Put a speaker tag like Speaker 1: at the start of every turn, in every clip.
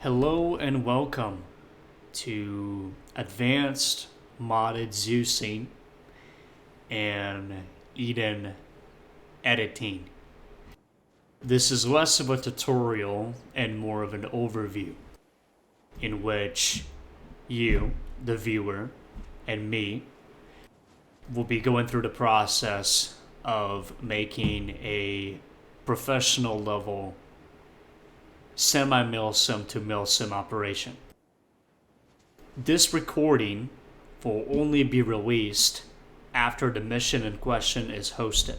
Speaker 1: Hello and welcome to Advanced Modded Zeusing and Eden Editing. This is less of a tutorial and more of an overview in which you, the viewer, and me will be going through the process of making a professional level semi-milsim to milsim operation. This recording will only be released after the mission in question is hosted,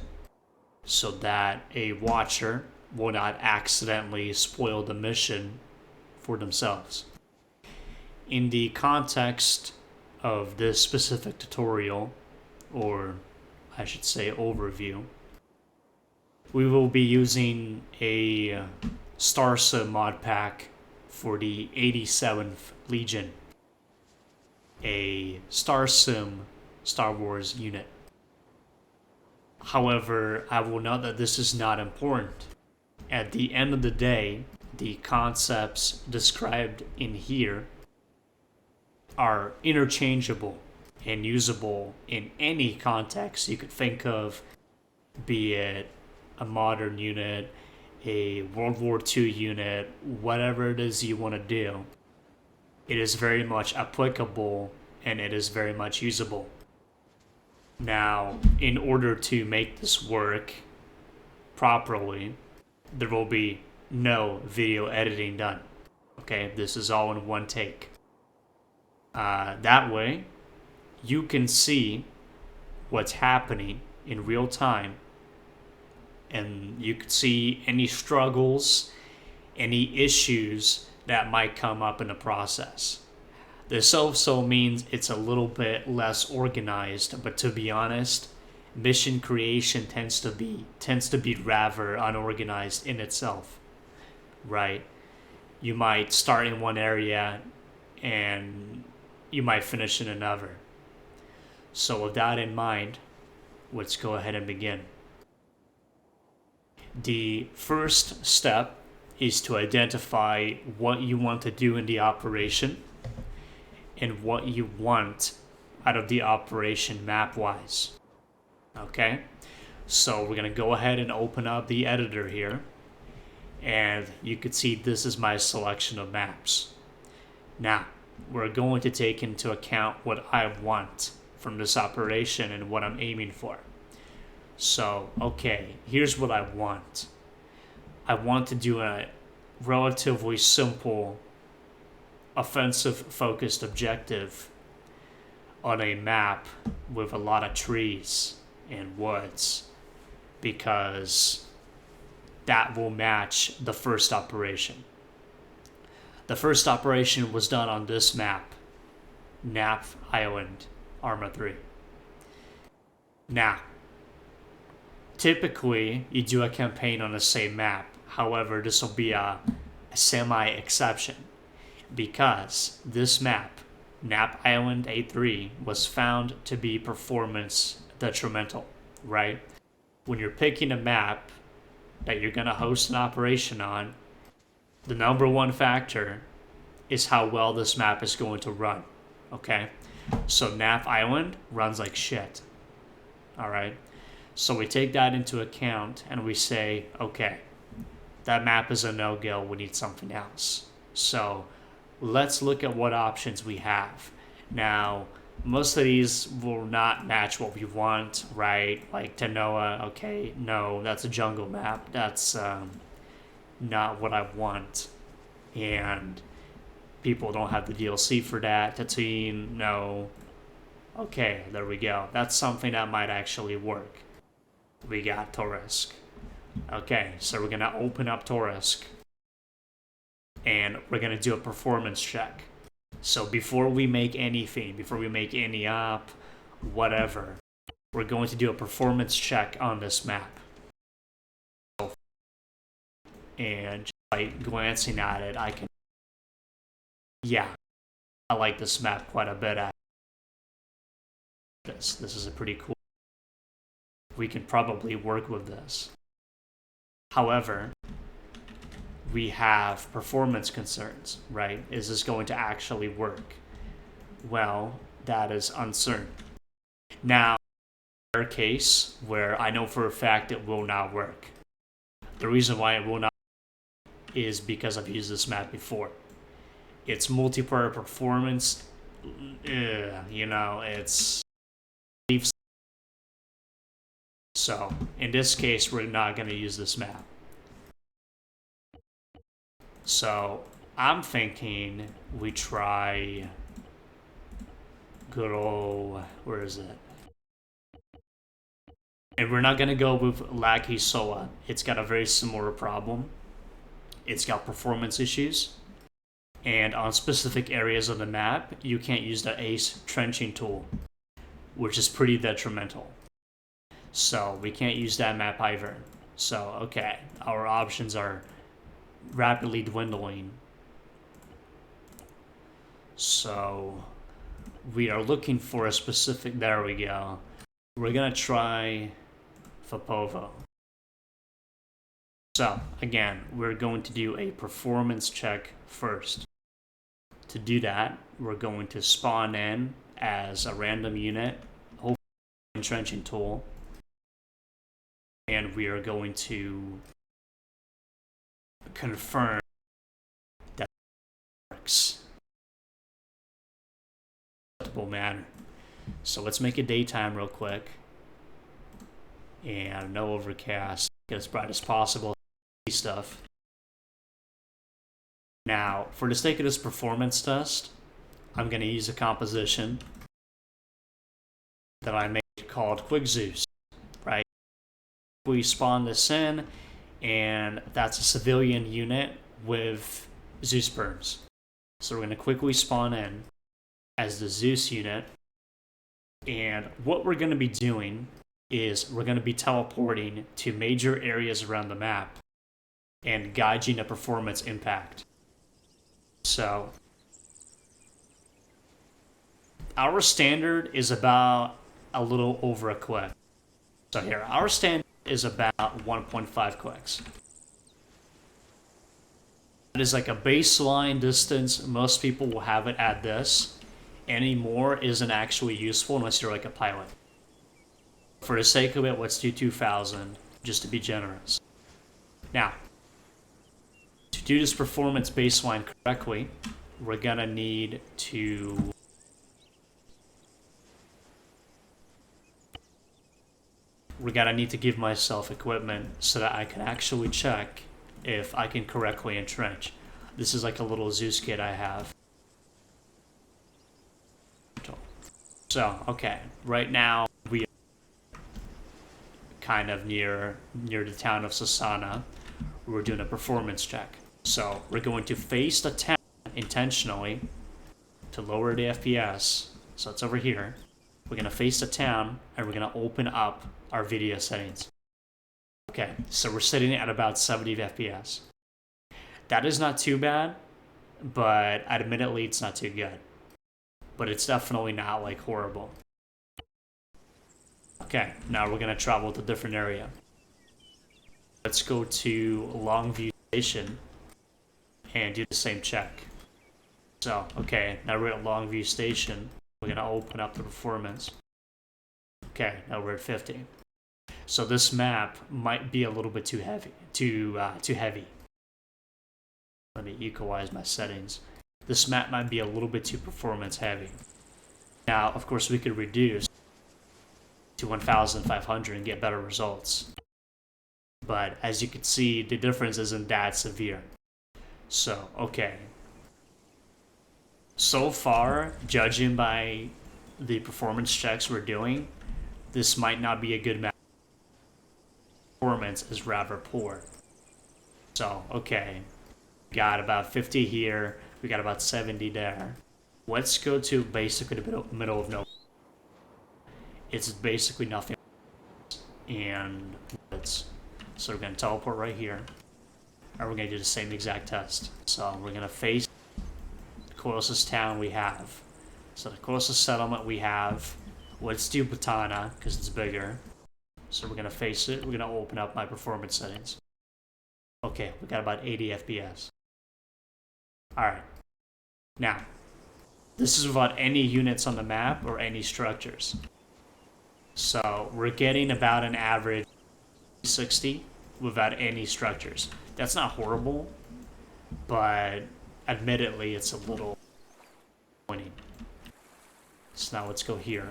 Speaker 1: so that a watcher will not accidentally spoil the mission for themselves. In the context of this specific tutorial, or I should say overview, we will be using a Starsim mod pack for the 87th Legion, a Starsim Star Wars unit. However, I will note that this is not important. At the end of the day, the concepts described in here are interchangeable and usable in any context you could think of, be it a modern unit, a World War II unit, whatever it is you want to do. It is very much applicable and it is very much usable. Now, in order to make this work properly, there will be no video editing done. Okay, this is all in one take. That way, you can see what's happening in real time, and you can see any struggles, any issues that might come up in the process. This also means it's a little bit less organized, but to be honest, mission creation tends to be rather unorganized in itself, right? You might start in one area and you might finish in another. So with that in mind, let's go ahead and begin. The first step is to identify what you want to do in the operation and what you want out of the operation map-wise. Okay? So we're going to go ahead and open up the editor here, and you can see this is my selection of maps. Now, we're going to take into account what I want from this operation and what I'm aiming for. So, okay, here's what I want. I want to do a relatively simple offensive-focused objective on a map with a lot of trees and woods, because that will match the first operation. The first operation was done on this map, Nap Island, Arma 3. Now, typically, you do a campaign on the same map. However, this will be a semi-exception, because this map, Nap Island A3, was found to be performance detrimental, right? When you're picking a map that you're going to host an operation on, the number one factor is how well this map is going to run, okay? So Nap Island runs like shit, all right? So we take that into account and we say, okay, that map is a no-go, we need something else. So let's look at what options we have. Now, most of these will not match what we want, right? Like Tanoa, okay, no, that's a jungle map. That's not what I want. And people don't have the DLC for that. Tatooine, no. Okay, there we go. That's something that might actually work. We got Torresk. Okay, so we're going to open up Torresk, and we're going to do a performance check. So before we make anything, before we make any op, whatever, we're going to do a performance check on this map. And just by glancing at it, I like this map quite a bit. This is a pretty cool. We can probably work with this. However, we have performance concerns, right? Is this going to actually work? Well, that is uncertain. Now, in our case where I know for a fact it will not work. The reason why it will not is because I've used this map before. It's multiplayer performance. It's so in this case we're not going to use this map. So I'm thinking we try good old, where is it? And we're not going to go with Laggy Soa. It's got a very similar problem. It's got performance issues. And on specific areas of the map, you can't use the ACE trenching tool, which is pretty detrimental. So we can't use that map either. So, okay, our options are rapidly dwindling. So we are looking for a specific, there we go. We're gonna try Fapovo. So again, we're going to do a performance check first. To do that, we're going to spawn in as a random unit, hopefully entrenching tool, and we are going to confirm that it works in a acceptable manner. So let's make it daytime real quick, and no overcast, get as bright as possible stuff. Now, for the sake of this performance test, I'm going to use a composition that I made called Quick Zeus, right? We spawn this in, and that's a civilian unit with Zeus berms. So we're going to quickly spawn in as the Zeus unit, and what we're going to be doing is we're going to be teleporting to major areas around the map and gauging the performance impact. So our standard is about a little over a click. So here, our standard is about 1.5 clicks. It is like a baseline distance. Most people will have it at this. Any more isn't actually useful unless you're like a pilot. For the sake of it, let's do 2,000, just to be generous. Now, to do this performance baseline correctly, we're gonna need to give myself equipment so that I can actually check if I can correctly entrench. This is like a little Zeus kit I have. So, okay, right now we are kind of near the town of Sasana. We're doing a performance check. So we're going to face the town intentionally to lower the FPS. So it's over here. We're going to face the town, and we're going to open up our video settings. Okay, so we're sitting at about 70 FPS. That is not too bad, but admittedly it's not too good. But it's definitely not like horrible. Okay, now we're going to travel to a different area. Let's go to Longview Station and do the same check. So, okay, now we're at Longview Station. We're going to open up the performance. Okay, now we're at 50. So this map might be a little bit too heavy. Too heavy. Let me equalize my settings. This map might be a little bit too performance heavy. Now, of course, we could reduce to 1,500 and get better results. But as you can see, the difference isn't that severe. So, okay. So far, judging by the performance checks we're doing, this might not be a good map. Performance is rather poor. So, okay. We got about 50 here. We got about 70 there. Let's go to basically the middle of nowhere. It's basically nothing. And so we're going to teleport right here. And we're going to do the same exact test. So we're going to face the closest town we have. So the closest settlement we have, let's do Batana because it's bigger. So we're going to face it. We're going to open up my performance settings. Okay, we got about 80 FPS. Alright. Now, this is without any units on the map or any structures. So we're getting about an average 60 without any structures. That's not horrible, but admittedly it's a little disappointing. So now let's go here.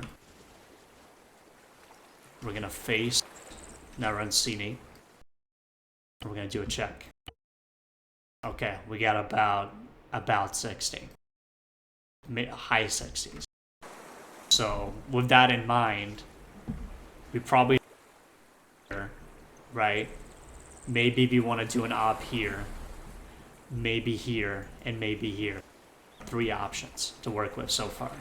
Speaker 1: We're gonna face, now run scene. We're gonna do a check. Okay, we got about 60. High 60s. So with that in mind, we probably, right? Maybe we want to do an op here, maybe here, and maybe here. 3 options to work with so far.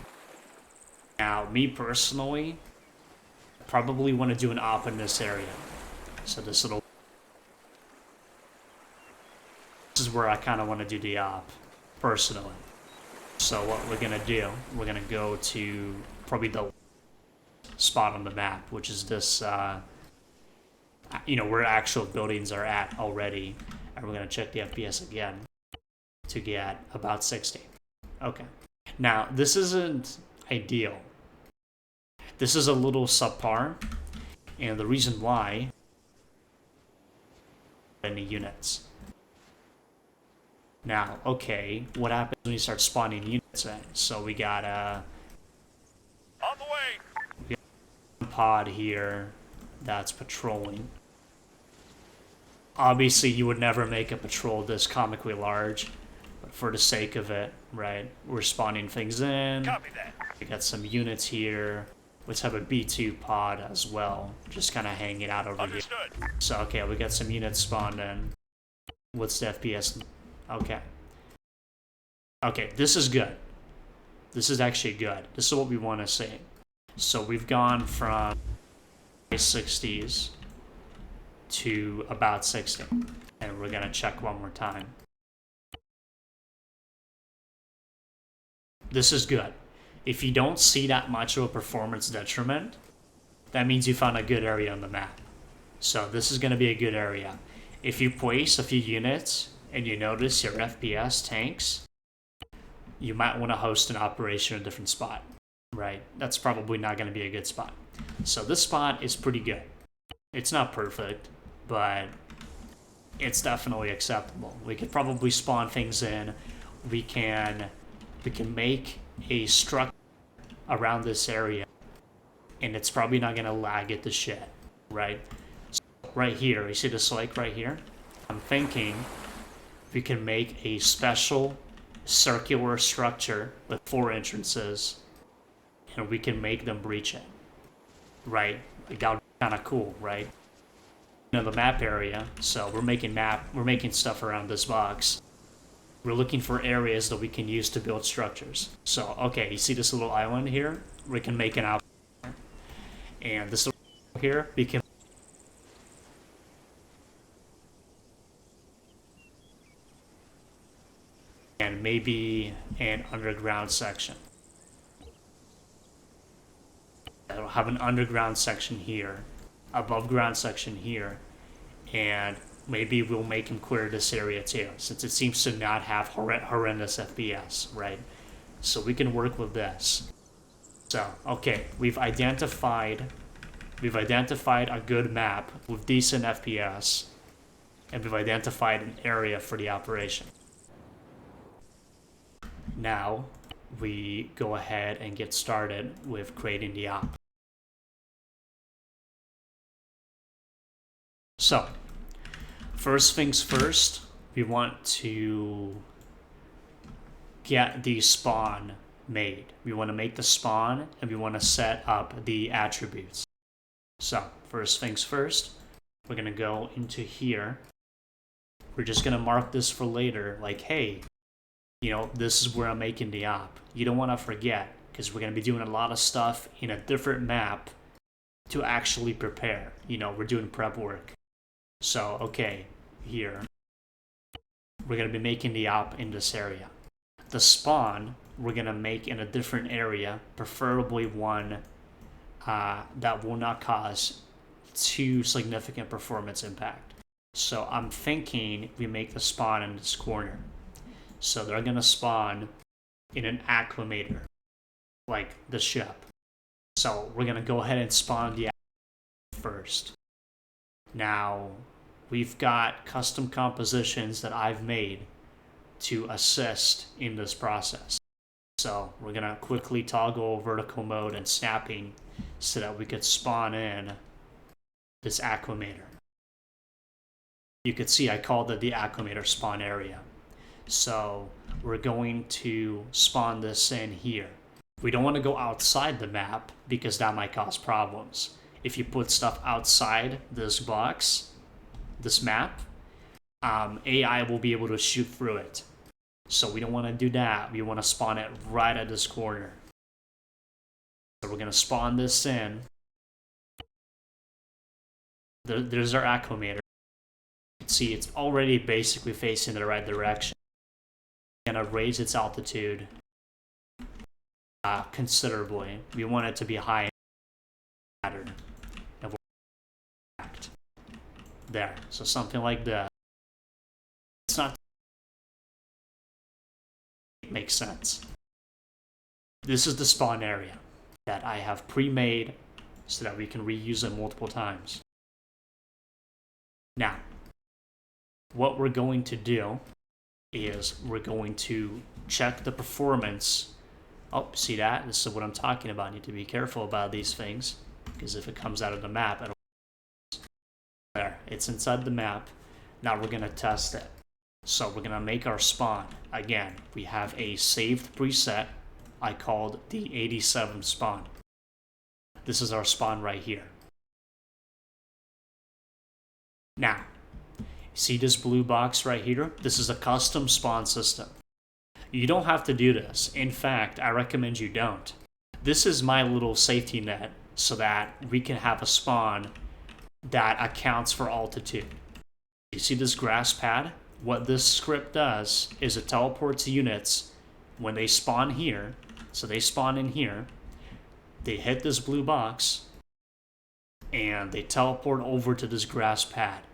Speaker 1: Now, me personally, probably want to do an op in this area. So this is where I kind of want to do the op, personally. So what we're going to do, we're going to go to probably the spot on the map, which is this, where actual buildings are at already. And we're going to check the FPS again to get about 60. Okay. Now, this isn't ideal. This is a little subpar. And the reason why, any units. Now, okay, what happens when you start spawning units in? So we got on the way. We got a pod here that's patrolling. Obviously, you would never make a patrol this comically large, but for the sake of it, right? We're spawning things in. Copy that. We got some units here. Let's have a B2 pod as well, just kind of hanging out over here. So, okay, we got some units spawned in. What's the FPS? Okay. Okay, this is good. This is actually good. This is what we want to see. So we've gone from high 60s to about 60. And we're going to check one more time. This is good. If you don't see that much of a performance detriment, that means you found a good area on the map. So this is going to be a good area. If you place a few units and you notice your FPS tanks, you might want to host an operation in a different spot, right? That's probably not going to be a good spot. So this spot is pretty good. It's not perfect, but it's definitely acceptable. We could probably spawn things in. We can make a structure around this area, and it's probably not going to lag it to shit, right? So right here, you see this lake right here? I'm thinking we can make a special circular structure with 4 entrances, and we can make them breach it, right? Like that would be kind of cool, right? The map area. So we're making stuff around this box. We're looking for areas that we can use to build structures. So okay, you see this little island here? We can make an out, and this little here we can. And maybe an underground section. I'll have an underground section here, above ground section here, and maybe we'll make him clear this area too, since it seems to not have horrendous FPS, right? So we can work with this. So, okay, we've identified a good map with decent FPS, and we've identified an area for the operation. Now, we go ahead and get started with creating the op. So, first things first, we want to get the spawn made. We want to make the spawn, and we want to set up the attributes. So, first things first, we're going to go into here. We're just going to mark this for later, like, hey, this is where I'm making the op. You don't want to forget, because we're going to be doing a lot of stuff in a different map to actually prepare. We're doing prep work. So, okay, here, we're going to be making the op in this area. The spawn, we're going to make in a different area, preferably one that will not cause too significant performance impact. So I'm thinking we make the spawn in this corner. So they're gonna spawn in an acclimator, like the ship. So we're gonna go ahead and spawn the acclimator first. Now, we've got custom compositions that I've made to assist in this process. So we're gonna quickly toggle vertical mode and snapping so that we could spawn in this acclimator. You could see I called it the acclimator spawn area. So we're going to spawn this in here. We don't want to go outside the map because that might cause problems. If you put stuff outside this box, this map, AI will be able to shoot through it. So we don't want to do that. We want to spawn it right at this corner. So we're going to spawn this in. There's our acclimator. You can see it's already basically facing the right direction. We're going to raise its altitude considerably. We want it to be high pattern. And we'll there. So something like that. It's not makes sense. This is the spawn area that I have pre-made so that we can reuse it multiple times. Now, what we're going to do is we're going to check the performance. Oh, see that? This is what I'm talking about. I need to be careful about these things because if it comes out of the map, it'll there. It's inside the map. Now we're going to test it. So we're going to make our spawn. Again, we have a saved preset I called the 87 spawn. This is our spawn right here. Now, see this blue box right here? This is a custom spawn system. You don't have to do this. In fact, I recommend you don't. This is my little safety net so that we can have a spawn that accounts for altitude. You see this grass pad? What this script does is it teleports units when they spawn here. So they spawn in here, they hit this blue box, and they teleport over to this grass pad.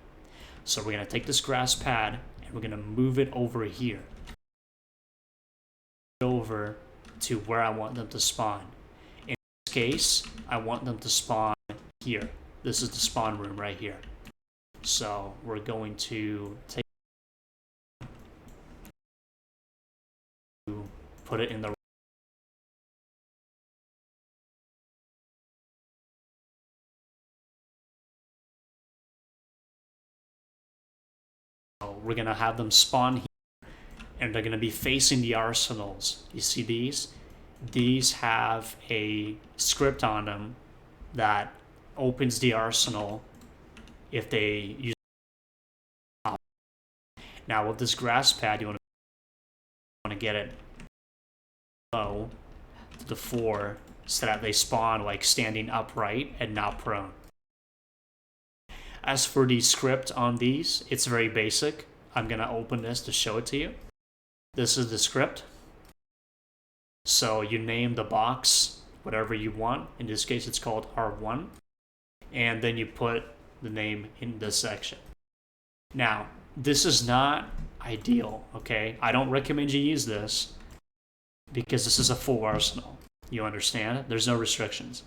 Speaker 1: So we're going to take this grass pad and we're going to move it over here. Over to where I want them to spawn. In this case, I want them to spawn here. This is the spawn room right here. So we're going to take put it in the we're gonna have them spawn here and they're gonna be facing the arsenals. You see these? These have a script on them that opens the arsenal if they use. Now with this grass pad, you want to get it low to the floor so that they spawn like standing upright and not prone. As for the script on these, it's very basic. I'm gonna open this to show it to you. This is the script. So you name the box whatever you want. In this case, it's called R1. And then you put the name in this section. Now, this is not ideal, okay? I don't recommend you use this because this is a full arsenal. You understand? There's no restrictions.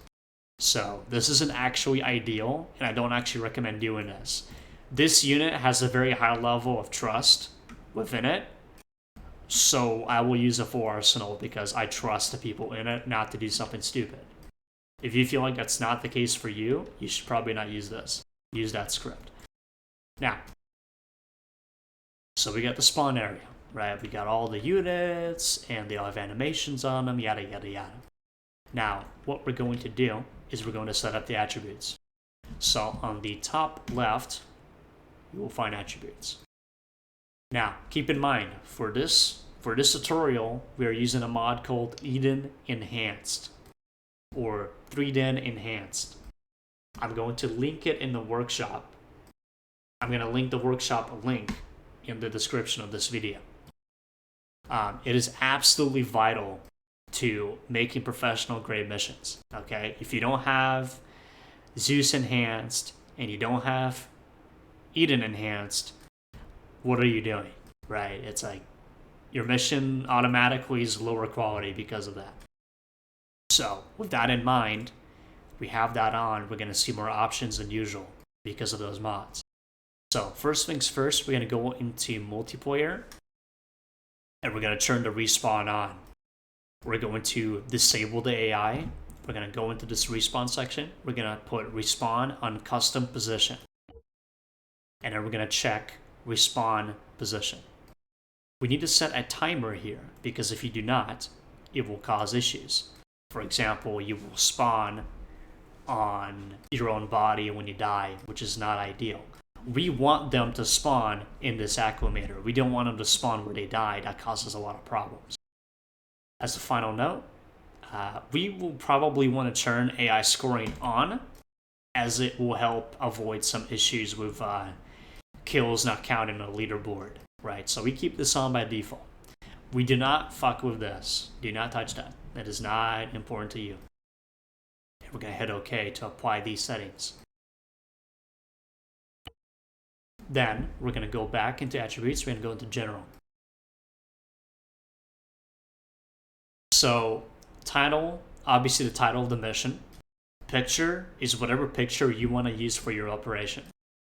Speaker 1: So this isn't actually ideal, and I don't actually recommend doing this. This unit has a very high level of trust within it, so I will use a full arsenal because I trust the people in it not to do something stupid. If you feel like that's not the case for you, you should probably not use this. Use that script. Now, so we got the spawn area, right? We got all the units, and they all have animations on them, yada, yada, yada. Now, what we're going to do is we're going to set up the attributes. So on the top left, you will find attributes. Now, keep in mind, for this tutorial, we are using a mod called Eden Enhanced, or 3Den Enhanced. I'm going to link it in the workshop. I'm going to link the workshop link in the description of this video. It is absolutely vital to making professional grade missions, okay? If you don't have Zeus Enhanced and you don't have Eden enhanced, what are you doing, right? It's like your mission automatically is lower quality because of that. So with that in mind, we have that on. We're going to see more options than usual because of those mods. So first things first, we're going to go into multiplayer and we're going to turn the respawn on. We're going to disable the AI. We're going to go into this respawn section. We're going to put respawn on custom position. And then we're going to check respawn position. We need to set a timer here because if you do not, it will cause issues. For example, you will spawn on your own body when you die, which is not ideal. We want them to spawn in this acclimator. We don't want them to spawn where they die. That causes a lot of problems. As a final note, we will probably want to turn AI scoring on, as it will help avoid some issues with kills not counting on a leaderboard, right? So we keep this on by default. We do not fuck with this. Do not touch that. That is not important to you. And we're going to hit OK to apply these settings. Then we're going to go back into attributes. We're going to go into general. So title, obviously the title of the mission. Picture is whatever picture you want to use for your operation.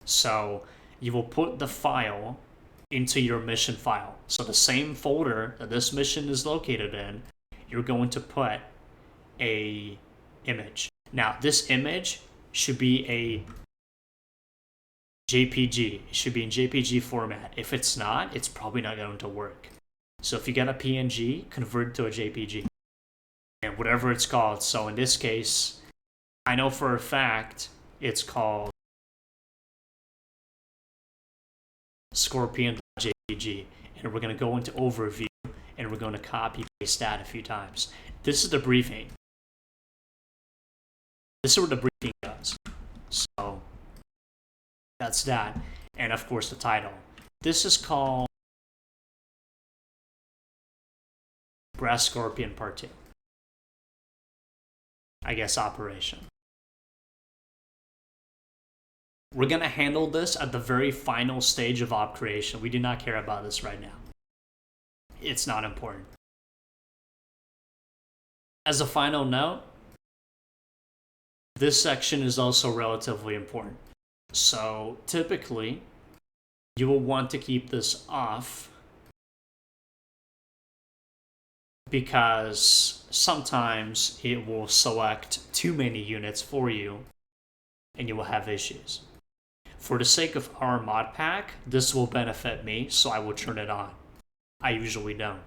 Speaker 1: So you will put the file into your mission file. So the same folder that this mission is located in, you're going to put a image. Now this image should be a JPG. It should be in JPG format. If it's not, it's probably not going to work. So if you get a PNG, convert it to a JPG. And whatever it's called. So in this case, I know for a fact it's called Scorpion.jpg. And we're going to go into overview and we're going to copy paste that a few times. This is the briefing. This is what the briefing does. So that's that. And of course the title. This is called Brass Scorpion Part 2. I guess operation. We're going to handle this at the very final stage of op creation. We do not care about this right now. It's not important. As a final note, this section is also relatively important. So typically, you will want to keep this off because sometimes it will select too many units for you and you will have issues. For the sake of our mod pack, this will benefit me, so I will turn it on. I usually don't.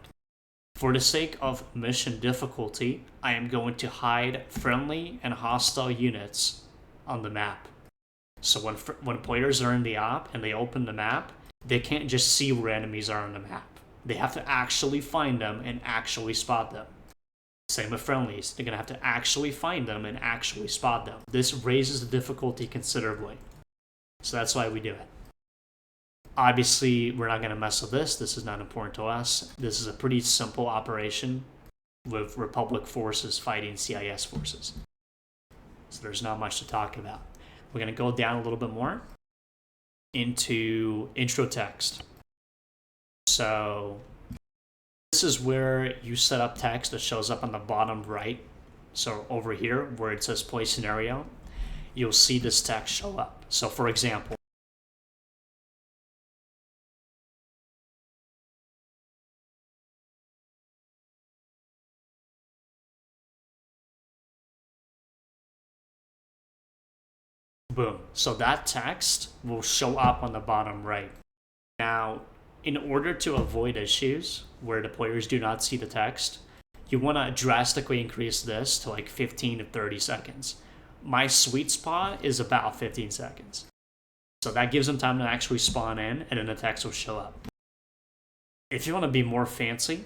Speaker 1: For the sake of mission difficulty, I am going to hide friendly and hostile units on the map. So when players are in the op and they open the map, they can't just see where enemies are on the map. They have to actually find them and actually spot them. Same with friendlies. They're going to have to actually find them and actually spot them. This raises the difficulty considerably. So that's why we do it. Obviously, we're not going to mess with this. This is not important to us. This is a pretty simple operation with Republic forces fighting CIS forces. So there's not much to talk about. We're going to go down a little bit more into intro text. So this is where you set up text that shows up on the bottom right. So over here where it says play scenario, you'll see this text show up. So for example, boom. So that text will show up on the bottom right. Now, in order to avoid issues where the players do not see the text, you want to drastically increase this to like 15 to 30 seconds. My sweet spot is about 15 seconds. So that gives them time to actually spawn in and then the text will show up. If you want to be more fancy,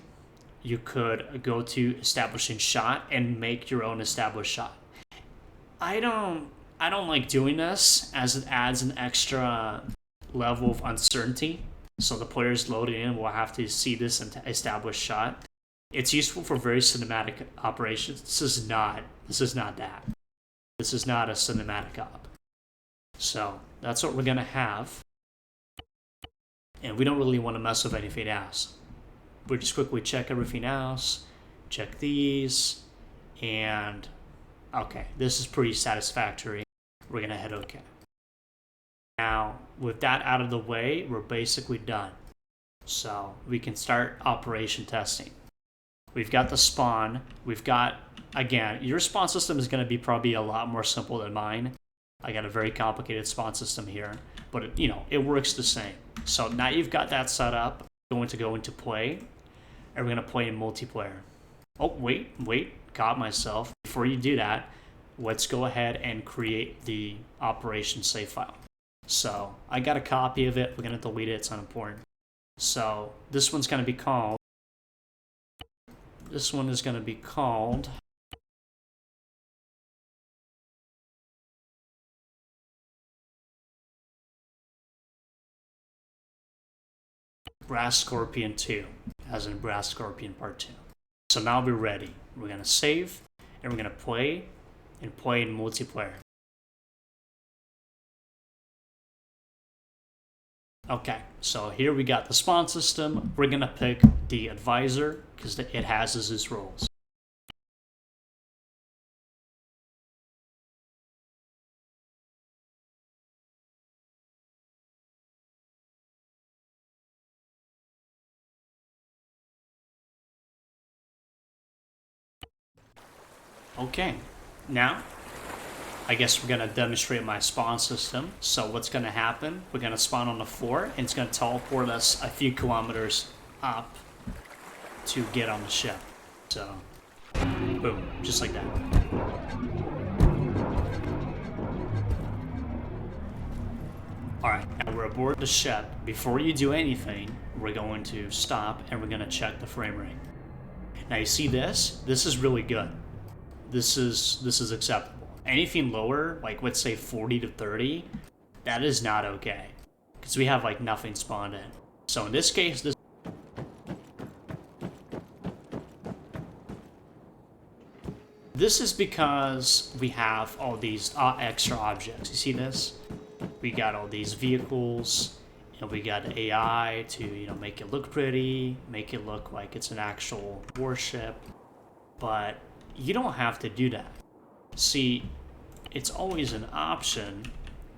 Speaker 1: you could go to establishing shot and make your own established shot. I don't like doing this as it adds an extra level of uncertainty. So the players loading in will have to see this established shot. It's useful for very cinematic operations. This is not that. This is not a cinematic op. So that's what we're going to have. And we don't really want to mess with anything else. We'll just quickly check everything else, check these, and okay, this is pretty satisfactory. We're gonna hit OK. Now, with that out of the way, we're basically done. So we can start operation testing. We've got the spawn. We've got, again, your spawn system is going to be probably a lot more simple than mine. I got a very complicated spawn system here, but it works the same. So now you've got that set up. We're going to go into play, and we're going to play in multiplayer. Oh, wait, caught myself. Before you do that, let's go ahead and create the operation save file. So I got a copy of it. We're going to delete it. It's unimportant. So this one's going to be called, Brass Scorpion 2, as in Brass Scorpion Part 2. So now we're ready. We're going to save, and we're going to play in multiplayer. Okay, so here we got the spawn system. We're going to pick the advisor, because it has its roles. Okay, now I guess we're going to demonstrate my spawn system. So what's going to happen, we're going to spawn on the floor, and it's going to teleport us a few kilometers up to get on the ship. So, boom, just like that. Alright, now we're aboard the ship. Before you do anything, we're going to stop, and we're going to check the frame rate. Now you see this? This is really good. This is acceptable. Anything lower, like let's say 40 to 30, that is not okay. Because we have like nothing spawned in. So in this case, this is because we have all these extra objects. You see this? We got all these vehicles, and we got AI to make it look pretty, make it look like it's an actual warship. But you don't have to do that. See, it's always an option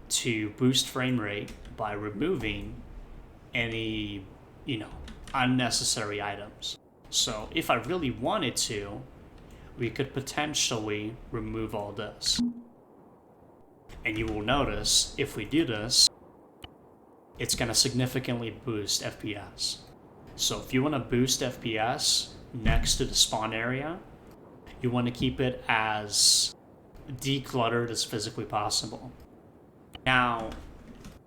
Speaker 1: to boost frame rate by removing any, unnecessary items. So if I really wanted to, we could potentially remove all this. And you will notice, if we do this, it's going to significantly boost FPS. So if you want to boost FPS next to the spawn area, you want to keep it as decluttered as physically possible. Now,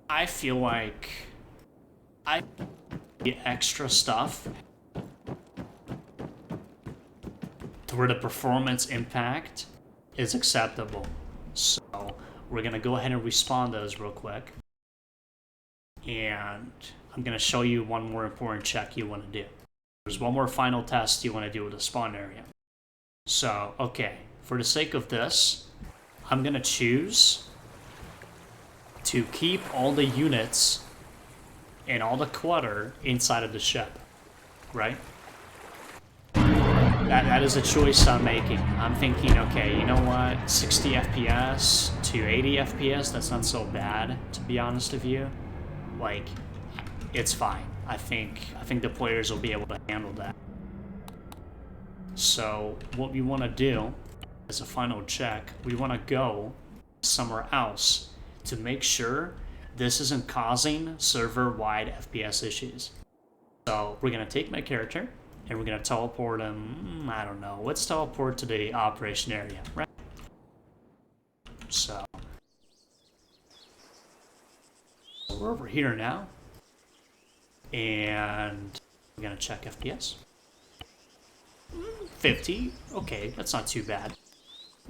Speaker 1: I feel like the extra stuff to where the performance impact is acceptable. So we're going to go ahead and respawn those real quick. And I'm going to show you one more important check you want to do. There's one more final test you want to do with the spawn area. So, okay, for the sake of this, I'm going to choose to keep all the units and all the clutter inside of the ship, right? That is a choice I'm making. I'm thinking, okay, you know what? 60 FPS to 80 FPS, that's not so bad, to be honest with you. Like, it's fine. I think the players will be able to handle that. So what we want to do as a final check, we want to go somewhere else to make sure this isn't causing server-wide FPS issues. So we're going to take my character and we're going to teleport him, I don't know, let's teleport to the operation area, right? So we're over here now, and we're going to check FPS. 50, okay, that's not too bad.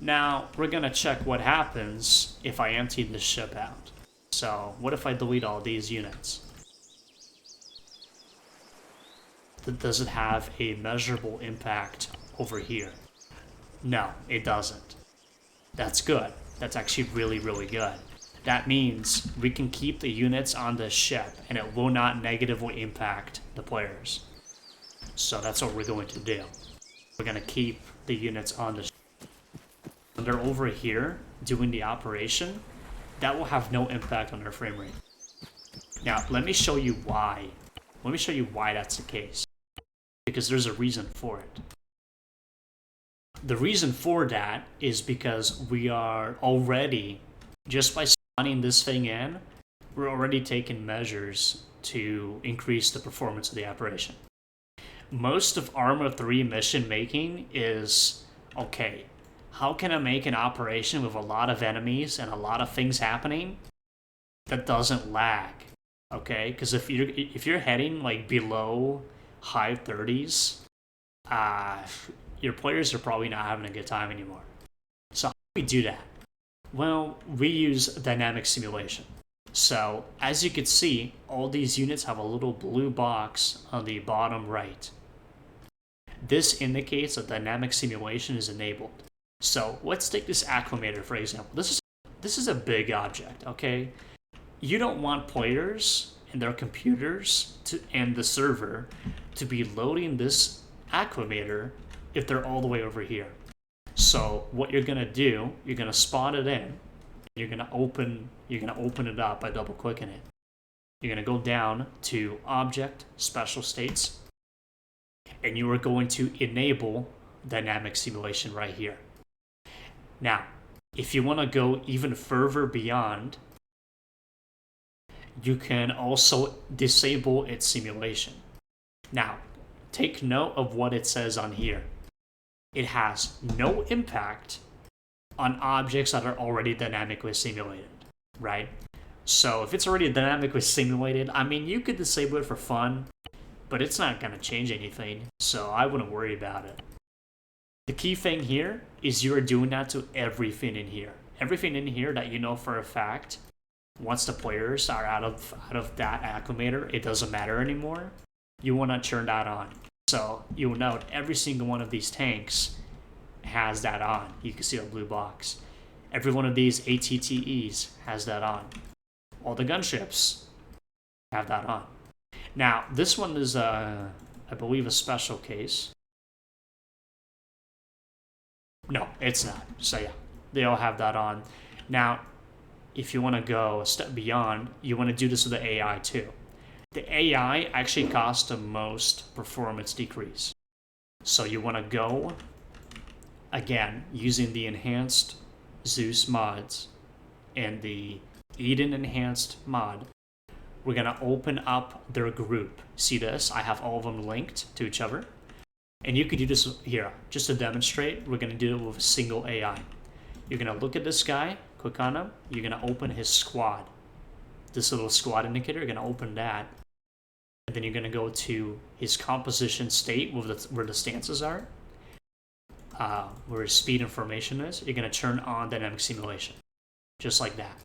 Speaker 1: Now, we're going to check what happens if I empty the ship out. So, what if I delete all these units? Does it have a measurable impact over here? No, it doesn't. That's good. That's actually really, really good. That means we can keep the units on the ship and it will not negatively impact the players. So that's what we're going to do. We're going to keep the units on the ship. When they're over here doing the operation, that will have no impact on their frame rate. Now, let me show you why. Let me show you why that's the case. Because there's a reason for it. The reason for that is because we are already, just by spawning this thing in, we're already taking measures to increase the performance of the operation. Most of Arma 3 mission making is, okay, how can I make an operation with a lot of enemies and a lot of things happening that doesn't lag? Okay, because if you're heading like below high 30s, your players are probably not having a good time anymore. So how do we do that? Well, we use dynamic simulation. So as you can see, all these units have a little blue box on the bottom right. This indicates that dynamic simulation is enabled. So let's take this acclimator for example. This is a big object, okay? You don't want players and their computers and the server to be loading this acclimator if they're all the way over here. So what you're gonna do, you're gonna spawn it in, you're gonna open it up by double clicking it. You're gonna go down to Object, Special States, and you are going to enable dynamic simulation right here. Now, if you want to go even further beyond, you can also disable its simulation. Now, take note of what it says on here. It has no impact on objects that are already dynamically simulated, right? So if it's already dynamically simulated, I mean, you could disable it for fun, but it's not going to change anything, so I wouldn't worry about it. The key thing here is you're doing that to everything in here. Everything in here that you know for a fact, once the players are out of that acclimator, it doesn't matter anymore. You want to turn that on. So you'll note every single one of these tanks has that on. You can see a blue box. Every one of these ATTEs has that on. All the gunships have that on. Now, this one is, I believe, a special case. No, it's not. So yeah, they all have that on. Now, if you want to go a step beyond, you want to do this with the AI too. The AI actually costs the most performance decrease. So you want to go, again, using the enhanced Zeus mods and the Eden enhanced mod. We're going to open up their group. See this? I have all of them linked to each other. And you could do this here. Just to demonstrate, we're going to do it with a single AI. You're going to look at this guy, click on him. You're going to open his squad. This little squad indicator, you're going to open that. And then you're going to go to his composition state where the stances are, where his speed information is. You're going to turn on dynamic simulation, just like that.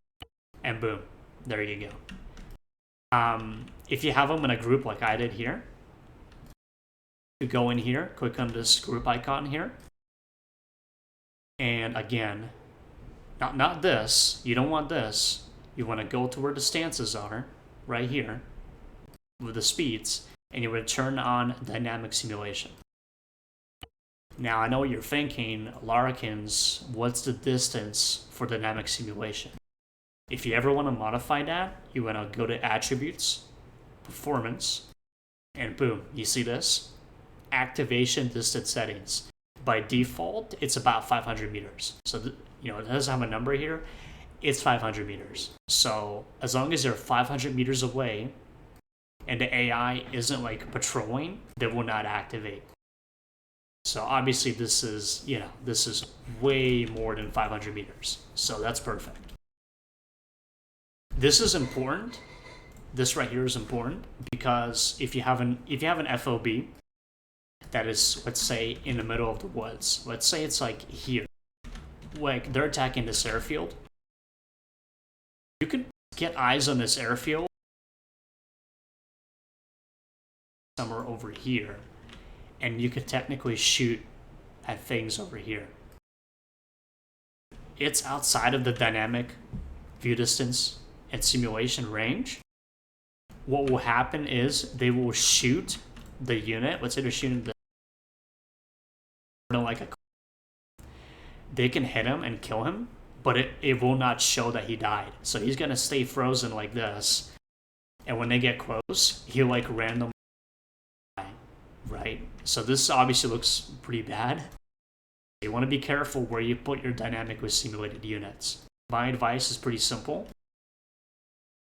Speaker 1: And boom, there you go. If you have them in a group like I did here, you go in here, click on this group icon here. And again, not this. You don't want this. You want to go to where the stances are, right here, with the speeds, and you would turn on dynamic simulation. Now, I know what you're thinking, Larkins, what's the distance for dynamic simulation? If you ever want to modify that, you want to go to Attributes, Performance, and boom, you see this? Activation distance settings. By default, it's about 500 meters. So, it doesn't have a number here. It's 500 meters. So, as long as you're 500 meters away, and the AI isn't like patrolling, they will not activate. So obviously this is way more than 500 meters. So that's perfect. This is important. This right here is important because if you have an FOB that is, let's say, in the middle of the woods, let's say it's like here, like they're attacking this airfield, you can get eyes on this airfield somewhere over here, and you could technically shoot at things over here. It's outside of the dynamic view distance, and simulation range, what will happen is they will shoot the unit. Let's say they're shooting like a, they can hit him and kill him, but it will not show that he died. So he's gonna stay frozen like this, and when they get close, he'll like randomly die, right? So this obviously looks pretty bad. You want to be careful where you put your dynamic with simulated units. My advice is pretty simple.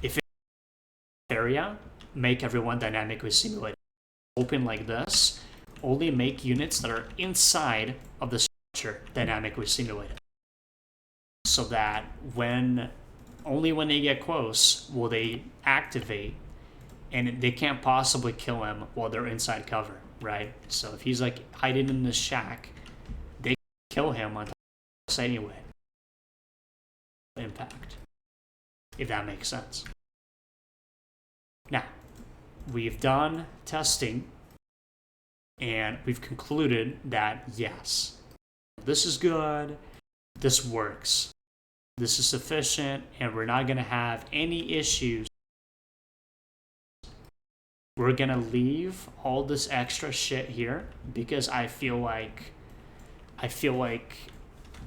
Speaker 1: If it's an area, make everyone dynamically simulated. Open like this, only make units that are inside of the structure dynamically simulated. So that only when they get close will they activate, and they can't possibly kill him while they're inside cover, right? So if he's like hiding in this shack, they can kill him on top of us anyway. Impact, if that makes sense. Now, we've done testing, and we've concluded that yes, this is good, this works, this is sufficient, and we're not going to have any issues. We're going to leave all this extra shit here because I feel like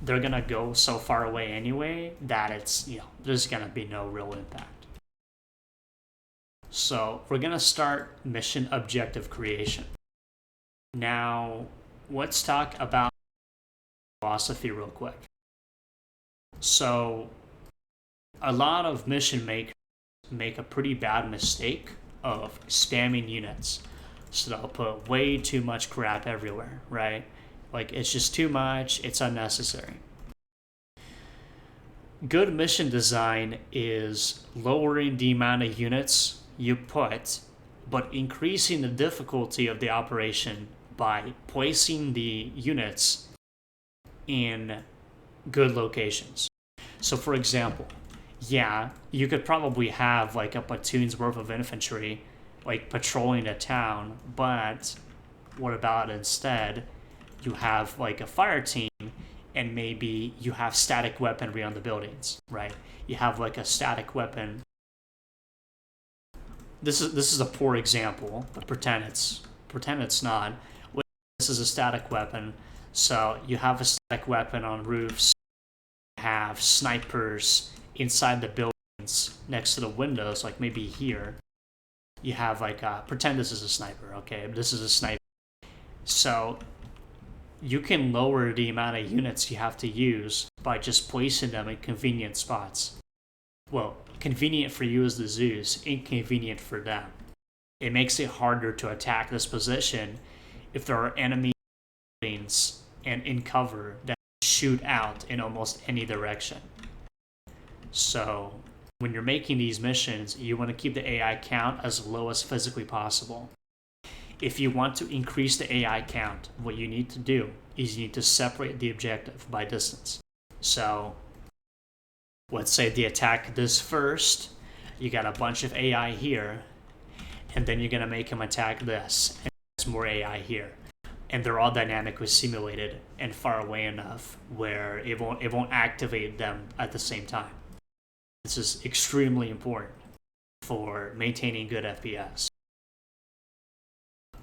Speaker 1: they're going to go so far away anyway that it's, there's going to be no real impact. So we're going to start mission objective creation. Now, let's talk about philosophy real quick. So, a lot of mission makers make a pretty bad mistake of spamming units. So they'll put way too much crap everywhere, right? Like, it's just too much, it's unnecessary. Good mission design is lowering the amount of units you put, but increasing the difficulty of the operation by placing the units in good locations. So for example, you could probably have like a platoon's worth of infantry like patrolling a town, but what about instead you have like a fire team and maybe you have static weaponry on the buildings, right? You have like a static weapon. This is a poor example, but pretend it's not. This is a static weapon. So you have a static weapon on roofs, you have snipers inside the buildings next to the windows, like maybe here. You have like, pretend this is a sniper, okay? This is a sniper. So you can lower the amount of units you have to use by just placing them in convenient spots. Well, convenient for you as the Zeus, inconvenient for them. It makes it harder to attack this position if there are enemy buildings and in cover that shoot out in almost any direction. So when you're making these missions, you want to keep the AI count as low as physically possible. If you want to increase the AI count, what you need to do is you need to separate the objective by distance. So let's say they attack this first, you got a bunch of AI here, and then you're going to make them attack this, and there's more AI here. And they're all dynamically simulated and far away enough where it won't activate them at the same time. This is extremely important for maintaining good FPS.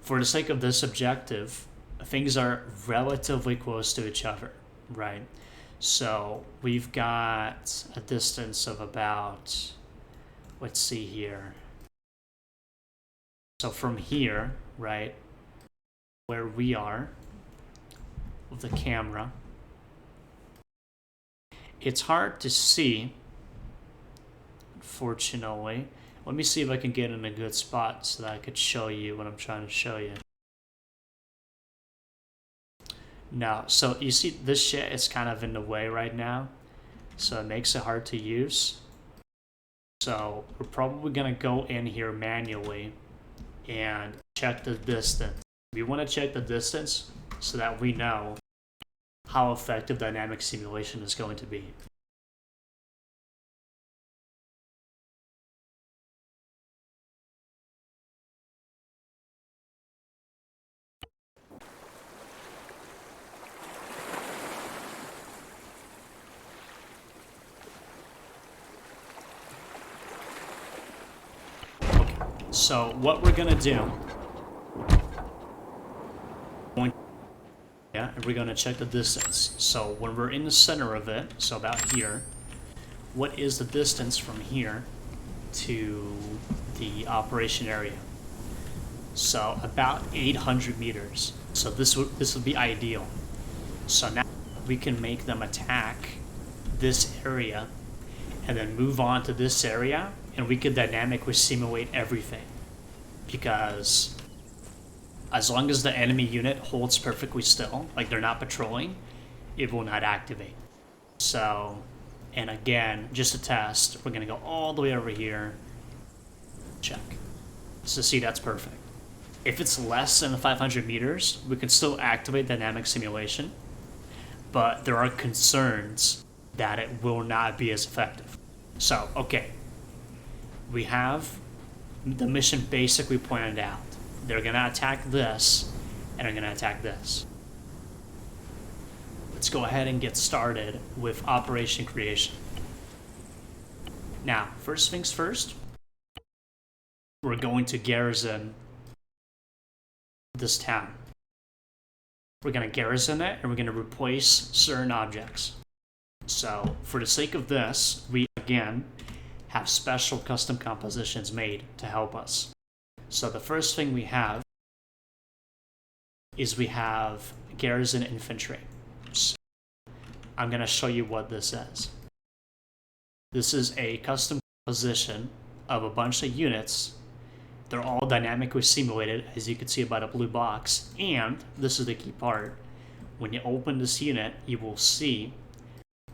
Speaker 1: For the sake of this objective, things are relatively close to each other, right? So we've got a distance of about, let's see here. So from here, right, where we are with the camera, it's hard to see, unfortunately. Let me see if I can get in a good spot so that I could show you what I'm trying to show you. No, so you see this shit is kind of in the way right now, so it makes it hard to use. So we're probably gonna go in here manually and check the distance. We want to check the distance so that we know how effective dynamic simulation is going to be. So what we're gonna do, and we're gonna check the distance. So when we're in the center of it, so about here, what is the distance from here to the operation area? So about 800 meters. So this would be ideal. So now we can make them attack this area and then move on to this area, and we could dynamically simulate everything. Because as long as the enemy unit holds perfectly still, like they're not patrolling, it will not activate. So, and again, just to test, we're gonna go all the way over here, check. So see, that's perfect. If it's less than 500 meters, we can still activate dynamic simulation, but there are concerns that it will not be as effective. So, okay, we have the mission basically pointed out. They're gonna attack this, and they're gonna attack this. Let's go ahead and get started with operation creation. Now, first things first, we're going to garrison this town. We're gonna garrison it, and we're gonna replace certain objects. So, for the sake of this, we again have special custom compositions made to help us. So the first thing we have is we have garrison infantry. So I'm going to show you what this is. This is a custom composition of a bunch of units. They're all dynamically simulated, as you can see by the blue box. And this is the key part. When you open this unit, you will see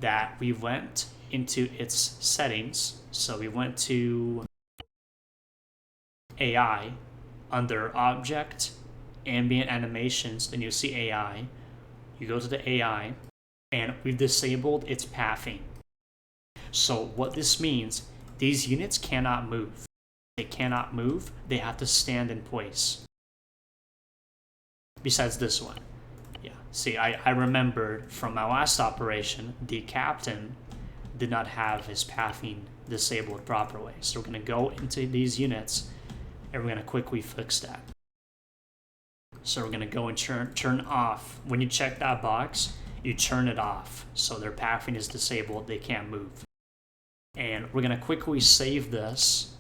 Speaker 1: that we went into its settings. So we went to AI under object, ambient animations, then you'll see AI. You go to the AI, and we've disabled its pathing. So what this means, these units cannot move. They cannot move, they have to stand in place. Besides this one. Yeah, see, I remembered from my last operation, the captain did not have his pathing disabled properly. So we're gonna go into these units, and we're going to quickly fix that. So we're going to go and turn off. When you check that box, you turn it off. So their pathing is disabled, they can't move. And we're going to quickly save this.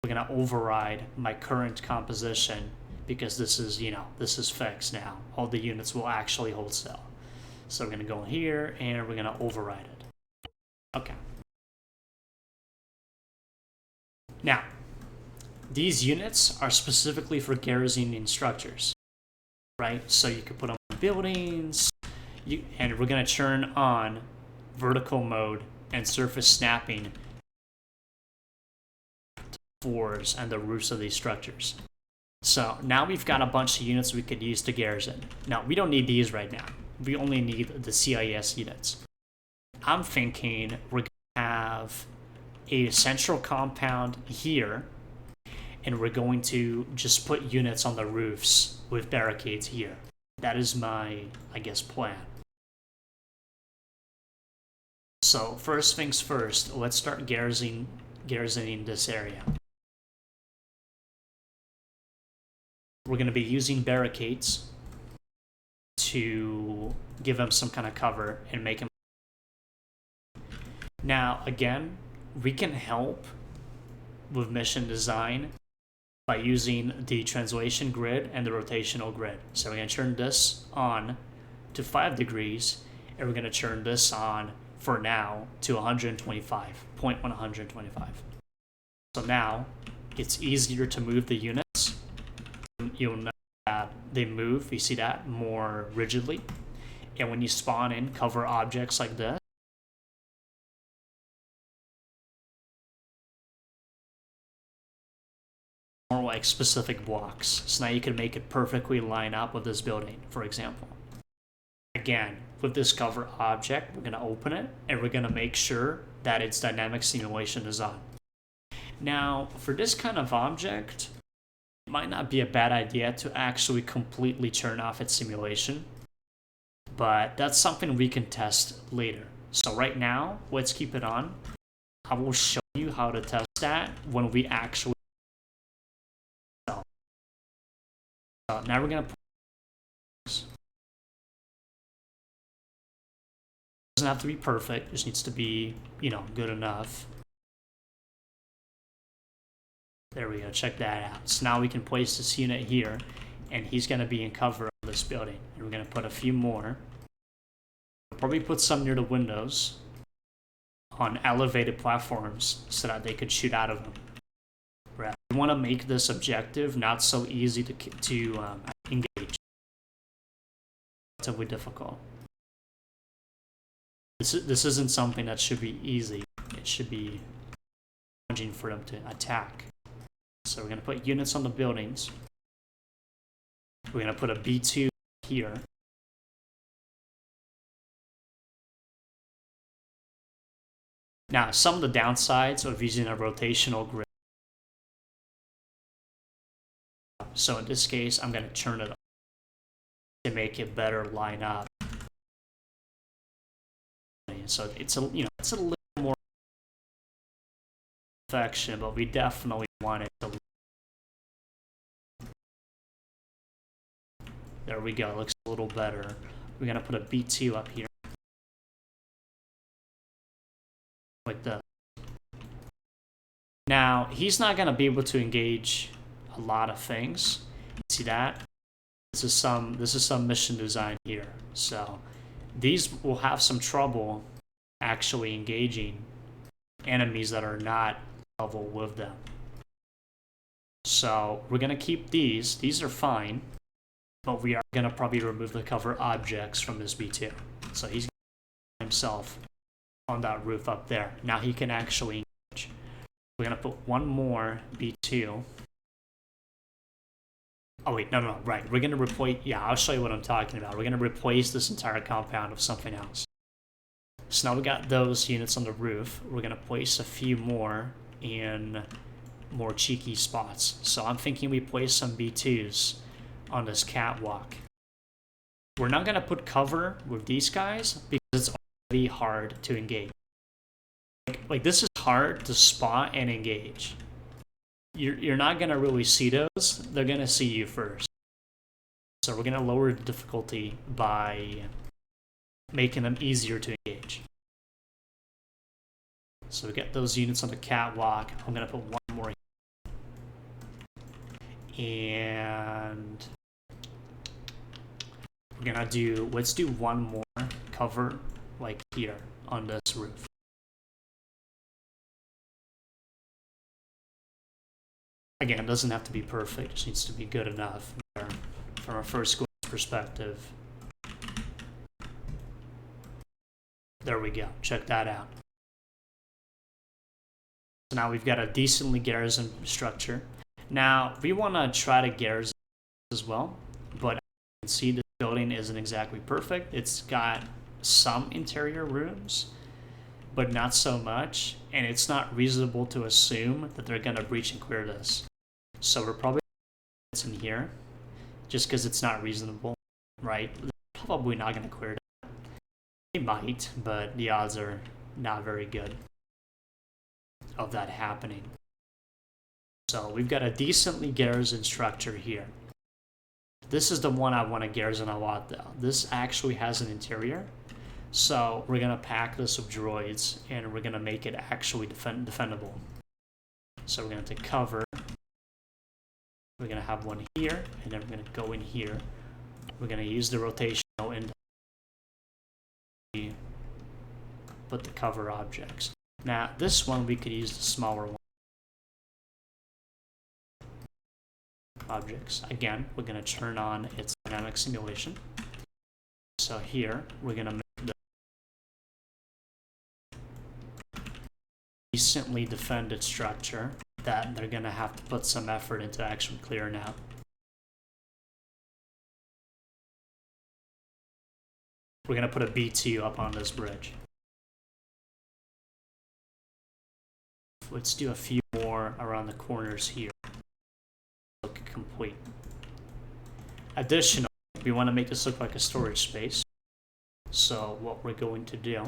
Speaker 1: We're going to override my current composition because this is, this is fixed now. All the units will actually hold still. So we're going to go in here and we're going to override it. Okay. Now, these units are specifically for garrisoning structures, right? So you can put them on buildings, and we're going to turn on vertical mode and surface snapping floors and the roofs of these structures. So now we've got a bunch of units we could use to garrison. Now, we don't need these right now. We only need the CIS units. I'm thinking we're going to have a central compound here, and we're going to just put units on the roofs with barricades here. That is my, I guess, plan. So first things first, let's start garrisoning this area. We're going to be using barricades to give them some kind of cover and make them. Now, again, we can help with mission design by using the translation grid and the rotational grid. So we're going to turn this on to 5 degrees, and we're going to turn this on for now to 125.125. So now it's easier to move the units. You'll know that they move, you see that, more rigidly. And when you spawn in cover objects like this, more like specific blocks. So now you can make it perfectly line up with this building, for example. Again, with this cover object, we're going to open it, and we're going to make sure that its dynamic simulation is on. Now, for this kind of object, it might not be a bad idea to actually completely turn off its simulation, but that's something we can test later. So right now, let's keep it on. I will show you how to test that when we actually So now we're gonna put, doesn't have to be perfect, just needs to be, you know, good enough. There we go, check that out. So now we can place this unit here, and he's gonna be in cover of this building. And we're gonna put a few more. We'll probably put some near the windows on elevated platforms so that they could shoot out of them. Right. We want to make this objective not so easy to engage. Relatively difficult. This isn't something that should be easy. It should be challenging for them to attack. So we're going to put units on the buildings. We're going to put a B2 here. Now, some of the downsides of using a rotational grid. So in this case, I'm going to turn it up to make it better line up. So it's a, you know, it's a little more perfection, but we definitely want it to. There we go. It looks a little better. We're going to put a B2 up here. Like that. Now, he's not going to be able to engage a lot of things. See that? This is some mission design here. So these will have some trouble actually engaging enemies that are not level with them. So we're going to keep these. These are fine, but we are going to probably remove the cover objects from this B2. So he's going to himself on that roof up there. Now he can actually engage. We're going to put one more B2. Oh wait, no, right. We're going to replace, yeah, I'll show you what I'm talking about. We're going to replace this entire compound with something else. So now we got those units on the roof. We're going to place a few more in more cheeky spots. So I'm thinking we place some B2s on this catwalk. We're not going to put cover with these guys because it's already hard to engage. Like this is hard to spot and engage. You're not going to really see those. They're going to see you first. So we're going to lower the difficulty by making them easier to engage. So we get those units on the catwalk. I'm going to put one more here. And we're going to do, let's do one more cover like here on this roof. Again, it doesn't have to be perfect, it just needs to be good enough from a first glance perspective. There we go, check that out. So now we've got a decently garrison structure. Now, we want to try to garrison as well, but as you can see this building isn't exactly perfect. It's got some interior rooms, but not so much, and it's not reasonable to assume that they're going to breach and clear this. So we're probably in here, just because it's not reasonable, right? They're probably not going to clear it. They might, but the odds are not very good of that happening. So we've got a decently garrison structure here. This is the one I want to garrison a lot, though. This actually has an interior. So we're going to pack this with droids, and we're going to make it actually defendable. So we're going to take cover. We're going to have one here, and then we're going to go in here. We're going to use the rotational and put the cover objects. Now, this one, we could use the smaller one. Objects. Again, we're going to turn on its dynamic simulation. So here, we're going to make the decently defended structure that they're going to have to put some effort into actually clearing out. We're going to put a B2 up on this bridge. Let's do a few more around the corners here. Look complete. Additionally, we want to make this look like a storage space. So what we're going to do,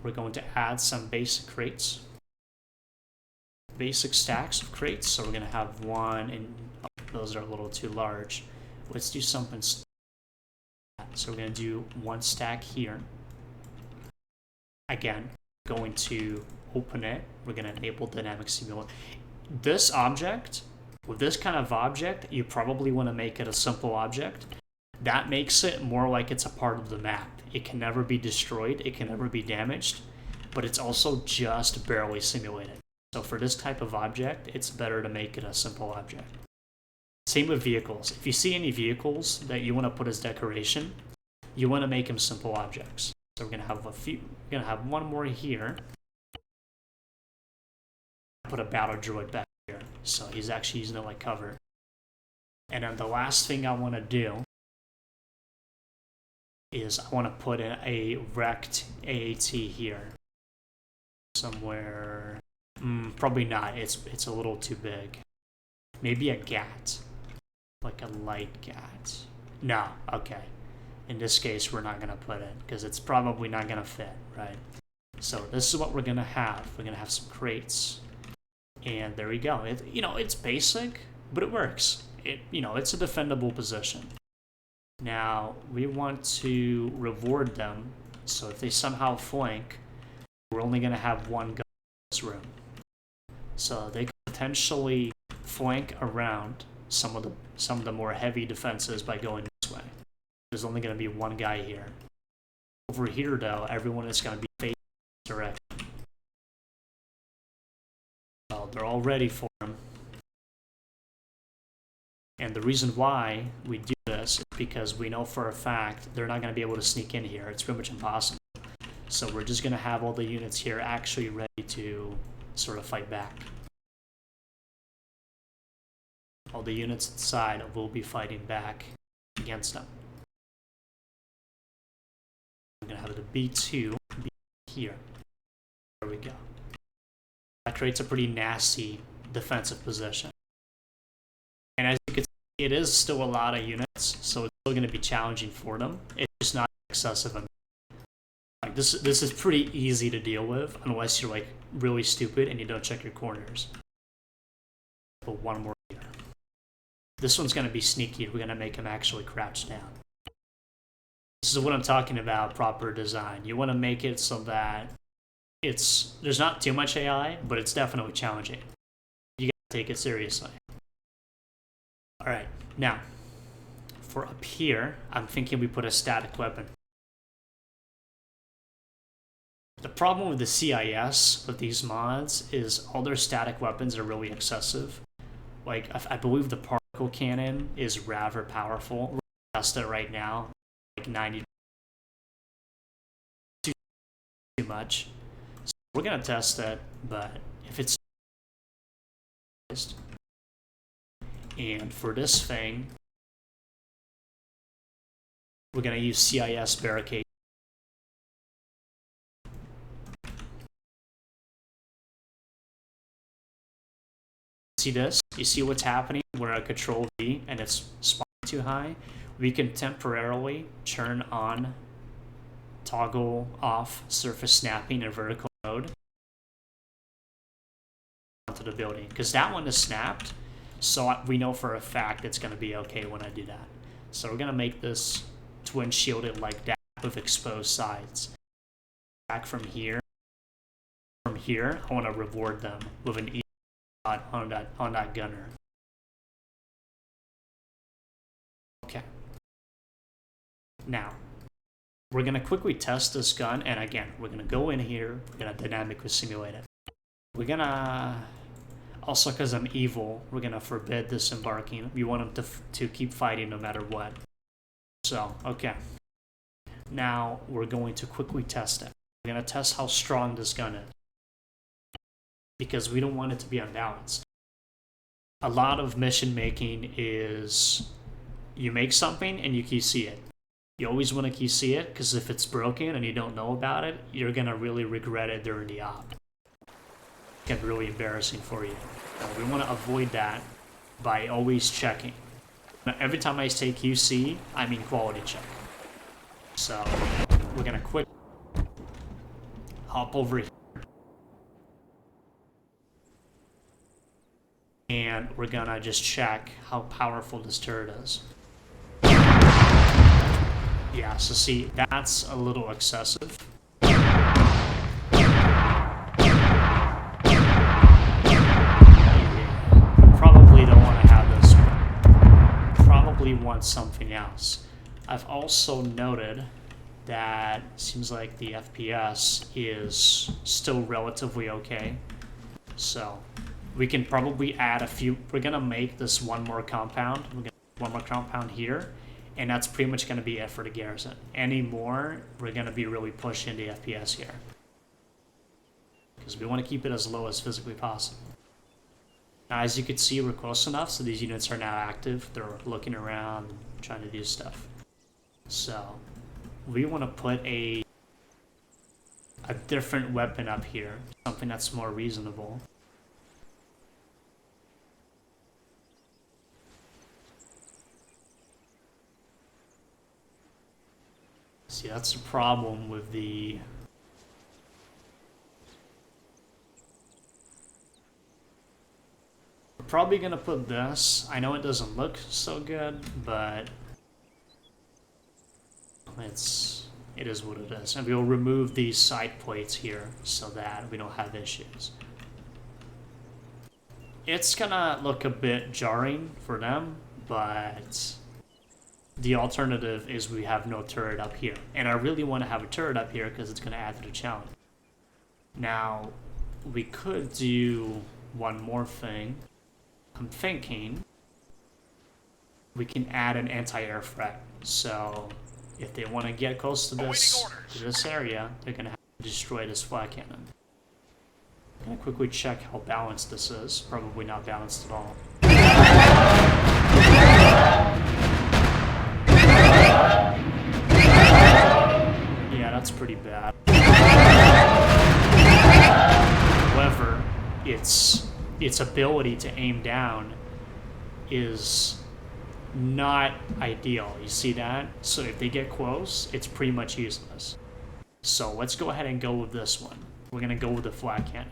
Speaker 1: we're going to add some basic crates. Basic stacks of crates. So we're going to have one in Those are a little too large. Let's do something. So we're going to do one stack here. Again, going to open it. We're going to enable dynamic simulation. This object, with this kind of object, you probably want to make it a simple object. That makes it more like it's a part of the map. It can never be destroyed. It can never be damaged. But it's also just barely simulated. So for this type of object, it's better to make it a simple object. Same with vehicles. If you see any vehicles that you want to put as decoration, you want to make them simple objects. So we're going to have a few. We're going to have one more here. Put a battle droid back here. So he's actually using it like cover. And then the last thing I want to do is I want to put in a wrecked AAT here. Somewhere. Probably not. It's a little too big. Maybe a GAT. Like a light GAT. No, okay. In this case, we're not going to put it because it's probably not going to fit, right? So this is what we're going to have. We're going to have some crates. And there we go. It's basic, but it works. It's a defendable position. Now, we want to reward them. So if they somehow flank, we're only going to have one gun in this room. So they could potentially flank around some of the more heavy defenses by going this way. There's only going to be one guy here. Over here, though, everyone is going to be facing this direction. So they're all ready for him. And the reason why we do this is because we know for a fact they're not going to be able to sneak in here. It's pretty much impossible. So we're just going to have all the units here actually ready to sort of fight back. All the units inside will be fighting back against them. I'm going to have the B2 be here. There we go. That creates a pretty nasty defensive position. And as you can see, it is still a lot of units, so it's still going to be challenging for them. It's just not excessive. Like this is pretty easy to deal with, unless you're like really stupid and you don't check your corners. But one more here. This one's going to be sneaky. We're going to make him actually crouch down. This is what I'm talking about, proper design. You want to make it so that there's not too much AI, but it's definitely challenging. You got to take it seriously. All right, now, for up here, I'm thinking we put a static weapon. The problem with the CIS with these mods is all their static weapons are really excessive. Like, I believe the particle cannon is rather powerful. We're going to test it right now. Like 90. Too much. So we're going to test it, but if it's... And for this thing, we're going to use CIS barricade. See this? You see what's happening? We're at Control V and it's spawning too high. We can temporarily turn on, toggle off surface snapping in vertical mode onto the building, because that one is snapped, so we know for a fact it's going to be okay when I do that. So we're going to make this twin shielded like that with exposed sides. Back from here, I want to reward them with an E on that gunner. Okay. Now, we're going to quickly test this gun, and again, we're going to go in here, we're going to dynamically simulate it. We're going to, also because I'm evil, we're going to forbid disembarking. We want them to keep fighting no matter what. So, okay. Now, we're going to quickly test it. We're going to test how strong this gun is, because we don't want it to be unbalanced. A lot of mission making is you make something and you QC it. You always want to QC it, because if it's broken and you don't know about it, you're going to really regret it during the op. It can be really embarrassing for you. We want to avoid that by always checking. Now, every time I say QC, I mean quality check. So we're going to quick hop over here. And we're gonna just check how powerful this turret is. Yeah, so see, that's a little excessive. Probably don't want to have this. Probably want something else. I've also noted that it seems like the FPS is still relatively okay. So we can probably add a few. We're gonna make this one more compound. We're gonna make one more compound here, and that's pretty much gonna be it for the garrison. Any more, we're gonna be really pushing the FPS here because we want to keep it as low as physically possible. Now, as you can see, we're close enough, so these units are now active. They're looking around, trying to do stuff. So we want to put a different weapon up here, something that's more reasonable. See, that's the problem with the... We're probably gonna put this. I know it doesn't look so good, but it is what it is. And we'll remove these side plates here so that we don't have issues. It's gonna look a bit jarring for them, but the alternative is we have no turret up here. And I really want to have a turret up here because it's gonna add to the challenge. Now, we could do one more thing. I'm thinking we can add an anti-air threat. So if they want to get close to this area, they're going to have to destroy this flag cannon. I'm going to quickly check how balanced this is. Probably not balanced at all. Yeah, that's pretty bad. However, its ability to aim down is not ideal. You see that? So if they get close, it's pretty much useless. So let's go ahead and go with this one. We're going to go with the flag cannon.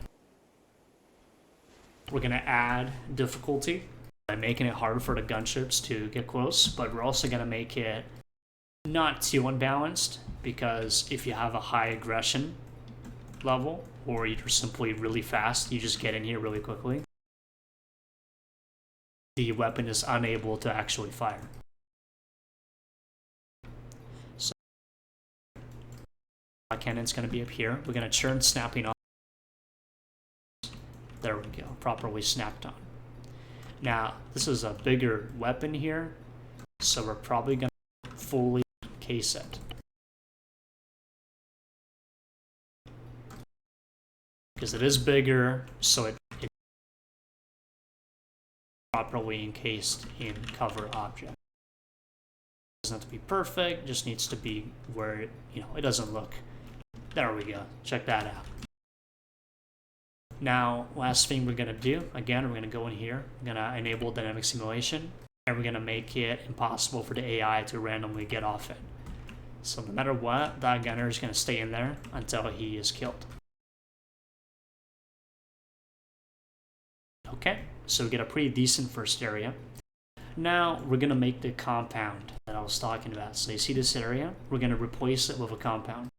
Speaker 1: We're going to add difficulty by making it harder for the gunships to get close, but we're also going to make it not too unbalanced, because if you have a high aggression level, or you're simply really fast, you just get in here really quickly, the weapon is unable to actually fire. So, cannon's going to be up here. We're going to churn snapping on. There we go, properly snapped on. Now, this is a bigger weapon here, so we're probably going to fully encase it. Because it is bigger, so it's properly encased in cover object. It doesn't have to be perfect, just needs to be where it doesn't look. There we go. Check that out. Now, last thing we're gonna do, again, we're gonna go in here, we're gonna enable dynamic simulation, and we're gonna make it impossible for the AI to randomly get off it. So no matter what, that gunner is gonna stay in there until he is killed. Okay, so we get a pretty decent first area. Now we're gonna make the compound that I was talking about. So you see this area? We're gonna replace it with a compound.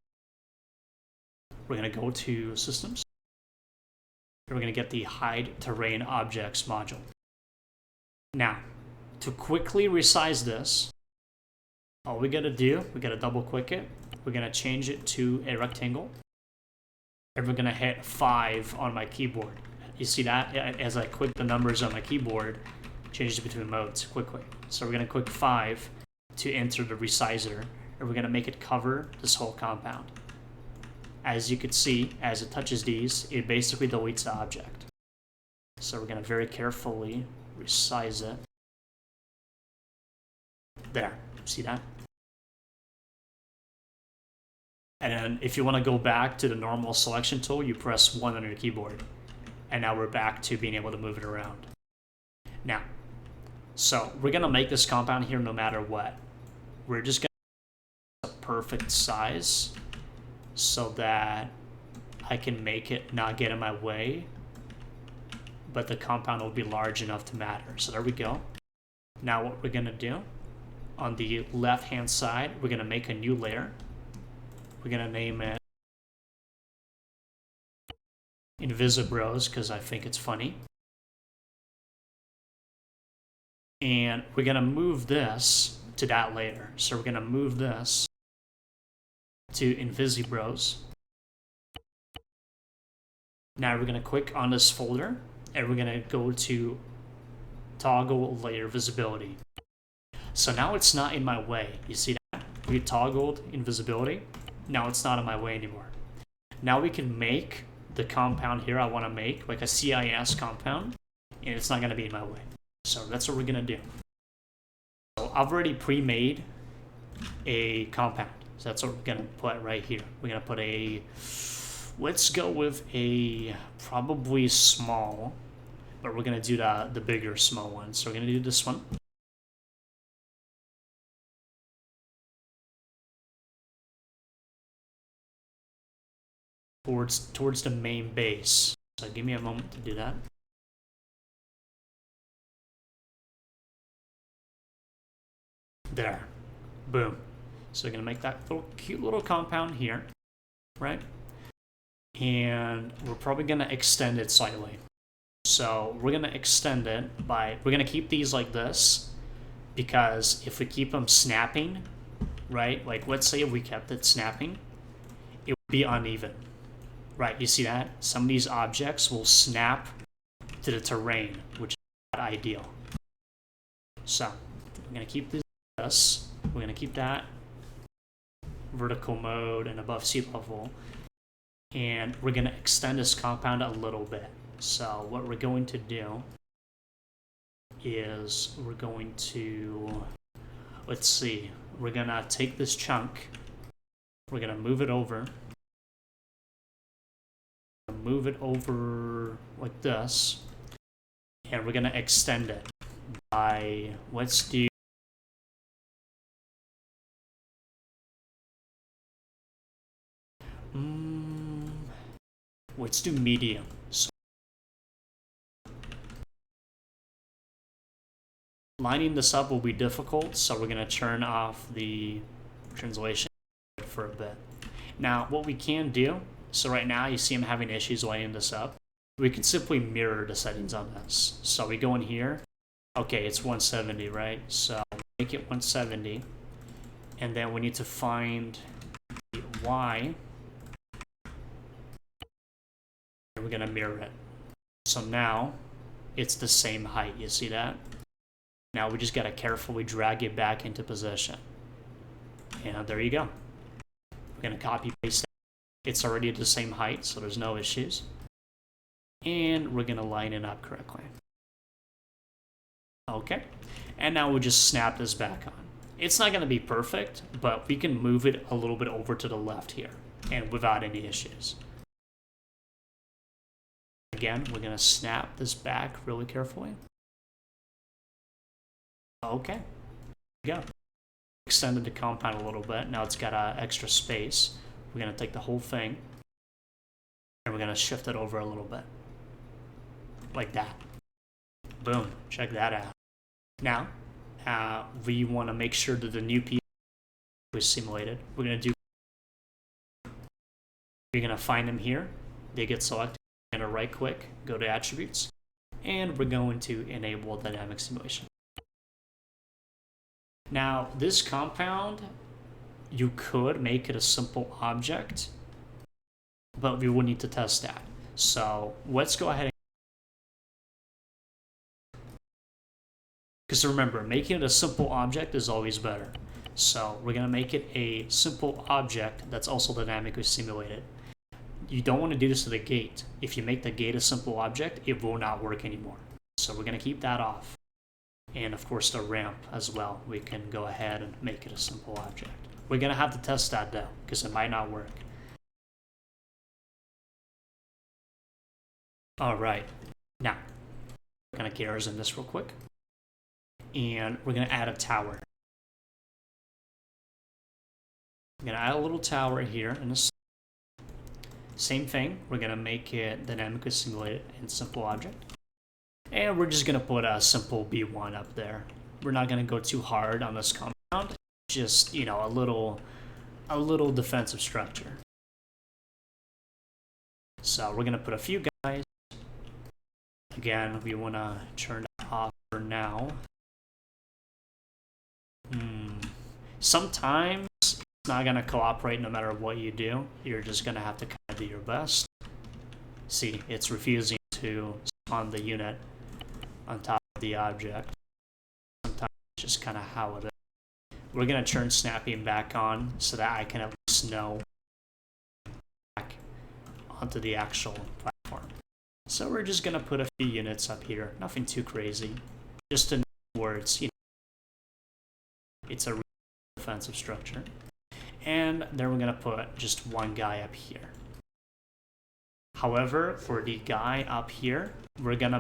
Speaker 1: We're gonna go to systems. We're gonna get the hide terrain objects module. Now, to quickly resize this, all we gotta do, we gotta double click it. We're gonna change it to a rectangle. And we're gonna hit 5 on my keyboard. You see that? As I click the numbers on my keyboard, changes between modes quickly. So we're going to click 5 to enter the resizer, and we're going to make it cover this whole compound. As you can see, as it touches these, it basically deletes the object. So we're going to very carefully resize it. There. See that? And then if you want to go back to the normal selection tool, you press 1 on your keyboard. And now we're back to being able to move it around. Now, so we're going to make this compound here no matter what. We're just going to make a perfect size so that I can make it not get in my way. but the compound will be large enough to matter. So there we go. Now what we're gonna do, on the left-hand side, we're gonna make a new layer. We're gonna name it Invisibros, because I think it's funny. And we're gonna move this to that layer. So we're gonna move this to Invisibros. Now we're gonna click on this folder and we're gonna go to toggle layer visibility. So now it's not in my way. You see that? We toggled invisibility. Now it's not in my way anymore. Now we can make the compound here I want to make, like a CIS compound, and it's not going to be in my way. So that's what we're going to do. So I've already pre-made a compound. So that's what we're going to put right here. We're going to put a, let's go with a probably small, but we're going to do the bigger small one. So we're going to do this one. Towards the main base. So give me a moment to do that. There. Boom. So we're going to make that little cute little compound here, right? And we're probably going to extend it slightly. So we're going to extend it by, we're going to keep these like this, because if we keep them snapping, right? Like let's say if we kept it snapping, it would be uneven. Right, you see that? Some of these objects will snap to the terrain, which is not ideal. So, we're going to keep this. We're going to keep that vertical mode and above sea level. And we're going to extend this compound a little bit. So, what we're going to do is we're going to, let's see, we're going to take this chunk, we're going to move it over. Move it over like this, and we're going to extend it by, let's do, let's do medium. So lining this up will be difficult, so we're going to turn off the translation for a bit. Now, what we can do, so right now you see I'm having issues lining this up. We can simply mirror the settings on this. So we go in here. Okay, it's 170, right? So make it 170. And then we need to find the Y. And we're going to mirror it. So now it's the same height. You see that? Now we just got to carefully drag it back into position. And there you go. We're going to copy paste it. It's already at the same height, so there's no issues. And we're going to line it up correctly. Okay. And now we'll just snap this back on. It's not going to be perfect, but we can move it a little bit over to the left here, and without any issues. Again, we're going to snap this back really carefully. Okay. There we go. Extended the compound a little bit. Now it's got extra space. We're going to take the whole thing and we're going to shift it over a little bit. Like that. Boom. Check that out. Now, we want to make sure that the new piece was simulated. We're going to do, you're going to find them here. They get selected. We're going to right click, go to attributes, and we're going to enable dynamic simulation. Now, this compound, you could make it a simple object, but we will need to test that. So let's go ahead and, because remember, making it a simple object is always better. So we're going to make it a simple object that's also dynamically simulated. You don't want to do this to the gate. If you make the gate a simple object, it will not work anymore. So we're going to keep that off. And of course the ramp as well. We can go ahead and make it a simple object. We're going to have to test that though, because it might not work. All right. Now, we're going to gears in this real quick. And we're going to add a tower. I'm going to add a little tower here in this. Same thing. We're going to make it dynamically simulated in simple object. And we're just gonna put a simple B1 up there. We're not gonna go too hard on this compound. Just, you know, a little defensive structure. So we're gonna put a few guys. Again, we wanna turn it off for now. Sometimes it's not gonna cooperate no matter what you do. You're just gonna have to kind of do your best. See, it's refusing to spawn the unit on top of the object. Sometimes it's just kind of how it is. We're gonna turn snapping back on so that I can at least know back onto the actual platform. So we're just gonna put a few units up here. Nothing too crazy. Just in words, you know, it's a defensive structure. And then we're gonna put just one guy up here. However, for the guy up here, we're gonna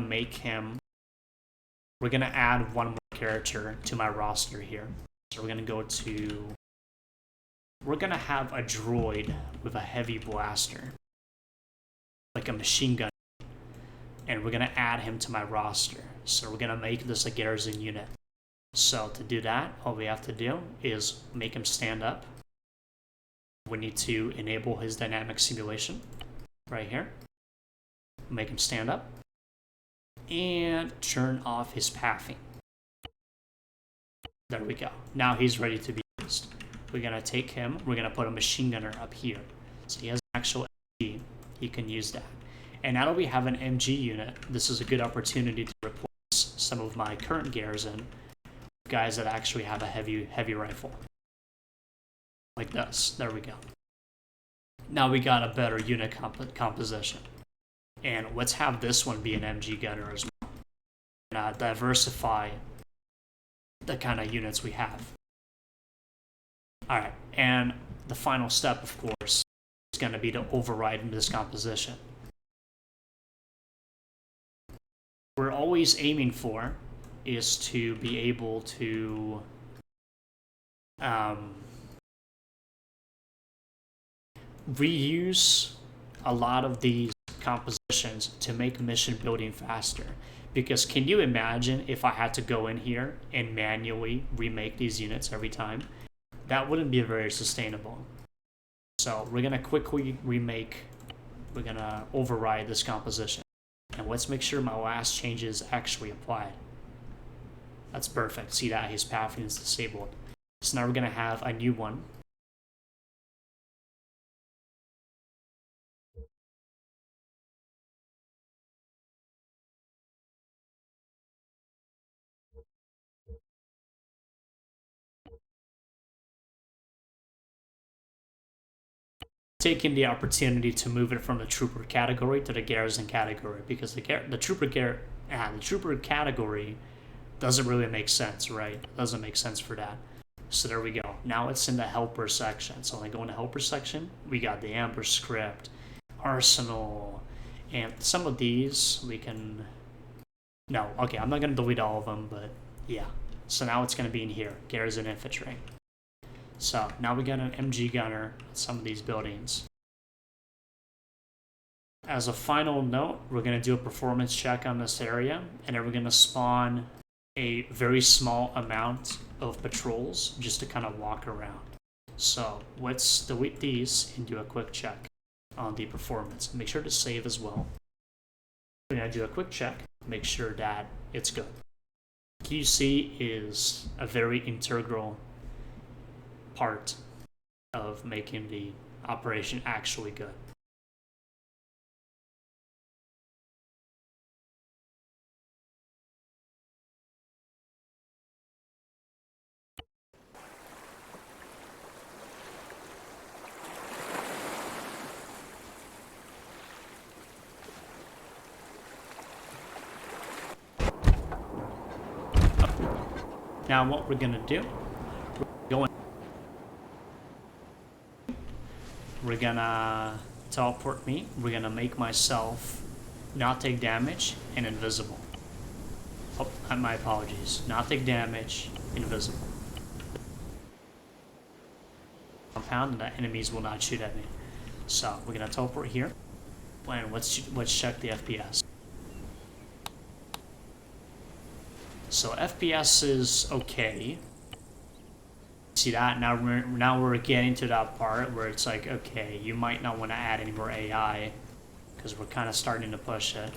Speaker 1: add one more character to my roster here. So we're gonna have a droid with a heavy blaster, like a machine gun, and we're gonna add him to my roster. So we're gonna make this a garrison unit. So to do that, all we have to do is make him stand up. We need to enable his dynamic simulation right here. Make him stand up and turn off his pathing. There we go. Now he's ready to be used. We're gonna take him, we're gonna put a machine gunner up here. So he has an actual MG, he can use that. And now that we have an MG unit, this is a good opportunity to replace some of my current garrison with guys that actually have a heavy rifle. Like this, there we go. Now we got a better unit composition. And let's have this one be an MG gunner as well. And diversify the kind of units we have. Alright, and the final step, of course, is going to be to override this composition. What we're always aiming for is to be able to reuse a lot of these compositions to make mission building faster. Because can you imagine if I had to go in here and manually remake these units every time? That wouldn't be very sustainable. So we're gonna quickly we're gonna override this composition. And let's make sure my last change is actually applied. That's perfect. See that his pathing is disabled. So now we're gonna have a new one. Taking the opportunity to move it from the trooper category to the garrison category, because the trooper category doesn't really make sense, right? It doesn't make sense for that. So there we go. Now it's in the helper section. So when I go into helper section, we got the Amber script, Arsenal, and some of these we can. No, okay, I'm not gonna delete all of them, but yeah. So now it's gonna be in here, garrison infantry. So now we got an MG gunner at some of these buildings. As a final note, we're going to do a performance check on this area, and then we're going to spawn a very small amount of patrols just to kind of walk around. So let's delete these and do a quick check on the performance. Make sure to save as well. We're going to do a quick check, make sure that it's good. QC is a very integral part of making the operation actually good. Now what we're gonna do, we're gonna teleport me, we're gonna make myself not take damage and invisible. Oh, my apologies. Not take damage, invisible. Compound, and the enemies will not shoot at me. So, we're gonna teleport here. And let's check the FPS. So FPS is okay. See that? Now we're getting to that part where it's like, okay, you might not want to add any more AI because we're kind of starting to push it.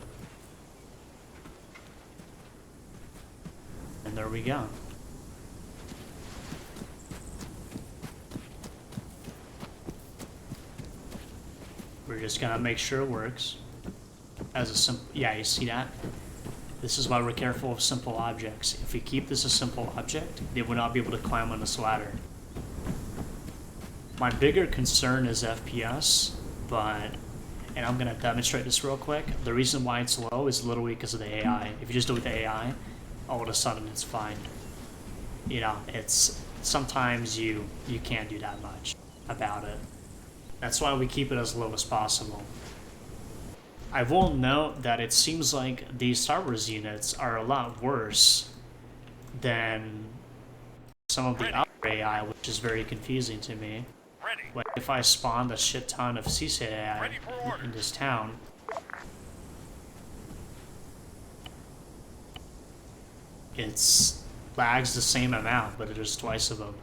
Speaker 1: And there we go. We're just gonna make sure it works. As a simple, yeah, you see that? This is why we're careful of simple objects. If we keep this a simple object, they will not be able to climb on this ladder. My bigger concern is FPS, but, and I'm gonna demonstrate this real quick. The reason why it's low is literally because of the AI. If you just do it with the AI, all of a sudden it's fine. You know, it's, sometimes you can't do that much about it. That's why we keep it as low as possible. I will note that it seems like these Star Wars units are a lot worse than some of the other AI, which is very confusing to me. Like if I spawned a shit ton of CC AI in this town, it's lags the same amount, but there's twice of them.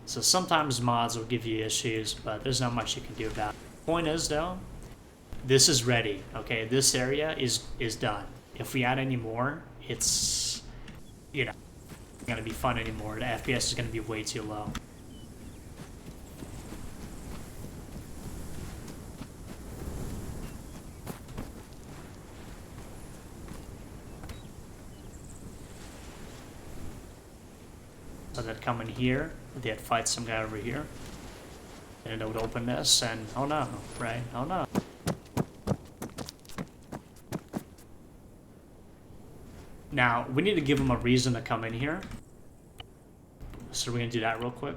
Speaker 1: So sometimes mods will give you issues, but there's not much you can do about it. Point is though, this is ready, okay? This area is done. If we add any more, it's, you know, not gonna be fun anymore. The FPS is gonna be way too low. So they'd come in here, they'd fight some guy over here, and it would open this, and oh no, right? Oh no. Now, we need to give them a reason to come in here. So we're gonna do that real quick.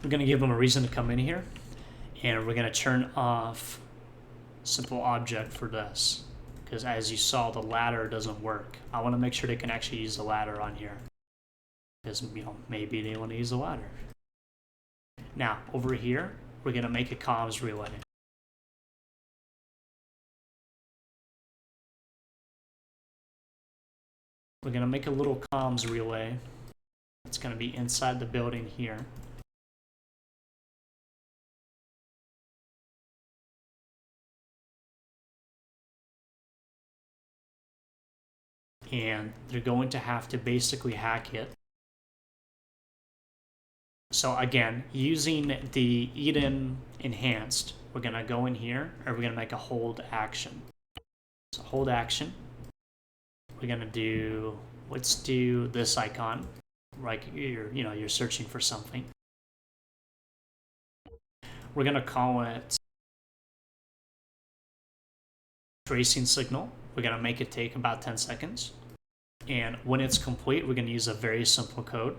Speaker 1: We're gonna give them a reason to come in here, and we're gonna turn off simple object for this. Because as you saw, the ladder doesn't work. I want to make sure they can actually use the ladder on here. Because, you know, maybe they want to use the ladder. Now, over here, we're going to make a comms relay. We're going to make a little comms relay. It's going to be inside the building here. And they're going to have to basically hack it. So again, using the Eden Enhanced, we're going to go in here, and we're going to make a hold action. So hold action. We're going to do, let's do this icon, like you're searching for something. We're going to call it tracing signal. We're going to make it take about 10 seconds. And when it's complete, we're going to use a very simple code.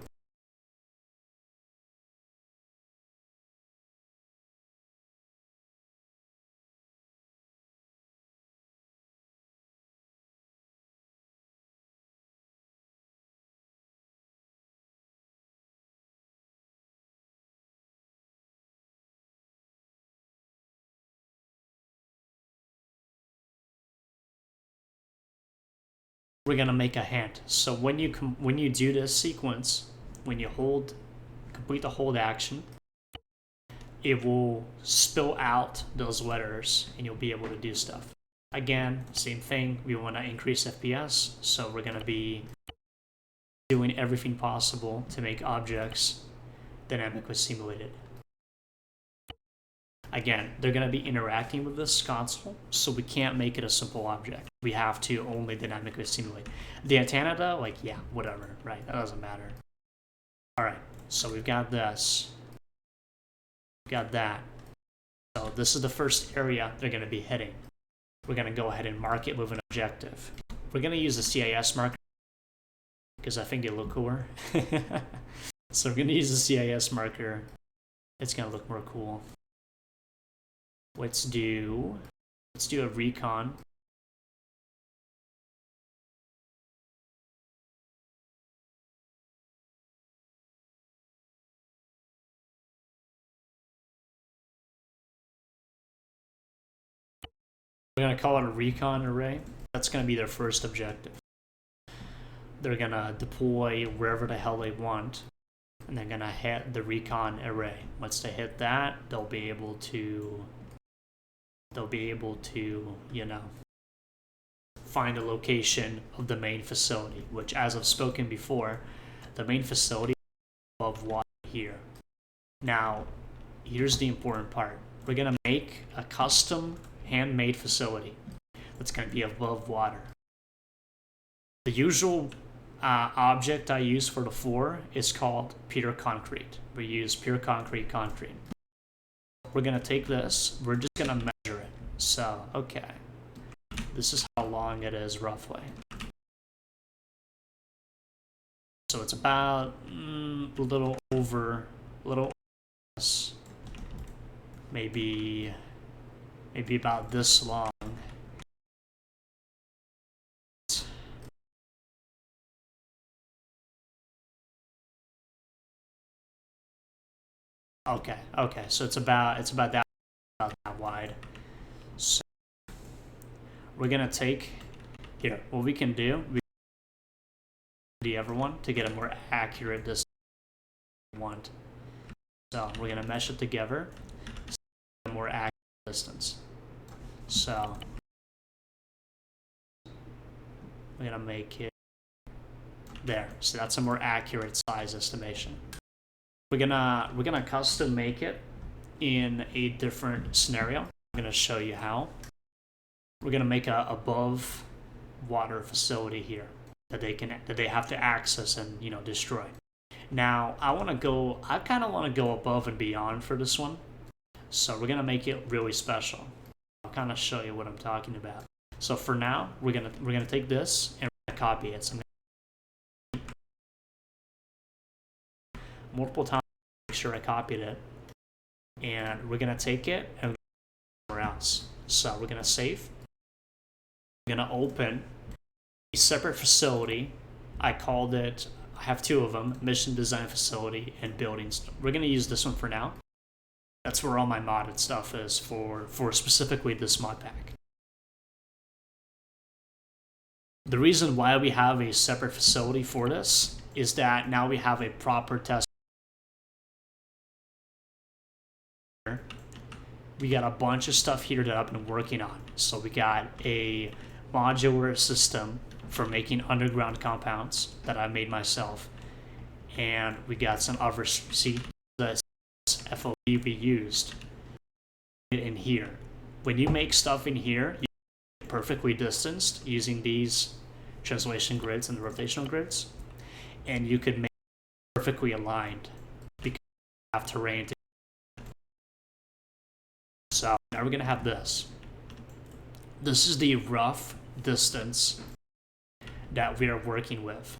Speaker 1: We're going to make a hint. So when you do this sequence, when you complete the hold action, it will spill out those letters and you'll be able to do stuff. Again, same thing, we want to increase FPS, so we're going to be doing everything possible to make objects dynamically simulated. Again, they're going to be interacting with this console, so we can't make it a simple object. We have to only dynamically simulate. The antenna though, like, yeah, whatever, right? That doesn't matter. All right, so we've got this. We've got that. So this is the first area they're going to be hitting. We're going to go ahead and mark it with an objective. We're going to use the CIS marker because I think they look cooler. So we're going to use the CIS marker. It's going to look more cool. Let's do a recon. We're going to call it a recon array. That's going to be their first objective. They're going to deploy wherever the hell they want, and they're going to hit the recon array. Once they hit that, they'll be able to, you know, find the location of the main facility, which, as I've spoken before, the main facility is above water here. Now, here's the important part. We're going to make a custom handmade facility that's going to be above water. The usual object I use for the floor is called pure concrete. We use pure concrete. We're going to take this, we're just going to measure it. So, okay. This is how long it is roughly. So it's about a little over this. Maybe about this long. Okay, so it's about that wide. So we're gonna take here. What we can do, the other one to get a more accurate distance we want. So we're gonna mesh it together, a more accurate distance. So we're gonna make it there. So that's a more accurate size estimation. We're gonna custom make it in a different scenario. I'm gonna show you how. We're gonna make a above water facility here that they have to access and, you know, destroy. Now I kind of want to go above and beyond for this one. So we're gonna make it really special. I'll kind of show you what I'm talking about. So for now, we're gonna take this and we're gonna copy it. So I'm gonna multiple times, make sure I copied it, and we're gonna take it and somewhere else. So we're gonna save. We're gonna open a separate facility. I have two of them: mission design facility and buildings. We're gonna use this one for now. That's where all my modded stuff is for specifically this mod pack. The reason why we have a separate facility for this is that now we have a proper test. We got a bunch of stuff here that I've been working on. So we got a modular system for making underground compounds that I made myself. And we got some other, see, the FOB we used in here. When you make stuff in here, you get perfectly distanced using these translation grids and the rotational grids. And you could make it perfectly aligned because you have terrain to. So now we're gonna have this. This is the rough distance that we are working with.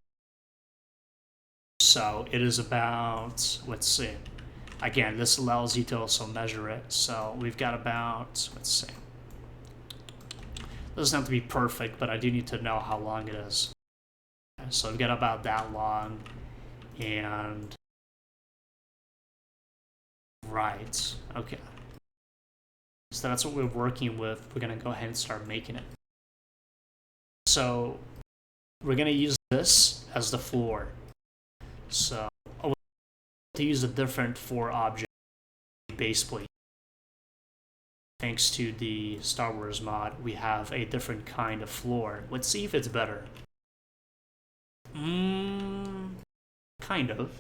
Speaker 1: So it is about, let's see. Again, this allows you to also measure it. So we've got about, let's see. It doesn't have to be perfect, but I do need to know how long it is. So we've got about that long, and right, okay. So that's what we're working with. We're gonna go ahead and start making it. So we're gonna use this as the floor. So to use a different floor object base plate. Thanks to the Star Wars mod, we have a different kind of floor. Let's see if it's better. Kind of.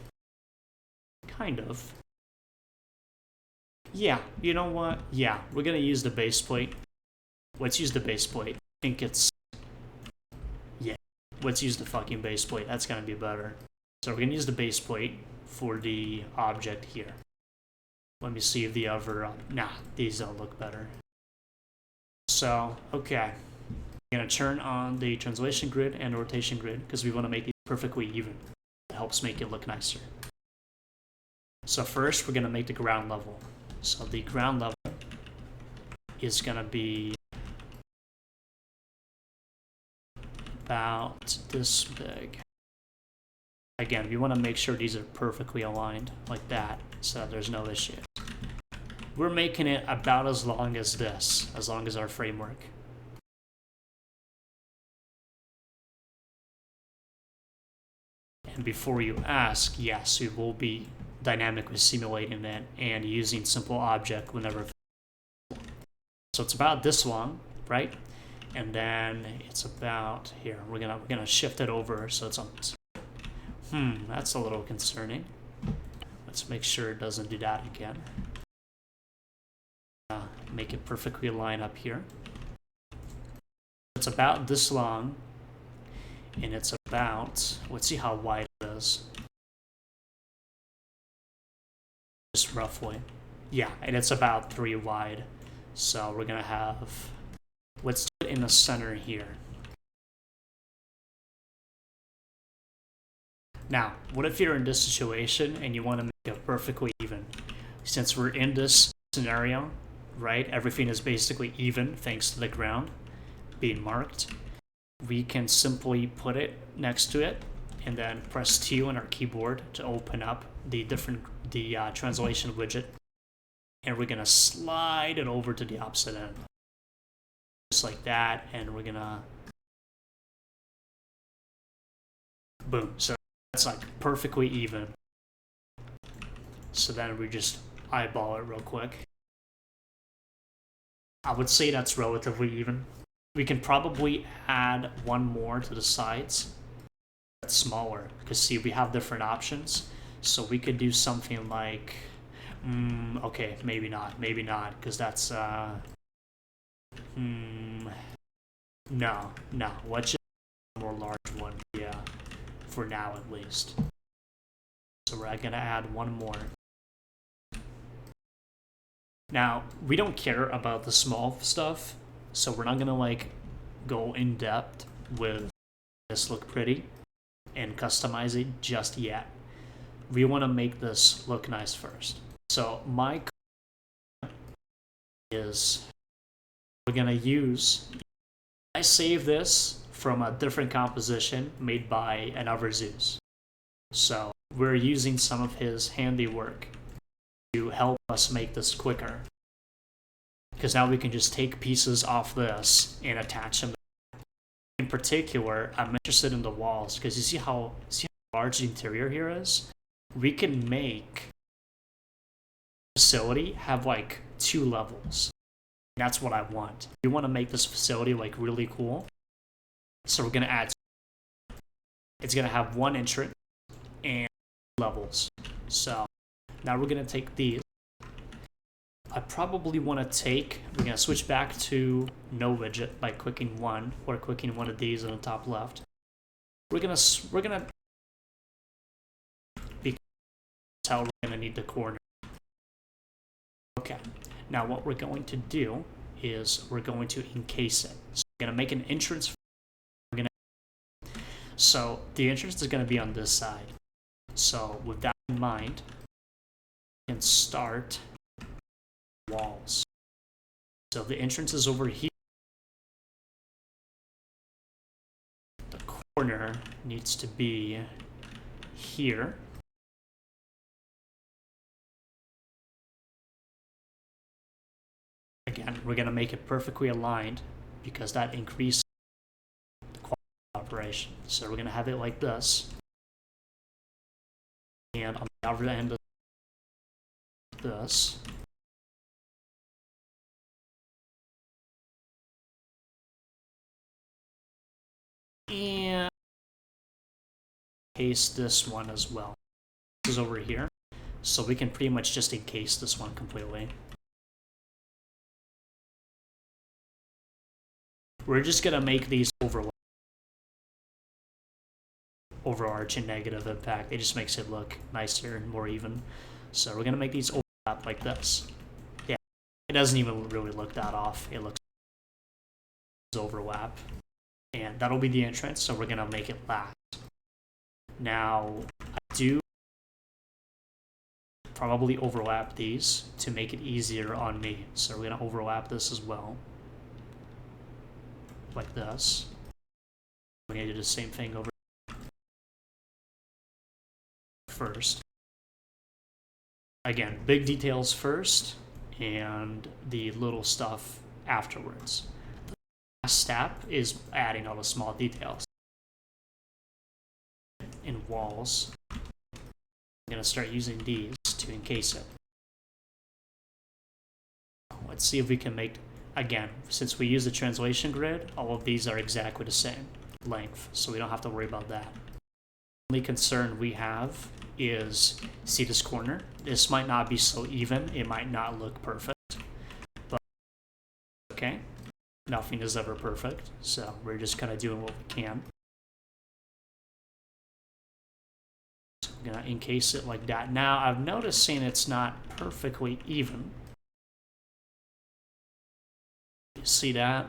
Speaker 1: Yeah, you know what? Yeah, we're gonna use the base plate. Let's use the base plate. I think it's... Yeah, let's use the fucking base plate. That's gonna be better. So we're gonna use the base plate for the object here. Let me see if the other... Nah, these don't look better. So, okay. I'm gonna turn on the translation grid and rotation grid because we want to make these perfectly even. It helps make it look nicer. So first, we're gonna make the ground level. So the ground level is gonna be about this big. Again, we want to make sure these are perfectly aligned like that so that there's no issues. We're making it about as long as this, as long as our framework. And before you ask, yes, we will be dynamically simulating it and using simple object whenever. So it's about this long, right? And then it's about here. We're gonna shift it over so it's on this. That's a little concerning. Let's make sure it doesn't do that again. Make it perfectly line up here. It's about this long, and it's about, let's see how wide it is. Just roughly. Yeah, and it's about 3 wide. So we're gonna have, let's do it in the center here. Now, what if you're in this situation and you want to make it perfectly even? Since we're in this scenario, right, everything is basically even thanks to the ground being marked. We can simply put it next to it and then press T on our keyboard to open up the translation widget. And we're gonna slide it over to the opposite end. Just like that, and we're gonna boom. So that's like perfectly even. So then we just eyeball it real quick. I would say that's relatively even. We can probably add one more to the sides that's smaller, because see, we have different options. So we could do something like, okay, maybe not, because that's, no, let's just a more large one, yeah, for now at least. So we're gonna add one more. Now, we don't care about the small stuff, so we're not gonna like go in depth with this look pretty and customize it just yet. We want to make this look nice first. So my is, we're gonna use, I saved this from a different composition made by another Zeus. So we're using some of his handiwork to help us make this quicker. Because now we can just take pieces off this and attach them. In particular, I'm interested in the walls because you see how large the interior here is? We can make the facility have like 2 levels. That's what I want. We want to make this facility like really cool. So we're going to add, it's going to have 1 entrance and levels. So now we're going to take these. I probably want to we're going to switch back to no widget by clicking 1 or clicking one of these on the top left. We're going to tell we're going to need the corner. Okay. Now what we're going to do is we're going to encase it. So we're going to make an entrance. So the entrance is going to be on this side. So with that in mind, we can start walls. So the entrance is over here. The corner needs to be here. Again, we're going to make it perfectly aligned because that increases the quality of operation. So we're going to have it like this. And on the other end of this, and encase this one as well. This is over here, so we can pretty much just encase this one completely. We're just gonna make these overarching negative impact. It just makes it look nicer and more even. So we're gonna make these overlap like this. Yeah, it doesn't even really look that off. It looks overlap. And that'll be the entrance, so we're gonna make it last. Now, I do probably overlap these to make it easier on me. So we're gonna overlap this as well. Like this. We're gonna do the same thing over first. Again, big details first, and the little stuff afterwards. Step is adding all the small details. in walls. I'm gonna start using these to encase it. Let's see if we can make, again, since we use the translation grid, all of these are exactly the same length, so we don't have to worry about that. The only concern we have is, see this corner? This might not be so even, it might not look perfect, but okay, nothing is ever perfect, so we're just kind of doing what we can. So I'm gonna encase it like that. Now, I'm noticing it's not perfectly even. You see that?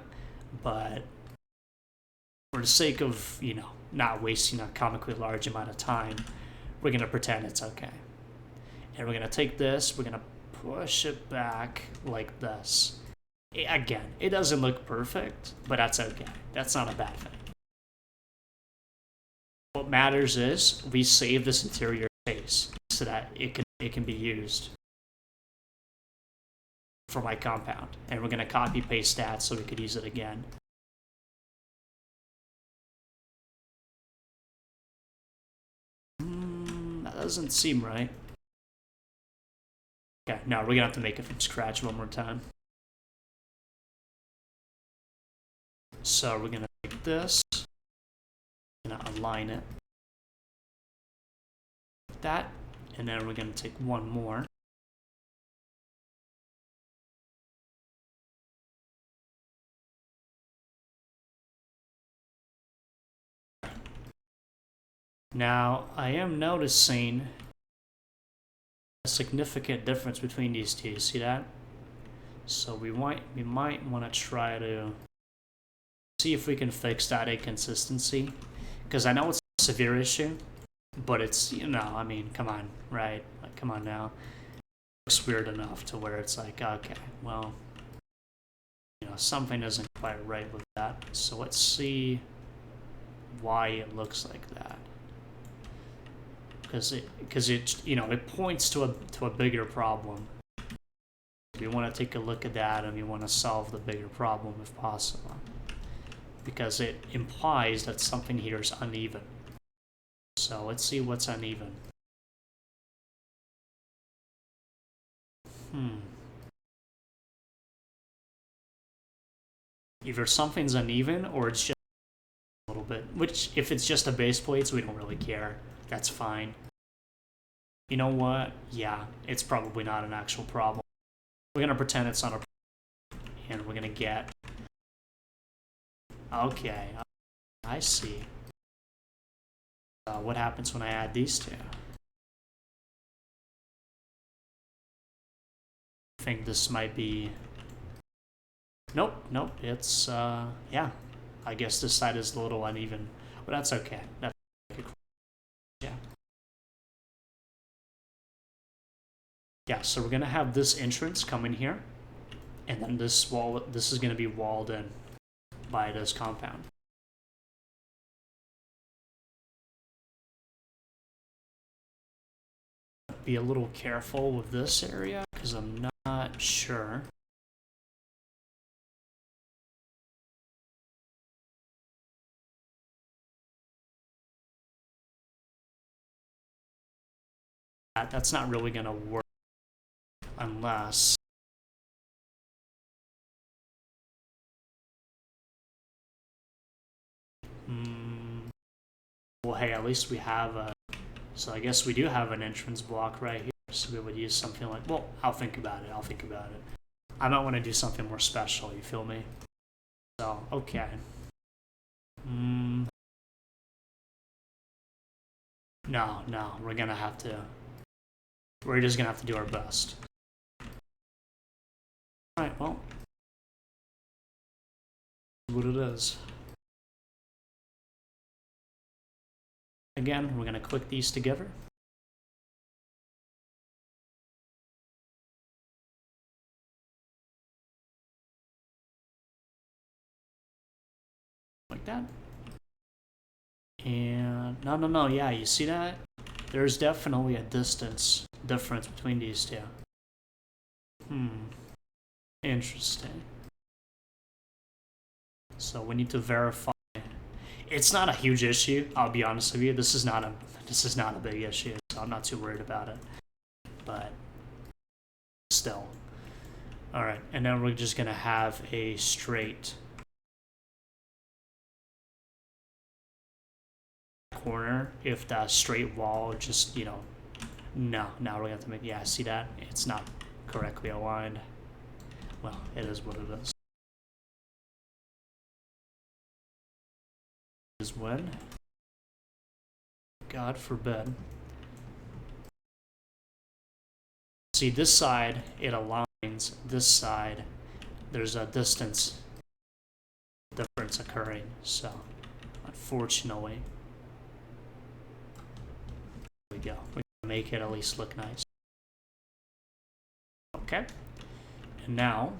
Speaker 1: But for the sake of, you know, not wasting a comically large amount of time, we're going to pretend it's okay. And we're going to take this, we're going to push it back like this. Again, it doesn't look perfect, but that's okay. That's not a bad thing. What matters is we save this interior space so that it can be used for my compound. And we're going to copy paste that so we could use it again. That doesn't seem right. Okay, now we're going to have to make it from scratch one more time. So we're going to take this, going to align it like that, and then we're going to take one more. Now, I am noticing a significant difference between these two. See that? So we might want to try to see if we can fix that inconsistency, because I know it's a severe issue, but it's, you know, I mean, come on, right? Like, come on now. It looks weird enough to where it's like, okay, well, you know, something isn't quite right with that. So let's see why it looks like that. Because it you know, it points to a bigger problem. We want to take a look at that, and we want to solve the bigger problem if possible, because it implies that something here is uneven. So let's see what's uneven. Either something's uneven or it's just a little bit, which if it's just the base plates, we don't really care. That's fine. You know what? Yeah, it's probably not an actual problem. We're going to pretend it's not a problem, and we're going to get... Okay, I see. What happens when I add these two? I think this might be... Nope, it's, yeah. I guess this side is a little uneven, but that's okay. That's yeah. Yeah, so we're gonna have this entrance come in here, and then this wall, this is gonna be walled in by this compound. Be a little careful with this area, because I'm not sure. That's not really gonna work unless... Well, hey, at least we have a... So I guess we do have an entrance block right here, so we would use something like... Well, I'll think about it. I might want to do something more special, you feel me? So, okay. No, we're gonna have to... We're just gonna have to do our best. Alright, well... What it is. Again, we're gonna click these together. Like that. And no, yeah, you see that? There's definitely a distance difference between these two. Interesting. So we need to verify. It's not a huge issue. I'll be honest with you. This is not a big issue, so I'm not too worried about it. But still, all right. And then we're just gonna have a straight corner. If that straight wall just, you know, no. Now we're gonna have to make. Yeah, see that? It's not correctly aligned. Well, it is what it is. Is when, God forbid. See, this side, it aligns. This side, there's a distance difference occurring. So, unfortunately, there we go. We're gonna make it at least look nice. Okay. And now,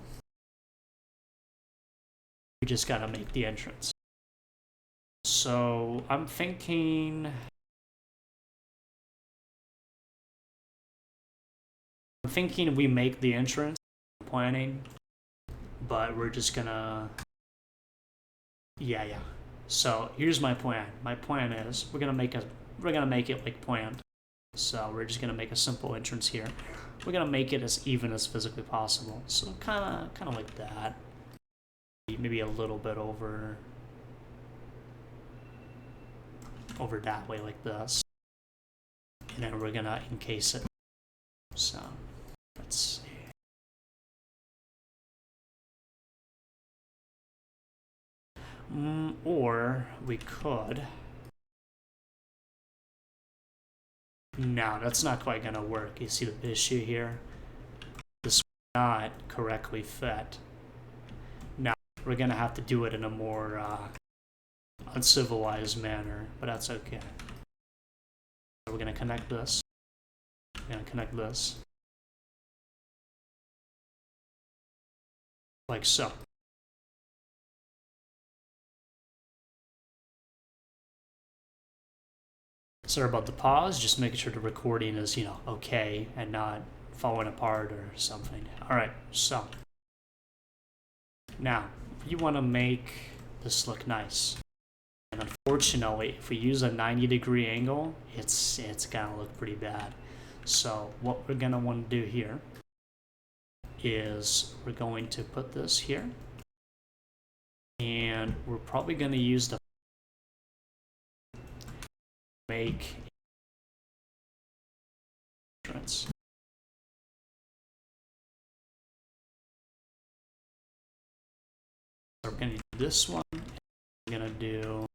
Speaker 1: we just gotta make the entrance. So I'm thinking we make the entrance planning, but we're just gonna yeah. So here's my plan. My plan is we're gonna make it like planned. So we're just gonna make a simple entrance here. We're gonna make it as even as physically possible. So kinda like that. Maybe a little bit over that way like this, and then we're gonna encase it. So let's see. Or we could. No, that's not quite gonna work. You see the issue here? This is not correctly fit. Now we're gonna have to do it in a more uncivilized manner, but that's okay. So we're gonna connect this. We're gonna connect this. Like so. Sorry about the pause, just making sure the recording is, you know, okay and not falling apart or something. Alright, so now you wanna make this look nice. And unfortunately, if we use a 90-degree angle, it's gonna look pretty bad. So what we're gonna want to do here is we're going to put this here, and we're probably gonna use the make entrance. So we're gonna do this one. We're gonna do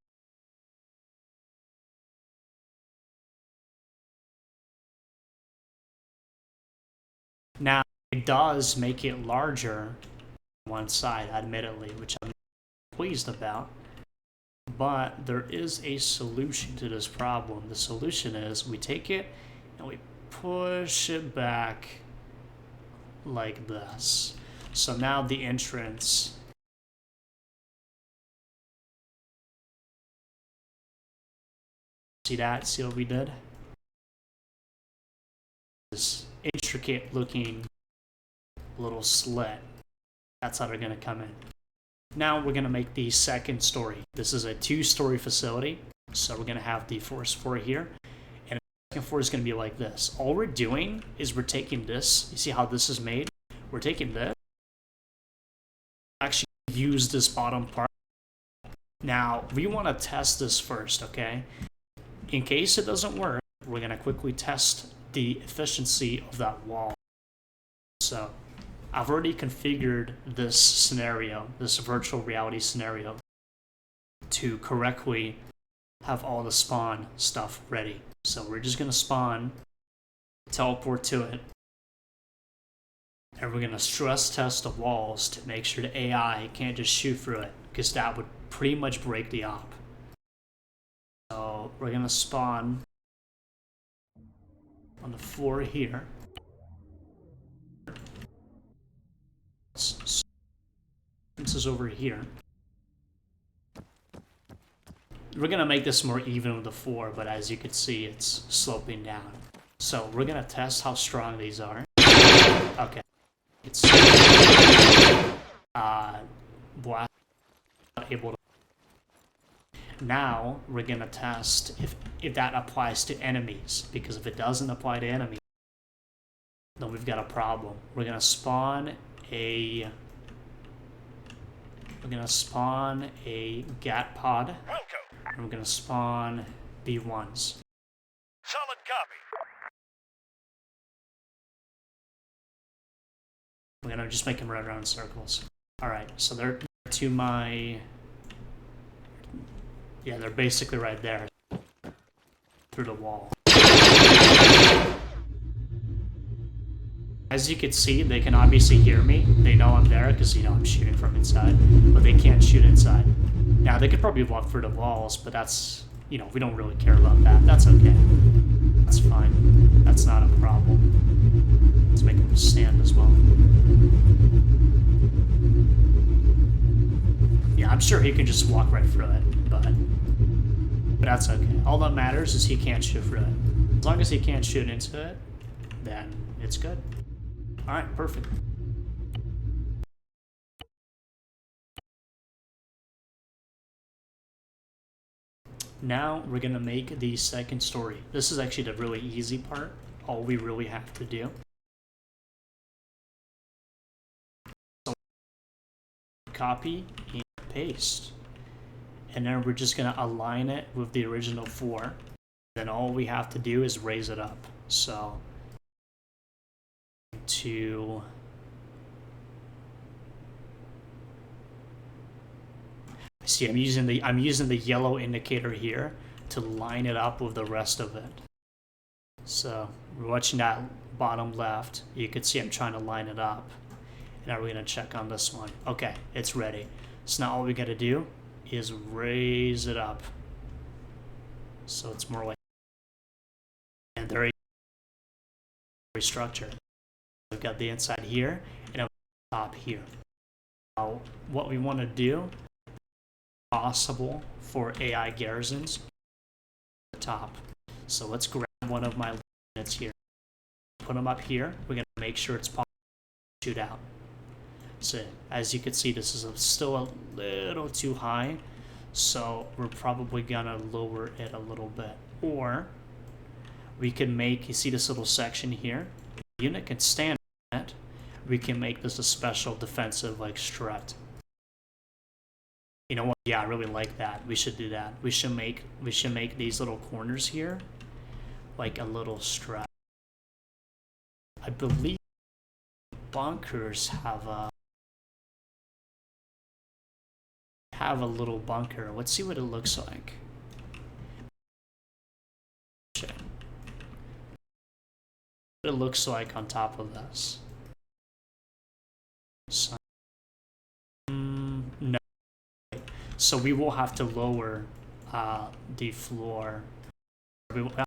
Speaker 1: now. It does make it larger on one side, admittedly, which I'm pleased about. But there is a solution to this problem. The solution is we take it and we push it back like this. So now the entrance see that? See what we did? This intricate looking little slit. That's how they're gonna come in. Now we're gonna make the second story. This is a 2-story facility. So we're gonna have the first floor here. And the second floor is gonna be like this. All we're doing is we're taking this. You see how this is made? We're taking this. Actually use this bottom part. Now we wanna test this first, okay? In case it doesn't work, we're gonna quickly test the efficiency of that wall. So I've already configured this scenario, this virtual reality scenario, to correctly have all the spawn stuff ready. So we're just gonna spawn, teleport to it, and we're gonna stress test the walls to make sure the AI can't just shoot through it, because that would pretty much break the op. So we're gonna spawn on the floor here. This is over here. We're gonna make this more even with the floor, but as you can see, it's sloping down. So we're gonna test how strong these are. Okay, it's blast able to. Now we're gonna test if that applies to enemies, because if it doesn't apply to enemies, then we've got a problem. We're gonna spawn a GAT pod. And we're gonna spawn B1s.
Speaker 2: Solid copy.
Speaker 1: We're gonna just make them run around in circles. Alright, so they're to my... Yeah, they're basically right there. Through the wall. As you can see, they can obviously hear me. They know I'm there because, you know, I'm shooting from inside. But they can't shoot inside. Now, they could probably walk through the walls, but that's... You know, we don't really care about that. That's okay. That's fine. That's not a problem. Let's make them stand as well. Yeah, I'm sure he can just walk right through it, but that's okay. All that matters is he can't shoot through it. As long as he can't shoot into it, then it's good. Alright, perfect. Now we're gonna make the second story. This is actually the really easy part. All we really have to do. So copy and paste. And then we're just gonna align it with the original 4. Then all we have to do is raise it up. So to see, I'm using the yellow indicator here to line it up with the rest of it. So we're watching that bottom left. You can see I'm trying to line it up. And now we're gonna check on this one. Okay, it's ready. So now all we gotta do is raise it up. So it's more like and very structured. We've got the inside here and the top here. Now, what we want to do, possible for AI garrisons, at the top. So let's grab one of my units here, put them up here. We're going to make sure it's possible to shoot out. So as you can see, this is still a little too high, so we're probably going to lower it a little bit. Or we can make, you see this little section here? The unit can stand on it. We can make this a special defensive like strut. You know what? Yeah, I really like that. We should do that. We should make these little corners here like a little strut. I believe bunkers have a little bunker. Let's see what it looks like. What it looks like on top of this. So, no. So we will have to lower the floor. Let's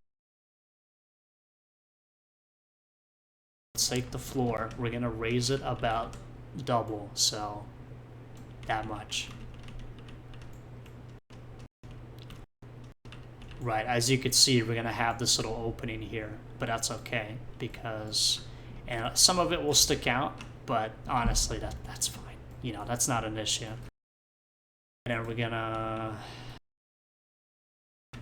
Speaker 1: take the floor. We're gonna raise it about double, so that much. Right, as you can see, we're gonna have this little opening here, but that's okay because, and some of it will stick out, but honestly, that's fine. You know, that's not an issue. And then we're gonna,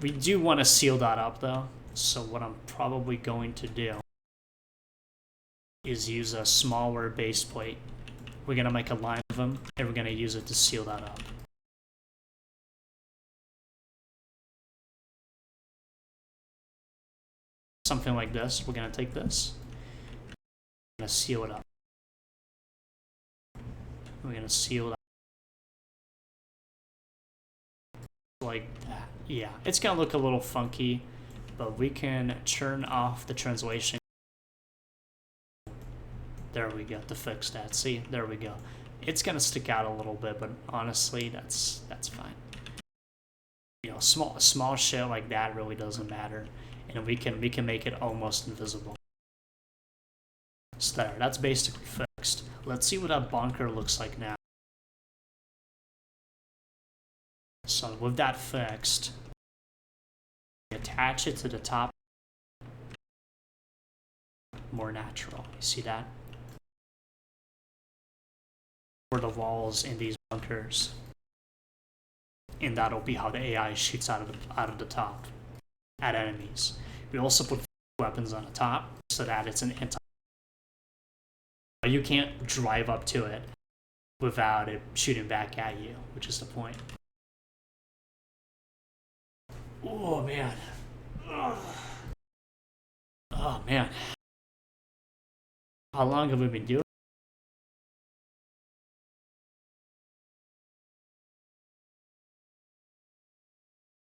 Speaker 1: we do want to seal that up though. So what I'm probably going to do is use a smaller base plate. We're gonna make a line of them, and we're gonna use it to seal that up. Something like this. We're gonna take this, we're gonna seal it up. We're gonna seal it up like that. Yeah, it's gonna look a little funky, but we can turn off the translation. There we go, to fix that. See, there we go. It's gonna stick out a little bit, but honestly, that's fine. You know, small shit like that really doesn't matter. And we can make it almost invisible. So there, that's basically fixed. Let's see what that bunker looks like now. So with that fixed, attach it to the top. More natural. You see that? For the walls in these bunkers. and that'll be how the AI shoots out of the top at enemies. We also put weapons on the top so that it's an anti. You can't drive up to it without it shooting back at you, which is the point. Oh man. Oh man. How long have we been doing?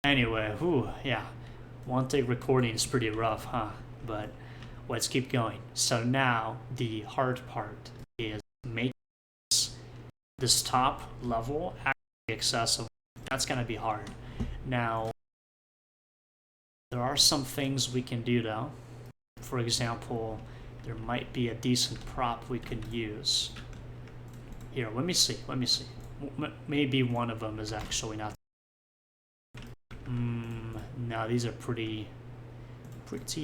Speaker 1: Anyway, yeah. One take recording is pretty rough, huh? But let's keep going. So now the hard part is making this top level actually accessible. That's gonna be hard. Now, there are some things we can do though. For example, there might be a decent prop we can use. Here, let me see. Maybe one of them is actually not. No, these are pretty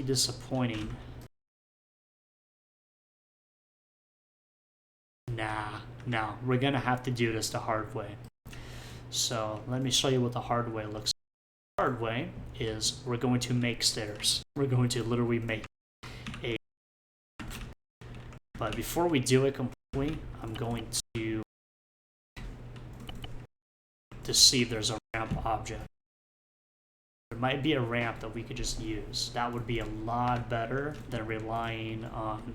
Speaker 1: disappointing. Nah, we're gonna have to do this the hard way. So let me show you what the hard way looks like. The hard way is we're going to make stairs. We're going to literally make a. But before we do it completely, I'm going to see if there's a ramp object. There might be a ramp that we could just use. That would be a lot better than relying on,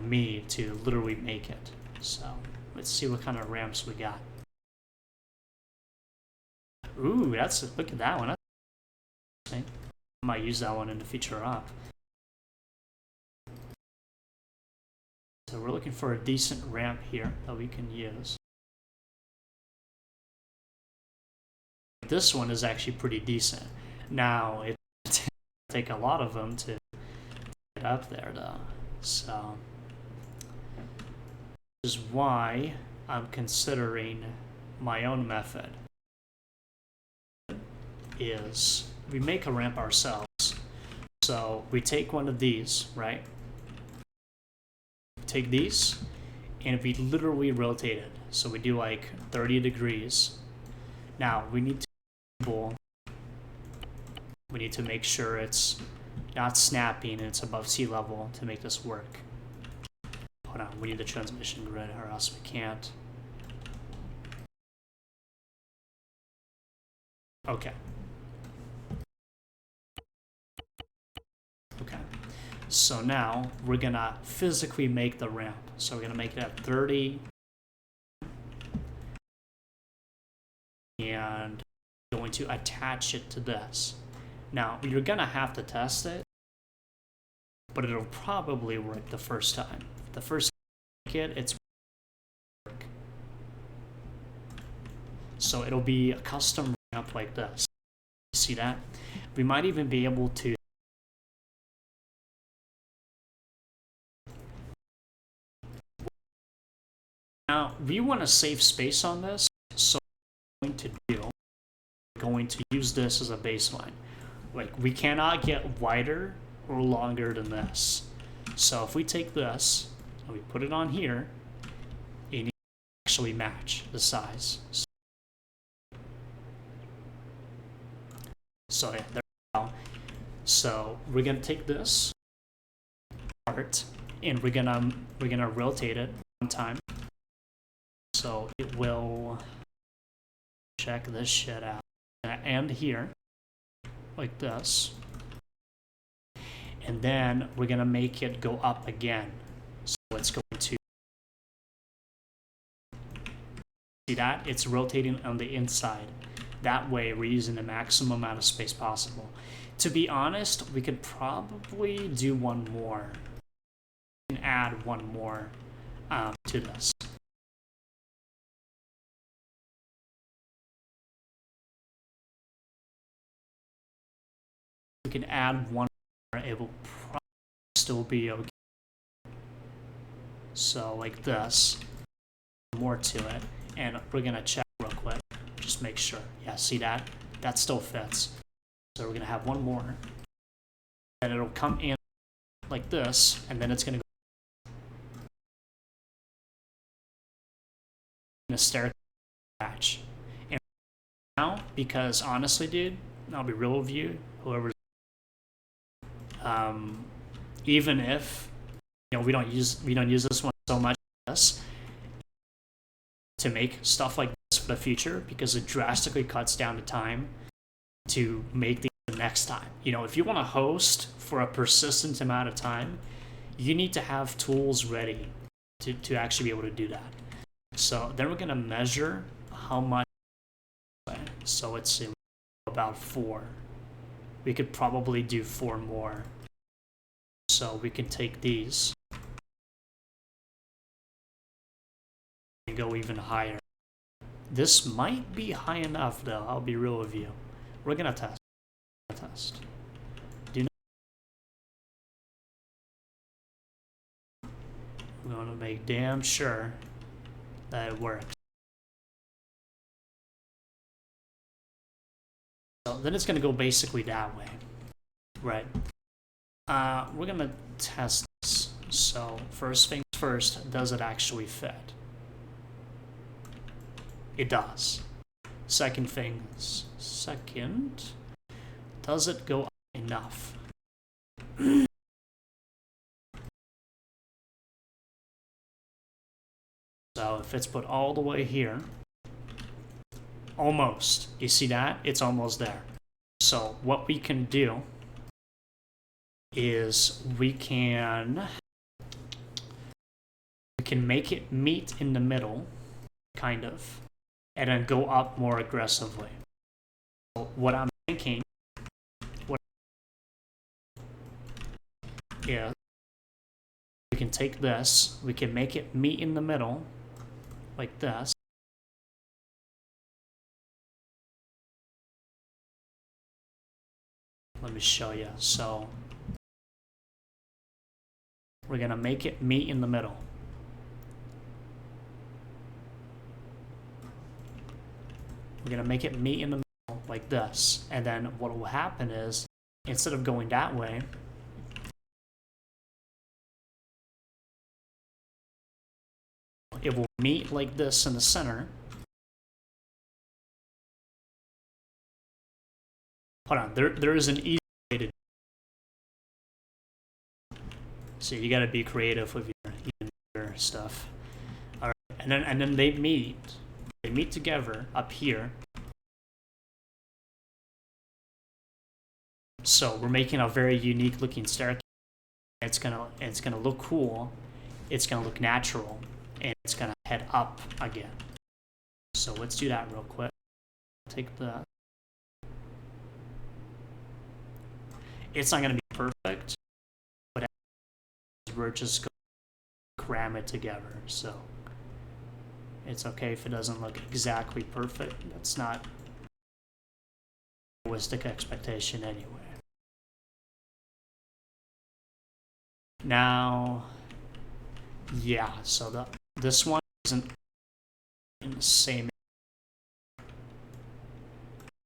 Speaker 1: me to literally make it. So let's see what kind of ramps we got. Ooh, look at that one. That's interesting. I might use that one in the feature up. So we're looking for a decent ramp here that we can use. This one is actually pretty decent. Now, it take a lot of them to get up there though. So this is why I'm considering my own method. Is we make a ramp ourselves. So we take one of these, right? Take these, and we literally rotate it. So we do like 30 degrees. Now we need to make sure it's not snapping and it's above sea level to make this work. Hold on, we need the transmission grid or else we can't. Okay. So now we're gonna physically make the ramp. So we're gonna make it at 30 and going to attach it to this. Now you're gonna have to test it, but it'll probably work the first time. The first time it's work. So it'll be a custom ramp like this. See that? We might even be able to now we want to save space on this, so what we're going to use this as a baseline. Like we cannot get wider or longer than this. So if we take this and we put it on here, it needs to actually match the size. So yeah, there we go. So we're gonna take this part and we're gonna rotate it one time. So it will check this shit out. And here, like this. And then we're gonna make it go up again. So it's going to see that? It's rotating on the inside. That way we're using the maximum amount of space possible. To be honest, we could probably do one more. We can add one more to this. We can add one more, it will probably still be okay. So like this, more to it, and we're gonna check real quick, just make sure. Yeah, see that? That still fits. So we're gonna have one more, and it'll come in like this, and then it's gonna go in a stair patch, and now, because honestly, dude, I'll be real with you, whoever's, even if, you know, we don't use this one so much to make stuff like this for the future, because it drastically cuts down the time to make the next time. You know, if you want to host for a persistent amount of time, you need to have tools ready to actually be able to do that. So then we're going to measure how much. So let's see, about 4. We could probably do 4 more. So we can take these and go even higher. This might be high enough though, I'll be real with you. We're gonna test. We're gonna make damn sure that it works. So then it's gonna go basically that way, right? We're gonna test this. So first things first, does it actually fit? It does. Second things second, does it go up enough? So if it's put all the way here, almost, you see that? It's almost there. So what we can do is we can make it meet in the middle, kind of, and then go up more aggressively. So what I'm thinking, is we can take this, we can make it meet in the middle, like this. Let me show you. So we're gonna make it meet in the middle. We're gonna make it meet in the middle like this, and then what will happen is, instead of going that way, it will meet like this in the center. Hold on, there is an easy way to do it. So you gotta be creative with your stuff. Alright, and then they meet together up here. So we're making a very unique looking staircase. It's gonna look cool, it's gonna look natural, and it's gonna head up again. So let's do that real quick. Take that. It's not gonna be perfect, but we're just gonna cram it together. So it's okay if it doesn't look exactly perfect. That's not a realistic expectation anyway. Now, yeah, so this one isn't in the same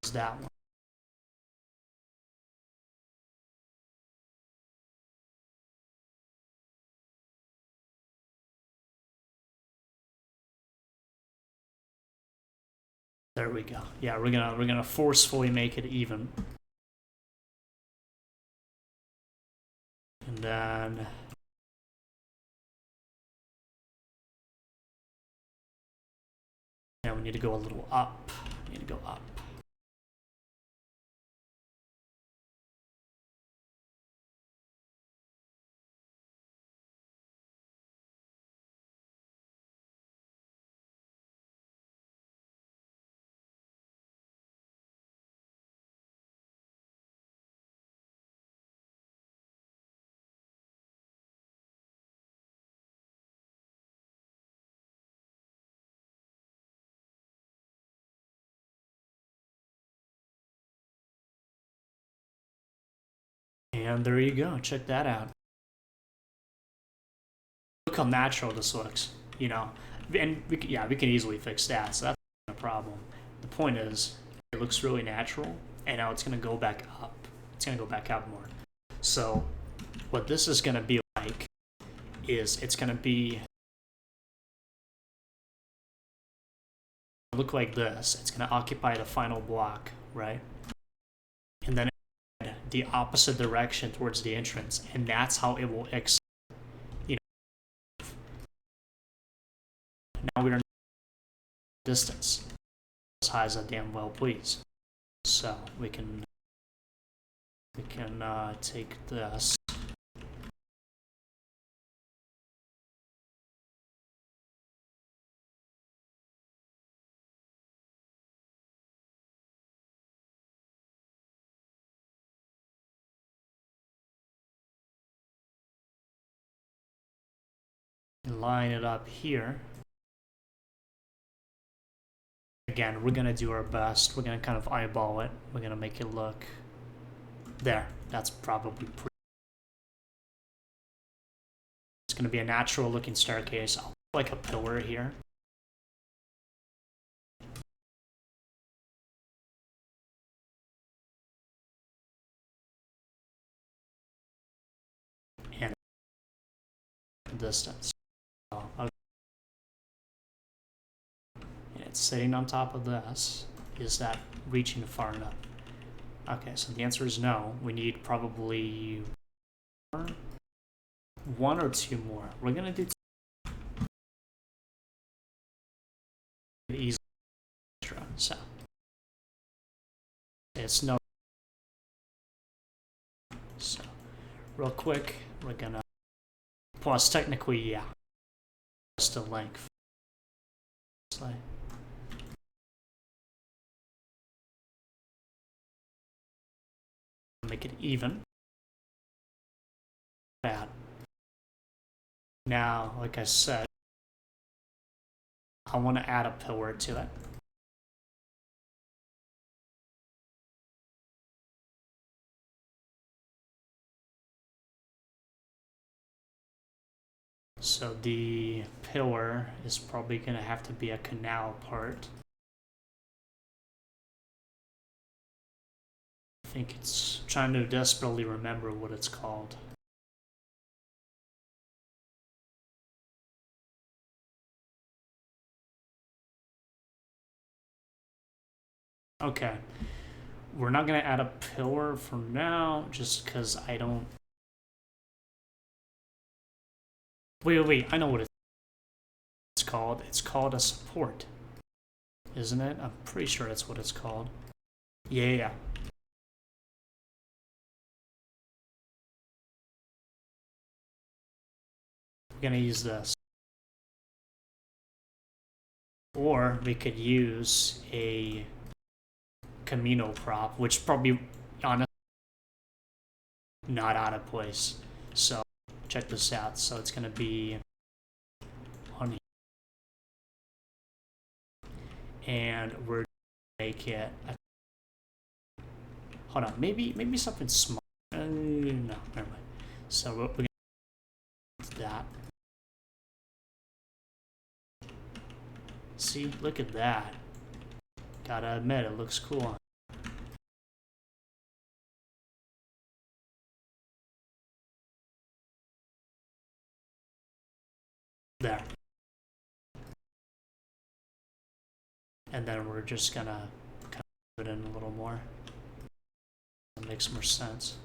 Speaker 1: as that one. There we go. Yeah, we're gonna forcefully make it even. And then we need to go a little up. We need to go up. And there you go. Check that out. Look how natural this looks, you know. And we can easily fix that, so that's not a problem. The point is, it looks really natural, and now it's gonna go back up. It's gonna go back up more. So what this is gonna be like is it's gonna be look like this. It's going to occupy the final block, right? And then the opposite direction towards the entrance, and that's how it will exit. Now we don't distance as high as I damn well please. So we can take this. And line it up here. Again, we're gonna do our best. We're gonna kind of eyeball it. We're gonna make it look there. That's probably pretty. It's gonna be a natural looking staircase. I'll put like a pillar here. And distance. So, okay. And it's sitting on top of this. Is that reaching far enough? Okay, so the answer is no. We need probably one or two more. We're gonna do two. Easy extra, so it's no. So real quick, we're gonna plus technically, yeah, just the length. So, make it even. Bad. Now, like I said, I want to add a pillar to it. So the pillar is probably going to have to be a canal part. I think it's trying to desperately remember what it's called. Okay, we're not going to add a pillar for now, just because I don't... Wait, I know what it's called. It's called a support, isn't it? I'm pretty sure that's what it's called. Yeah. We're going to use this. Or we could use a Camino prop, which probably honestly not out of place. So check this out. So it's gonna be on here, and we're gonna make it. Hold on, maybe something small. No, never mind. So we're gonna do that. See, look at that. Gotta admit, it looks cool. There. And then we're just gonna kind of put in a little more. That makes more sense.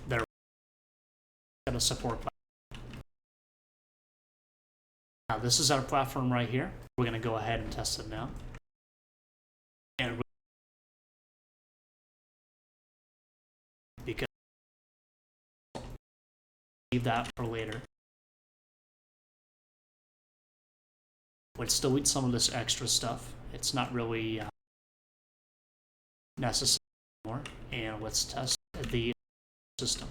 Speaker 1: There. Got a support platform. Now this is our platform right here. We're gonna go ahead and test it now. And because leave that for later. Let's delete some of this extra stuff. It's not really necessary anymore. And let's test the system.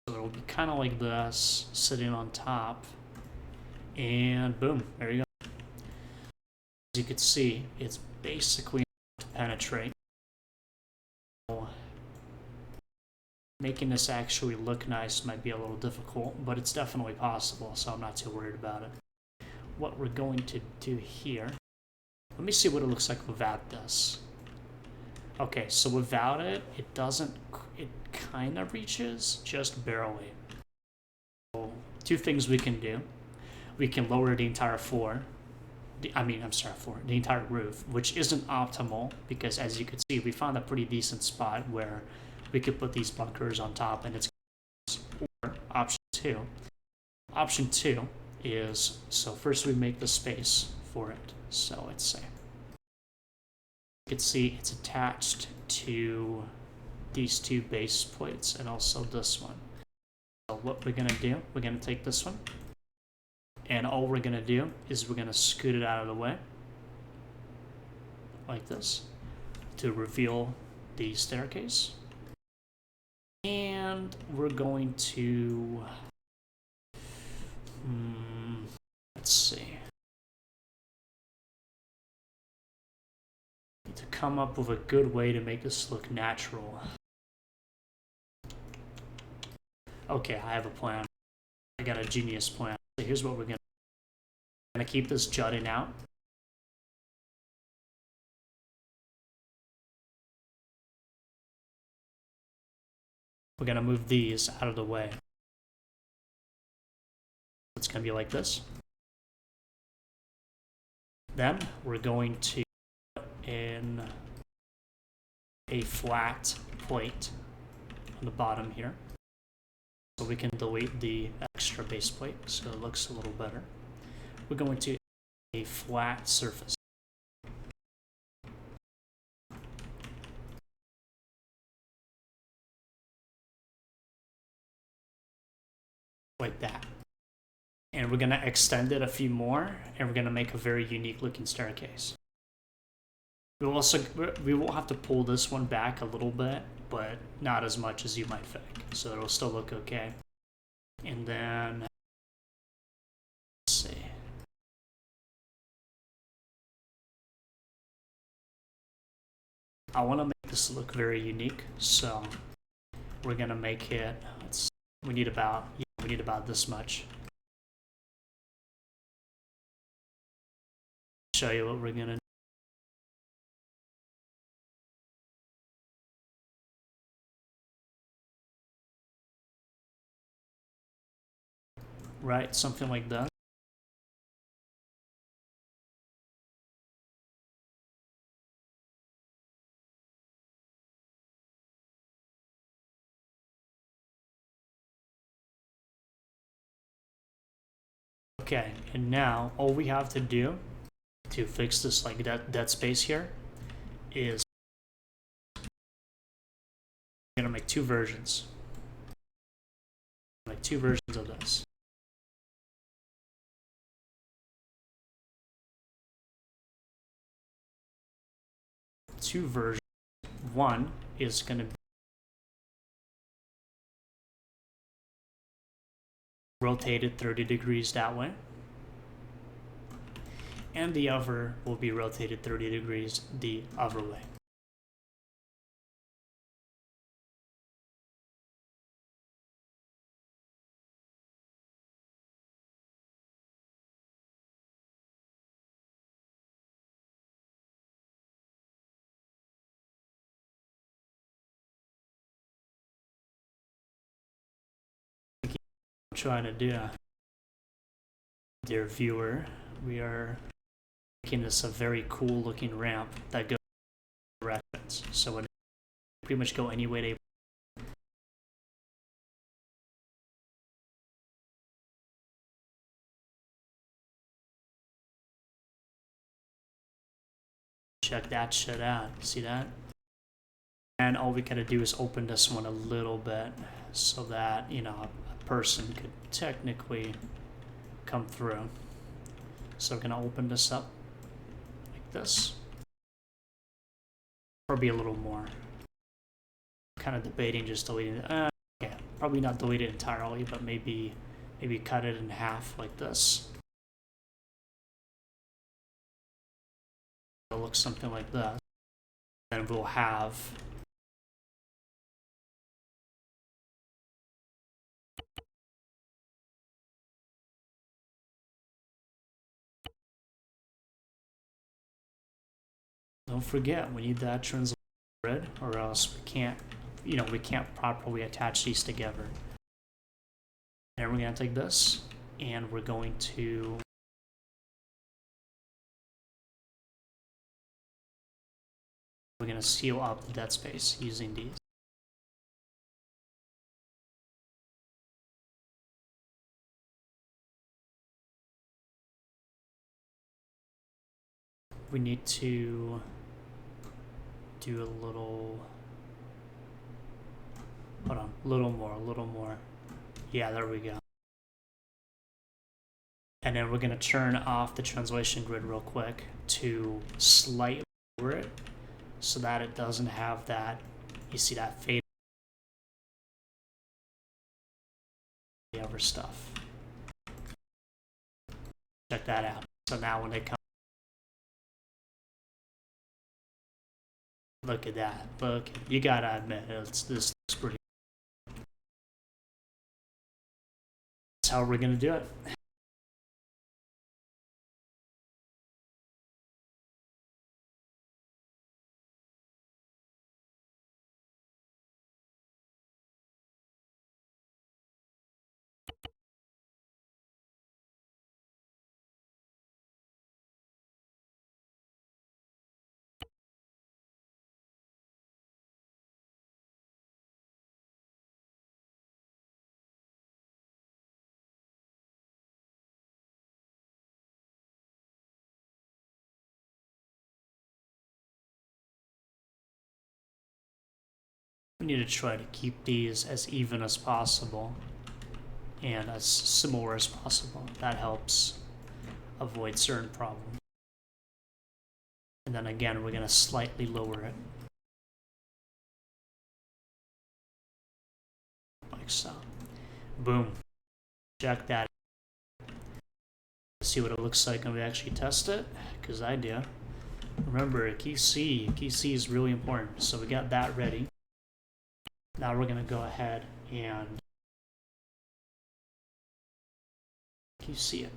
Speaker 1: So it'll be kind of like this, sitting on top. And boom, there you go. As you can see, it's basically to penetrate. Making this actually look nice might be a little difficult, but it's definitely possible, so I'm not too worried about it. what we're going to do here, let me see what it looks like without this. Okay, so without it, it doesn't, it kind of reaches, just barely. So, two things we can do. We can lower the entire floor. The entire roof, which isn't optimal because as you can see, we found a pretty decent spot where we could put these bunkers on top and it's, or option two. Option two is, so first we make the space for it. So let's say, you can see it's attached to these two base plates and also this one. So what we're gonna do, we're gonna take this one and all we're gonna do is we're gonna scoot it out of the way like this to reveal the staircase. And we're going to, let's see, need to come up with a good way to make this look natural. Okay, I have a plan. I got a genius plan. So here's what we're gonna keep this jutting out. We're gonna move these out of the way. It's gonna be like this. Then we're going to put in a flat plate on the bottom here. So we can delete the extra base plate so it looks a little better. We're going to a flat surface. Like that. And we're gonna extend it a few more and we're gonna make a very unique looking staircase. We will have to pull this one back a little bit, but not as much as you might think. So it'll still look okay. And then, let's see. I want to make this look very unique, so we're gonna make it. We need about this much. Show you what we're gonna do. Right, something like that. Okay, and now all we have to do to fix this like that space here is we're gonna make two versions. Like two versions of this. Two versions. One is gonna be rotated 30 degrees that way. And the other will be rotated 30 degrees the other way. I'm trying to do, dear viewer, we are making this a very cool looking ramp that goes directions. So it pretty much go any way they check that shit out. See that? And all we gotta do is open this one a little bit so that, you know, a person could technically come through. So we're gonna open this up like this. Probably a little more. Kind of debating just deleting it. Okay, probably not delete it entirely, but maybe cut it in half like this. It'll look something like that. Then we'll have Don't forget, we need that translation grid, or else we can't, we can't properly attach these together. And we're going to take this, and we're going to seal up the dead space using these. We need to do a little, hold on, a little more. Yeah, there we go. And then we're going to turn off the translation grid real quick to slightly lower it so that it doesn't have that, you see that fade over stuff. Check that out. So now when they come, look at that. Look, you gotta admit, this looks pretty. That's how we're gonna do it. We need to try to keep these as even as possible and as similar as possible. That helps avoid certain problems. And then again, we're going to slightly lower it. Like so. Boom. Check that. See what it looks like when we actually test it, because I do. Remember, key C is really important. So we got that ready. Now we're going to go ahead and you see it.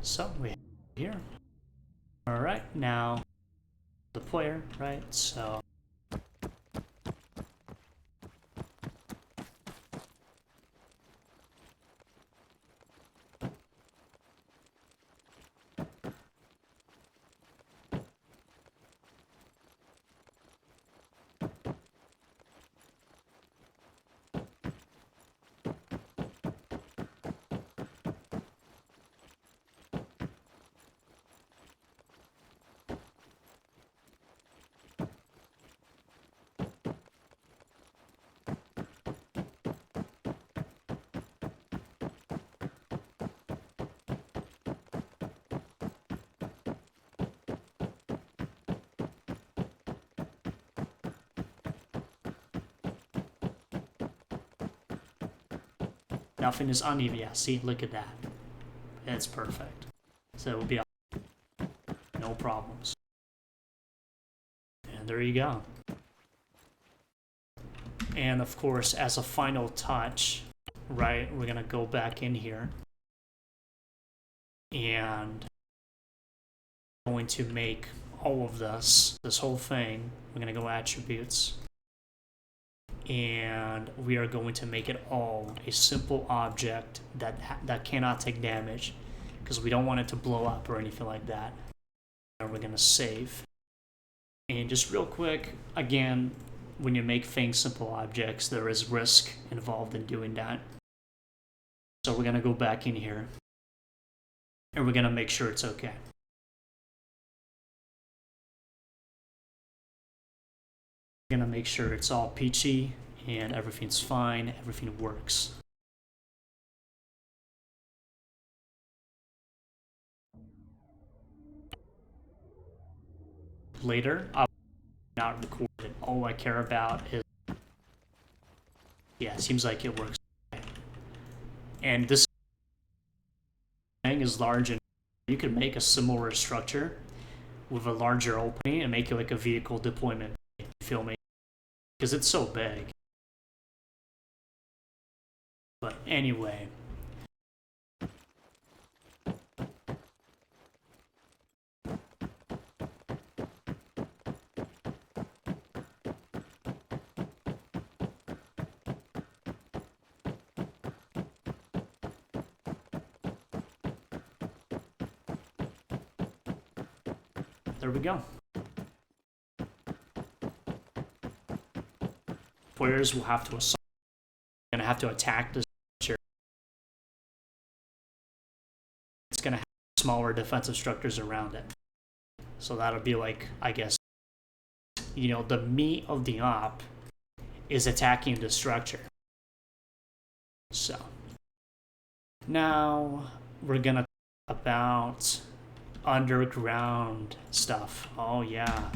Speaker 1: So we have it here. All right, now the player, right? So nothing is uneven. Yeah, see, look at that. It's perfect. So it will be no problems. And there you go. And of course, as a final touch, right, we're gonna go back in here and going to make all of this whole thing. We're gonna go attributes, and we are going to make it all a simple object that cannot take damage, because we don't want it to blow up or anything like that. And we're gonna save. And just real quick, again, when you make things simple objects, there is risk involved in doing that. So we're gonna go back in here and we're gonna make sure it's okay. We're gonna make sure it's all peachy and everything's fine, everything works. Later, I'll not record it. All I care about is, yeah, it seems like it works. And this thing is large and you could make a similar structure with a larger opening and make it like a vehicle deployment filming because it's so big. But anyway, there we go. Players will have to assault. Going to have to attack this structure. It's going to have smaller defensive structures around it. So that'll be like, I guess, you know, the meat of the op is attacking the structure. So now we're going to talk about underground stuff. Oh yeah,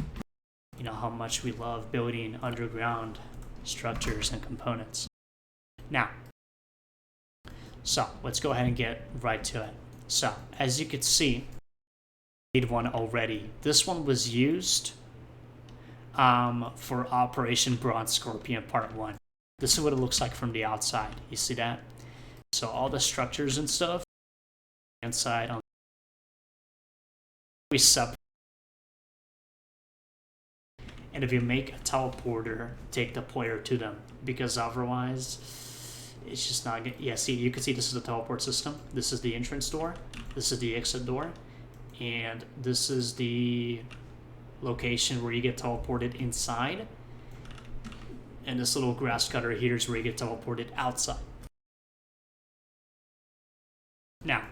Speaker 1: you know how much we love building underground structures and components. Now, so let's go ahead and get right to it. So as you can see, I made one already. This one was used for Operation Bronze Scorpion Part 1. This is what it looks like from the outside. You see that? So all the structures and stuff inside on we separate. And if you make a teleporter, take the player to them, because otherwise it's just not good. Yeah, see, you can see this is the teleport system. This is the entrance door. This is the exit door. And this is the location where you get teleported inside. And this little grass cutter here is where you get teleported outside. Now,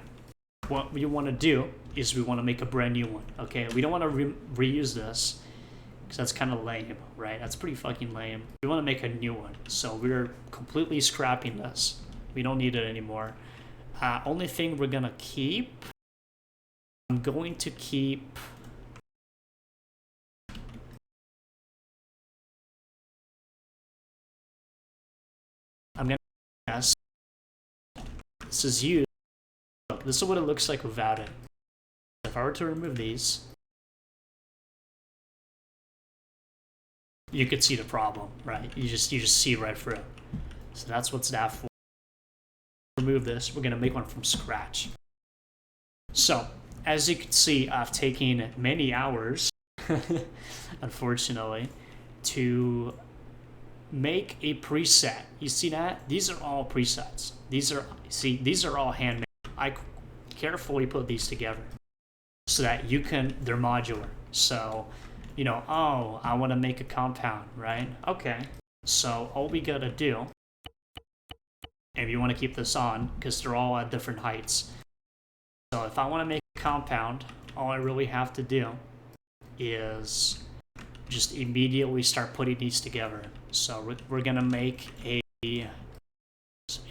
Speaker 1: what we want to do is we want to make a brand new one, okay? We don't want to reuse this because that's kind of lame, right? That's pretty fucking lame. We want to make a new one, so we're completely scrapping this. We don't need it anymore. Only thing we're gonna keep, I'm going to keep I'm gonna guess this is used. Look, this is what it looks like without it. If I were to remove these, you could see the problem, right? You just see right through it. So that's what's that for. Remove this. We're gonna make one from scratch. So as you can see, I've taken many hours, unfortunately, to make a preset. You see that? These are all presets. These are all handmade. I carefully put these together so that they're modular. So, you know, oh, I want to make a compound, right? Okay. So all we gotta do, and you want to keep this on because they're all at different heights. So if I want to make a compound, all I really have to do is just immediately start putting these together. So we're gonna make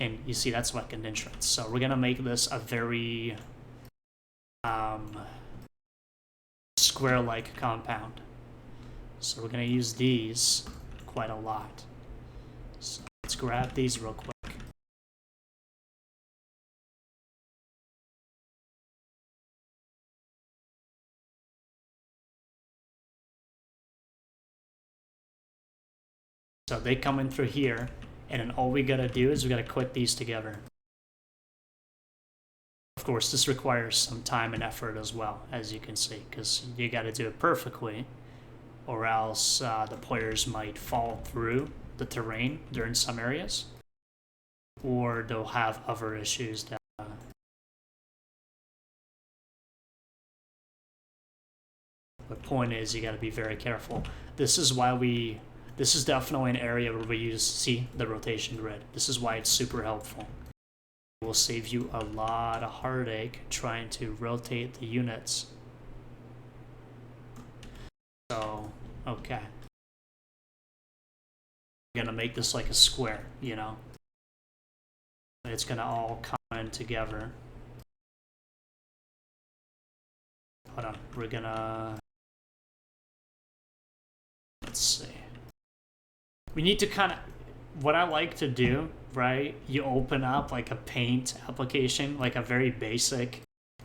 Speaker 1: and you see that's like an entrance. So we're gonna make this a very square-like compound. So we're gonna use these quite a lot. So let's grab these real quick. So they come in through here, and then all we gotta do is we gotta click these together. Of course, this requires some time and effort as well, as you can see, because you gotta do it perfectly, or else the players might fall through the terrain during some areas, or they'll have other issues that the point is you gotta be very careful. This is definitely an area where we use, the rotation grid. This is why it's super helpful. It will save you a lot of heartache trying to rotate the units. So, okay. I'm gonna make this like a square, you know? It's gonna all come in together. Hold on, we're gonna... Let's see. We need to kind of, what I like to do, right? You open up like a paint application, like a very basic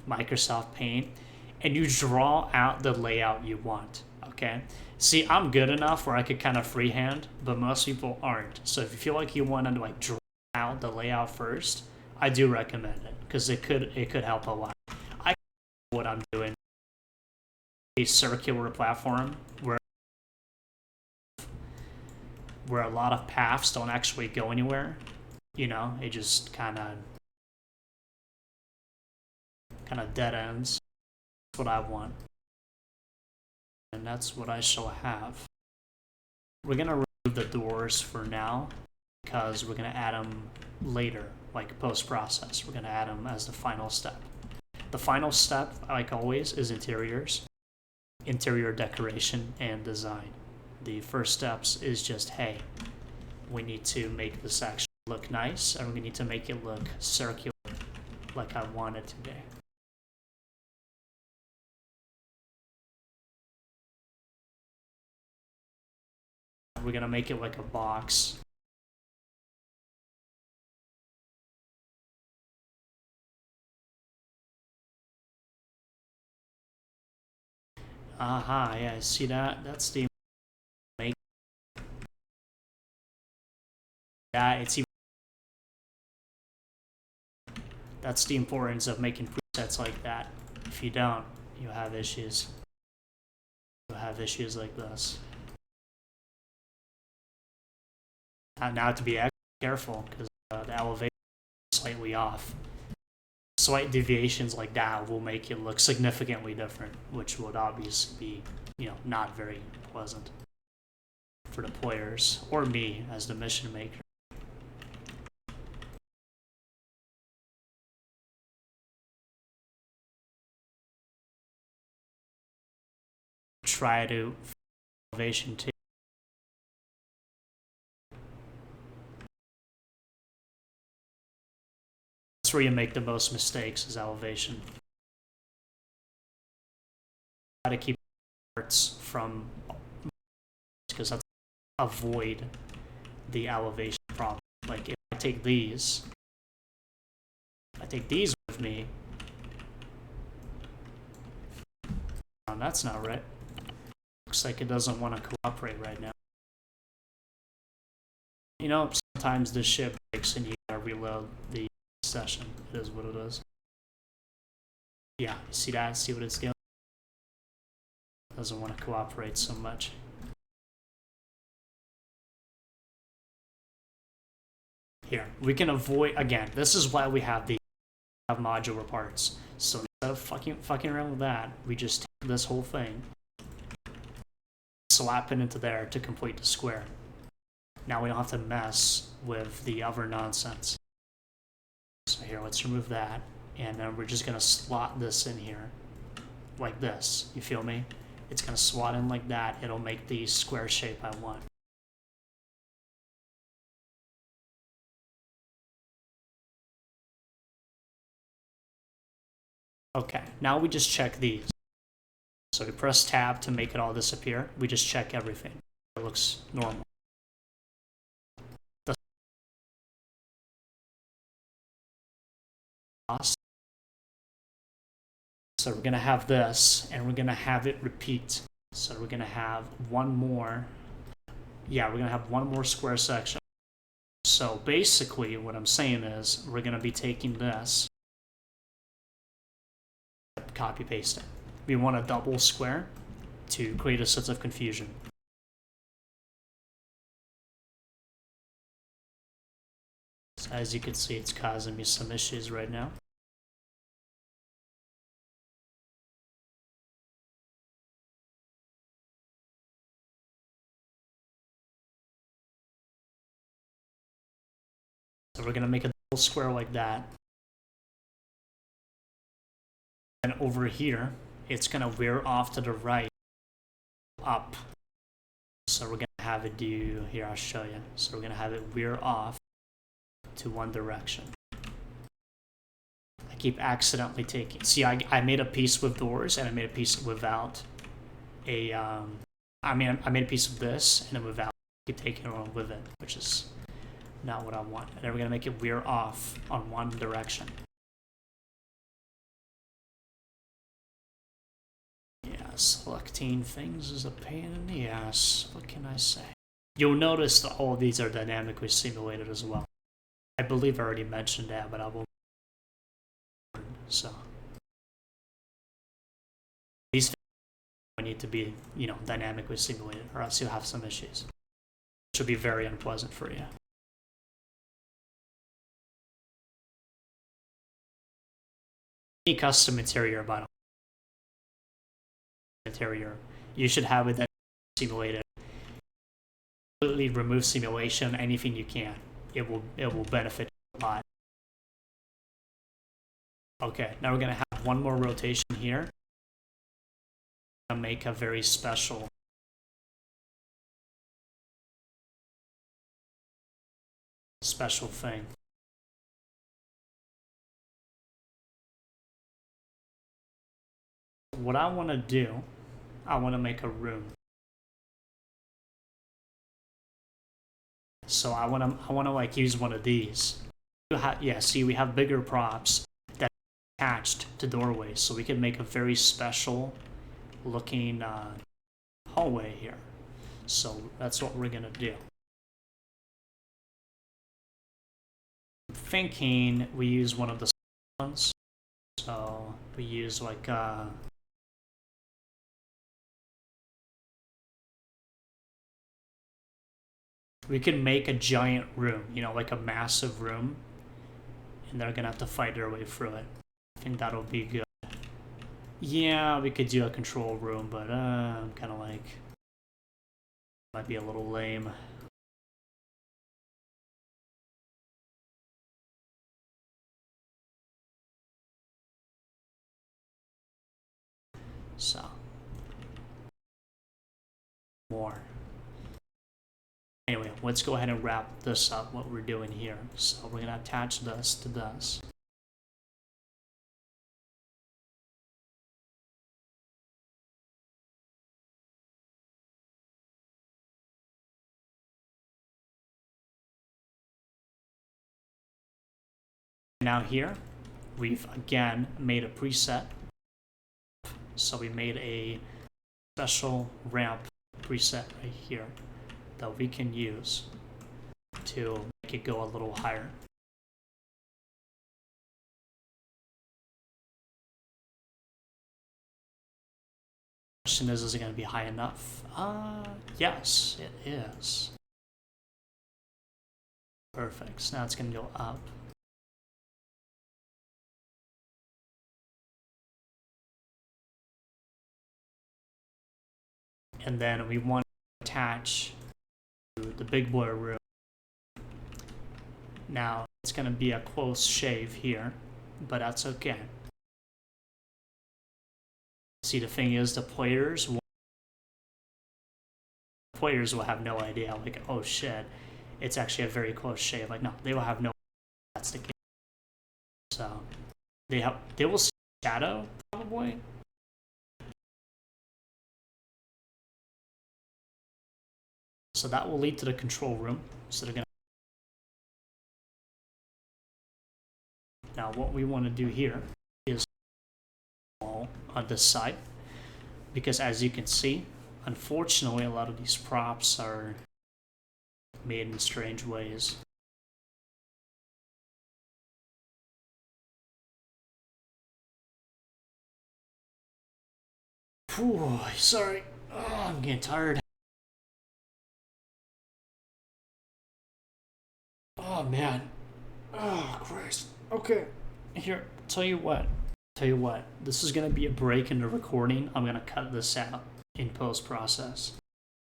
Speaker 1: Microsoft Paint, and you draw out the layout you want, okay? See, I'm good enough where I could kind of freehand, but most people aren't. So if you feel like you want to like draw out the layout first, I do recommend it because it could help a lot. I what I'm doing a circular platform where a lot of paths don't actually go anywhere. You know, it just kind of dead ends. That's what I want, and that's what I shall have. We're gonna remove the doors for now because we're gonna add them later, like post-process. We're gonna add them as the final step. The final step, like always, is interiors, interior decoration, and design. The first steps is just, hey, we need to make this actually look nice, and we need to make it look circular, like I want it to be. We're gonna make it like a box. Aha, yeah, see that? That's the make. Yeah, it's even. That's the importance of making presets like that. If you don't, you have issues. You'll have issues like this. Now to be extra careful because the elevation is slightly off. Slight deviations like that will make it look significantly different, which would obviously be, not very pleasant for the players or me as the mission maker. Try to elevation too. That's where you make the most mistakes is elevation. Try to keep parts from because that's avoid the elevation problem. Like if I take these with me. Oh, that's not right. Looks like it doesn't want to cooperate right now. Sometimes this shit breaks and you gotta reload the session. It is what it is. Yeah, you see that? See what it's doing? Doesn't want to cooperate so much. Here, we can avoid, again, this is why we have the modular parts. So instead of fucking around with that, we just take this whole thing, slap it into there to complete the square. Now we don't have to mess with the other nonsense. So here, let's remove that. And then we're just gonna slot this in here. Like this, you feel me? It's gonna slot in like that. It'll make the square shape I want. Okay, now we just check these. So we press tab to make it all disappear. We just check everything. It looks normal. So we're gonna have this, and we're gonna have it repeat. So we're gonna have one more. Yeah, we're gonna have one more square section. So basically, what I'm saying is, we're gonna be taking this, copy paste it. We want a double square to create a sense of confusion. So as you can see, it's causing me some issues right now. So we're gonna make a double square like that. And over here, it's gonna veer off to the right, up. So we're gonna have it do, here I'll show you. So we're gonna have it veer off to one direction. I keep accidentally taking, see I made a piece with doors and I made a piece without a, I made a piece of this and then without, I keep taking it on with it, which is not what I want. And then we're gonna make it veer off on one direction. Selecting things is a pain in the ass. What can I say? You'll notice that all of these are dynamically simulated as well. I believe I already mentioned that, but I will. So these things need to be, dynamically simulated, or else you'll have some issues. Which will be very unpleasant for you. Any custom interior, by the way, interior, you should have it that simulated. Completely remove simulation, anything you can. It will benefit a lot. Okay, now we're gonna have one more rotation here. Make a very special thing. What I want to do, I want to make a room. So I want to like use one of these. Yeah, see, we have bigger props that are attached to doorways, so we can make a very special looking hallway here. So that's what we're gonna do. I'm thinking we use one of the ones. So we use like we can make a giant room, like a massive room, and they're gonna have to fight their way through it. I think that'll be good. Yeah, we could do a control room, but I'm kind of like, might be a little lame. So, more. Anyway, let's go ahead and wrap this up, what we're doing here. So we're gonna attach this to this. Now here, we've again made a preset. So we made a special ramp preset right here that we can use to make it go a little higher. Question is it going to be high enough? Yes, it is. Perfect. So now it's going to go up. And then we want to attach to the big boy room. Now it's going to be a close shave here, but that's okay. See, the thing is, the players will have no idea. Like, oh shit, it's actually a very close shave. Like, no, they will have no idea that's the case. So they will see shadow probably. So that will lead to the control room. So they're gonna. Now what we want to do here is wall on this side, because as you can see, unfortunately, a lot of these props are made in strange ways. Whew, sorry. Oh, I'm getting tired. Oh man. Oh Christ. Okay. Here, tell you what. This is gonna be a break in the recording. I'm gonna cut this out in post-process.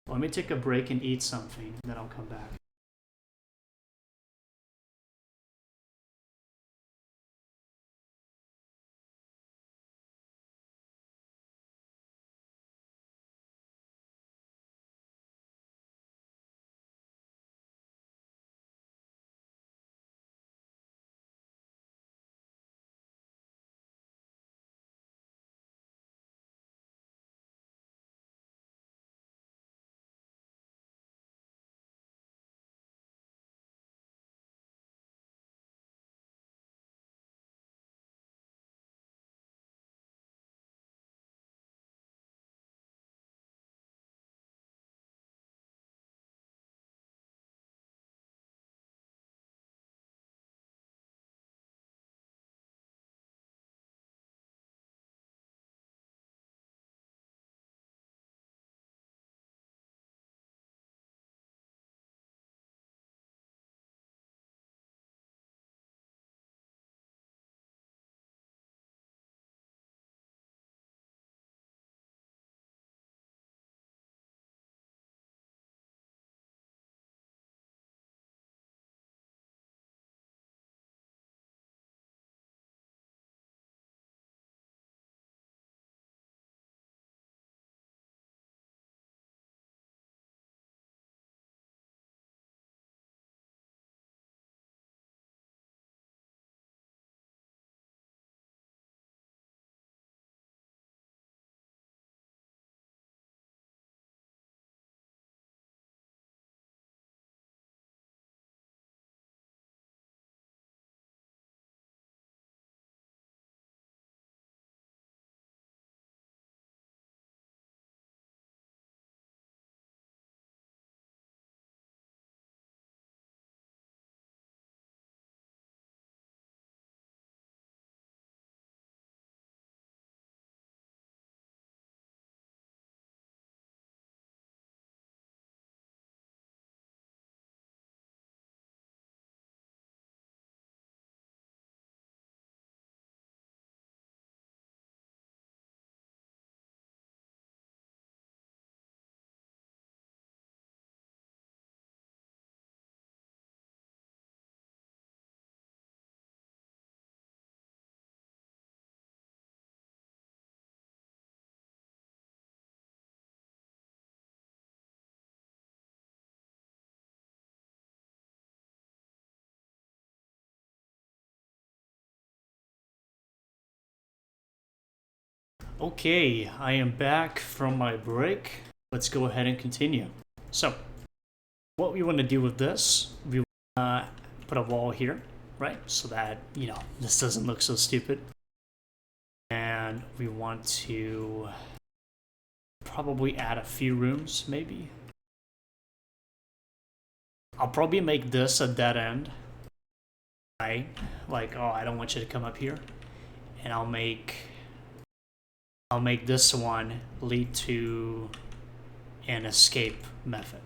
Speaker 1: Let me take a break and eat something, then I'll come back. Okay, I am back from my break. Let's go ahead and continue. So, what we want to do with this, we want to put a wall here, right? So that, this doesn't look so stupid. And we want to probably add a few rooms, maybe. I'll probably make this a dead end, right? Like, oh, I don't want you to come up here. And I'll make this one lead to an escape method.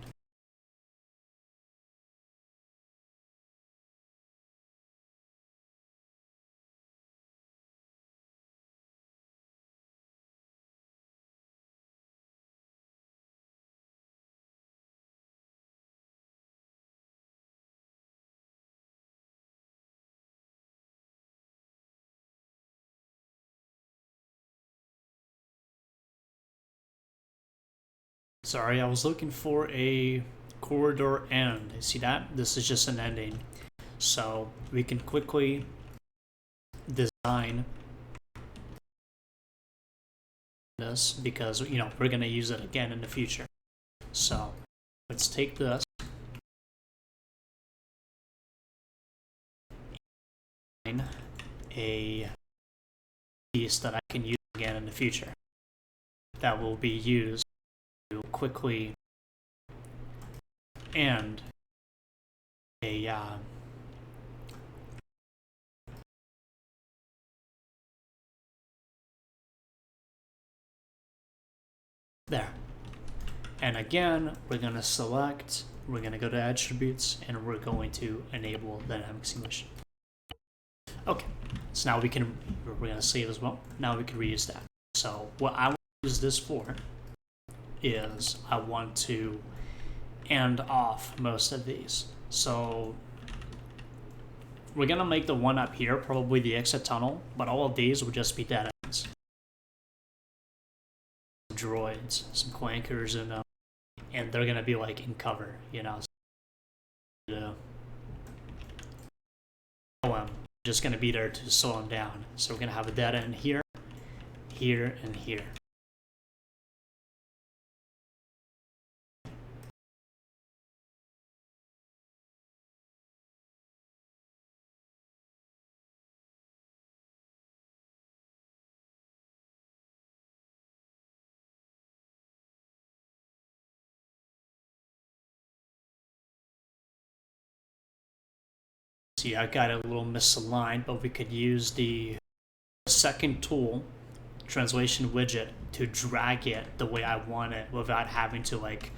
Speaker 1: Sorry, I was looking for a corridor end. See that? This is just an ending. So we can quickly design this because, we're going to use it again in the future. So let's take this and a piece that I can use again in the future that will be used to quickly end a there. And again, we're going to go to attributes, and we're going to enable dynamic simulation. Okay, so now we're going to save as well. Now we can reuse that. So what I want to use this for is I want to end off most of these. So we're going to make the one up here probably the exit tunnel, but all of these will just be dead ends. Droids, some clankers, and they're going to be like in cover, I'm just going to be there to slow them down. So we're going to have a dead end here, here, and here. See, I got it a little misaligned, but we could use the second tool, translation widget, to drag it the way I want it without having to like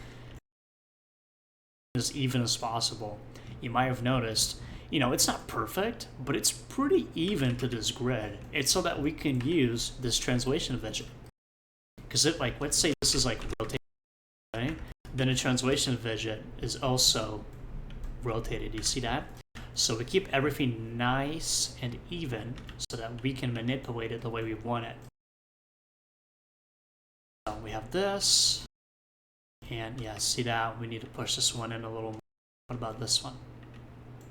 Speaker 1: as even as possible. You might have noticed, it's not perfect, but it's pretty even to this grid. It's so that we can use this translation widget. Because let's say this is like rotated, right? Then a translation widget is also rotated. You see that? So we keep everything nice and even so that we can manipulate it the way we want it. So we have this, and yeah, see that? We need to push this one in a little more. What about this one?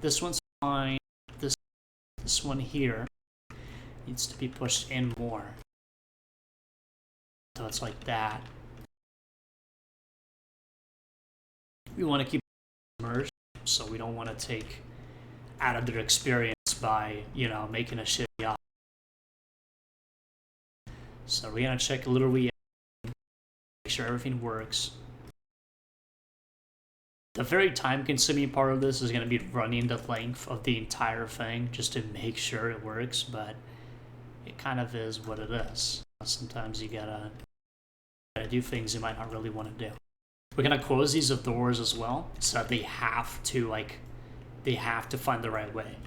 Speaker 1: This one's fine. This one here needs to be pushed in more. So it's like that. We want to keep it merged, so we don't want to take out of their experience by, making a shitty op. So we're going to check literally, make sure everything works. The very time-consuming part of this is going to be running the length of the entire thing just to make sure it works, but it kind of is what it is. Sometimes you gotta do things you might not really want to do. We're going to close these doors as well, so that they have to find the right way,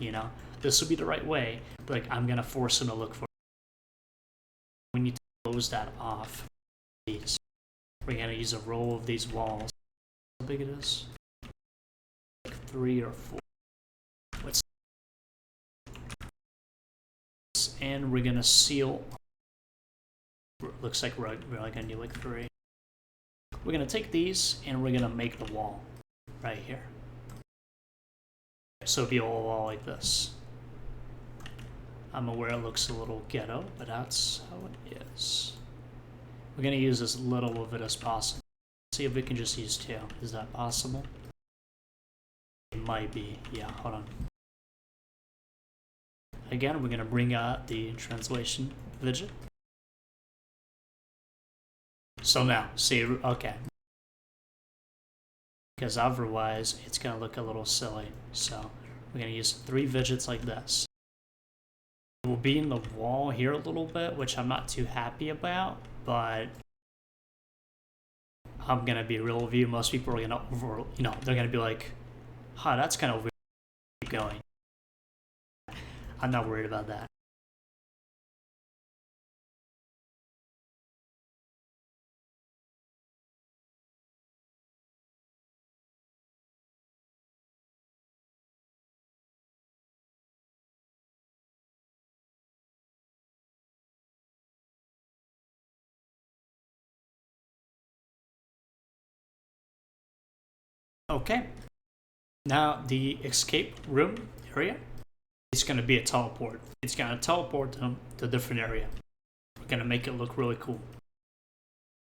Speaker 1: This will be the right way, but I'm going to force them to look for it. We need to close that off. We're going to use a row of these walls. How big it is? Like 3 or 4. And we're going to seal. Looks like we're going to do like 3. We're going to take these and we're going to make the wall right here. So it'll be a wall like this. I'm aware it looks a little ghetto, but that's how it is. We're gonna use as little of it as possible. See if we can just use 2. Is that possible? It might be. Yeah, hold on. Again, we're gonna bring out the translation widget. So now, see, okay. Because otherwise, it's gonna look a little silly. So we're gonna use 3 widgets like this. It will be in the wall here a little bit, which I'm not too happy about, but I'm gonna be real with you. Most people are gonna they're gonna be like, huh, that's kind of weird. Keep going. I'm not worried about that. Okay. Now the escape room area is gonna be a teleport. It's gonna teleport them to a different area. We're gonna make it look really cool.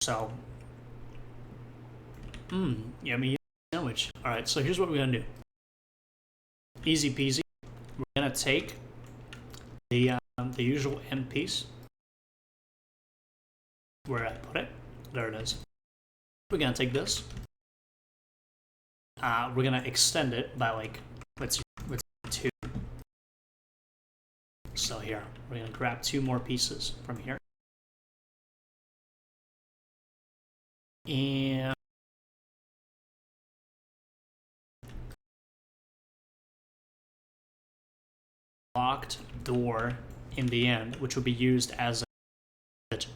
Speaker 1: So, yummy sandwich. All right, so here's what we're gonna do. Easy peasy. We're gonna take the usual end piece. Where I put it, there it is. We're gonna take this. We're gonna extend it by like let's 2. So here, we're gonna grab 2 more pieces from here. And locked door in the end, which will be used as a widget.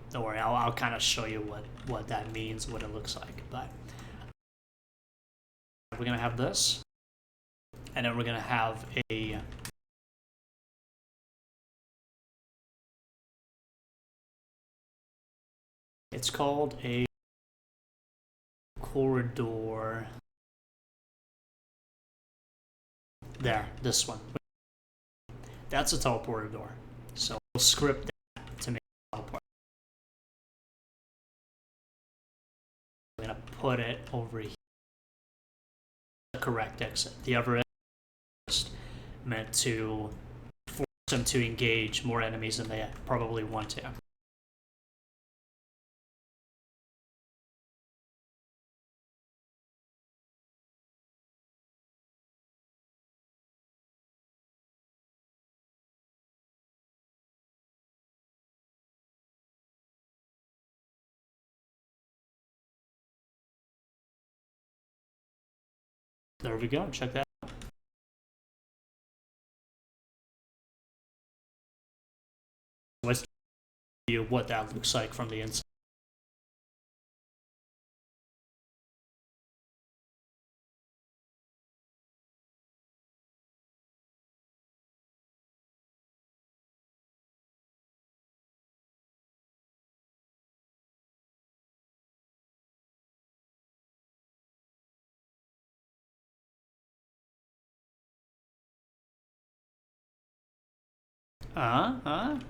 Speaker 1: Don't worry, I'll kind of show you what that means, what it looks like. But we're gonna have this, and then we're gonna have a it's called a corridor. There, this one. That's a teleporter door. So we'll script that to make it teleport. I'm gonna put it over here. The correct exit. The other exit meant to force them to engage more enemies than they probably want to. There we go. Check that out. Let's see what that looks like from the inside.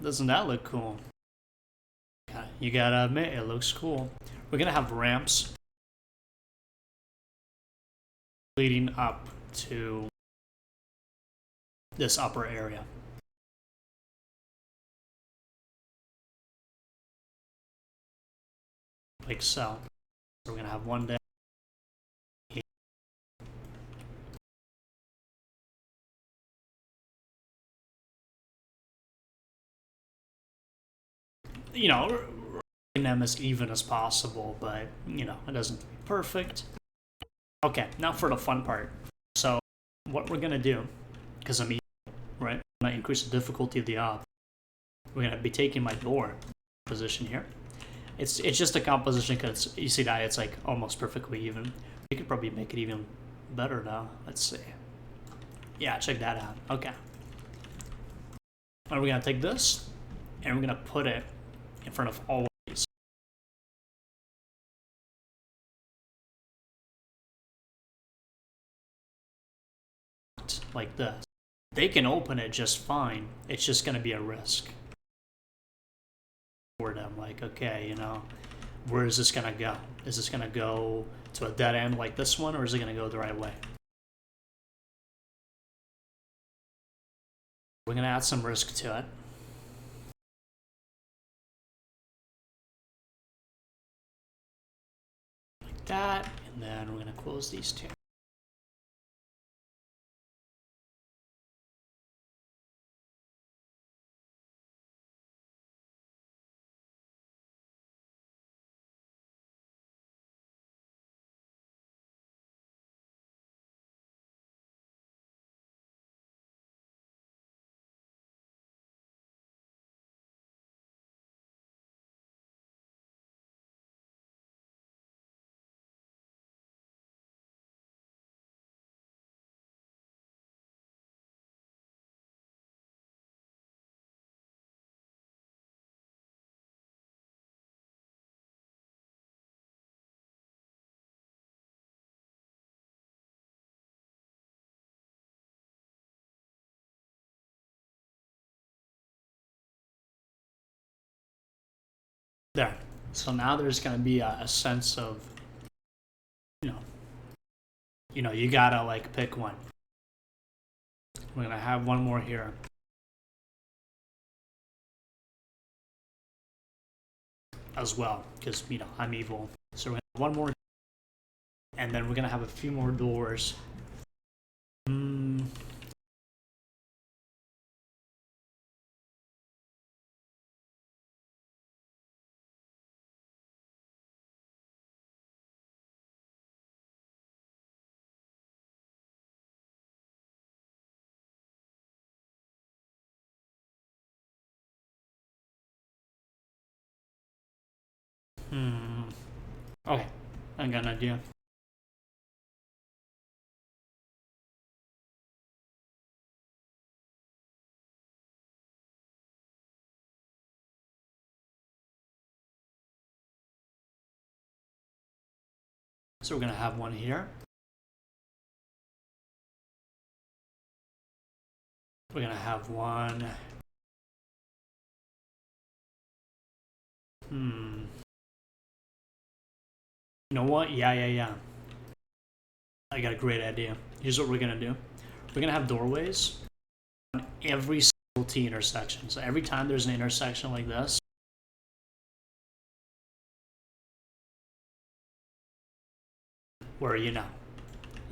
Speaker 1: Doesn't that look cool? You gotta admit, it looks cool. We're gonna have ramps leading up to this upper area. Like so. So we're gonna have one down. You know, them as even as possible, but you know, it doesn't have to be perfect. Okay, now for the fun part. So what we're gonna do, because I'm evil, right? I'm gonna increase the difficulty of the op. We're gonna be taking my door position here. It's just a composition because you see that it's like almost perfectly even. We could probably make it even better now. Let's see. Yeah, check that out. Okay. And we're gonna take this and we're gonna put it in front of all of these. Like this. They can open it just fine. It's just gonna be a risk. for them. Like, okay, where is this gonna go? Is this gonna go to a dead end like this one, or is it gonna go the right way? We're gonna add some risk to it. Like that, and then we're gonna close these two. There. So now there's gonna be a sense of, you gotta like pick one. We're gonna have one more here. As well, because I'm evil. So we're gonna have one more, and then we're gonna have a few more doors. Okay, I got an idea. So we're gonna have one here. We're gonna have one. You know what? Yeah. I got a great idea. Here's what we're gonna do. We're gonna have doorways on every single T intersection. So every time there's an intersection like this, where you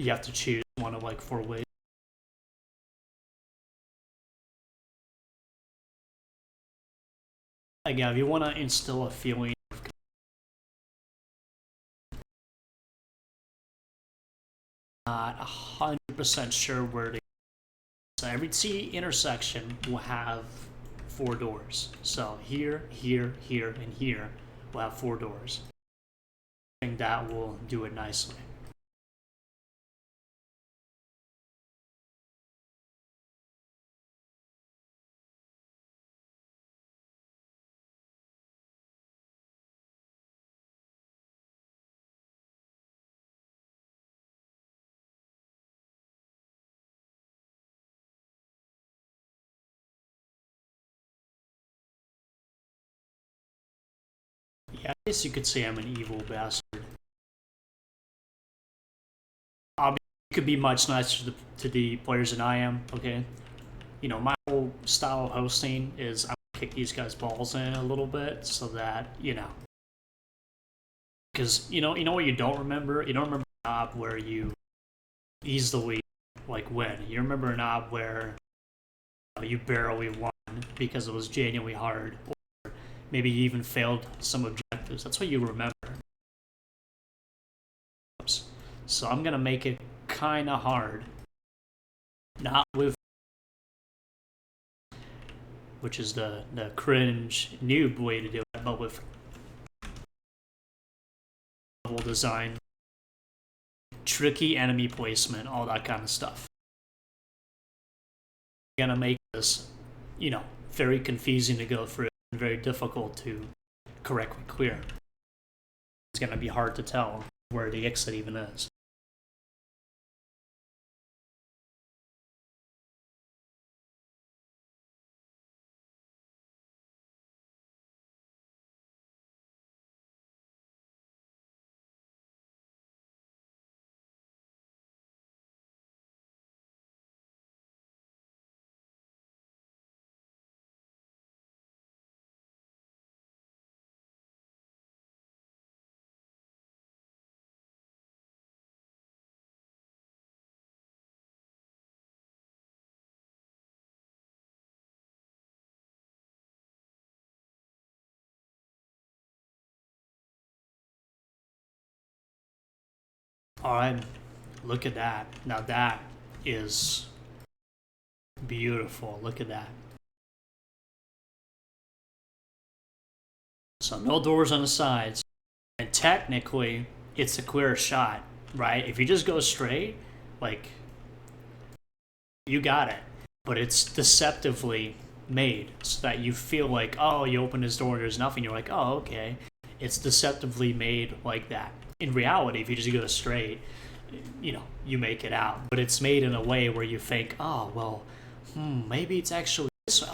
Speaker 1: have to choose one of like 4 ways. Again, if you want to instill a feeling of not 100% sure where to go. So every T intersection will have 4 doors. So here, here, here, and here will have 4 doors. I think that will do it nicely. Yeah, I guess you could say I'm an evil bastard. You could be much nicer to the players than I am, okay? My whole style of hosting is I kick these guys' balls in a little bit so that, because you know what you don't remember? You don't remember a knob where you easily like win. You remember a knob where you barely won because it was genuinely hard, or maybe you even failed some objectives. That's what you remember. So I'm gonna make it kind of hard, not with, which is the cringe noob way to do it, but with level design, tricky enemy placement, all that kind of stuff. I'm gonna make this, very confusing to go through and very difficult to correctly clear. It's gonna be hard to tell where the exit even is. Alright, look at that. Now that is beautiful. Look at that. So no doors on the sides. And technically, it's a clear shot, right? If you just go straight, like, you got it. But it's deceptively made so that you feel like, oh, you open this door and there's nothing. You're like, oh, okay. It's deceptively made like that. In reality, if you just go straight, you know, you make it out. But it's made in a way where you think, oh, well, maybe it's actually this way.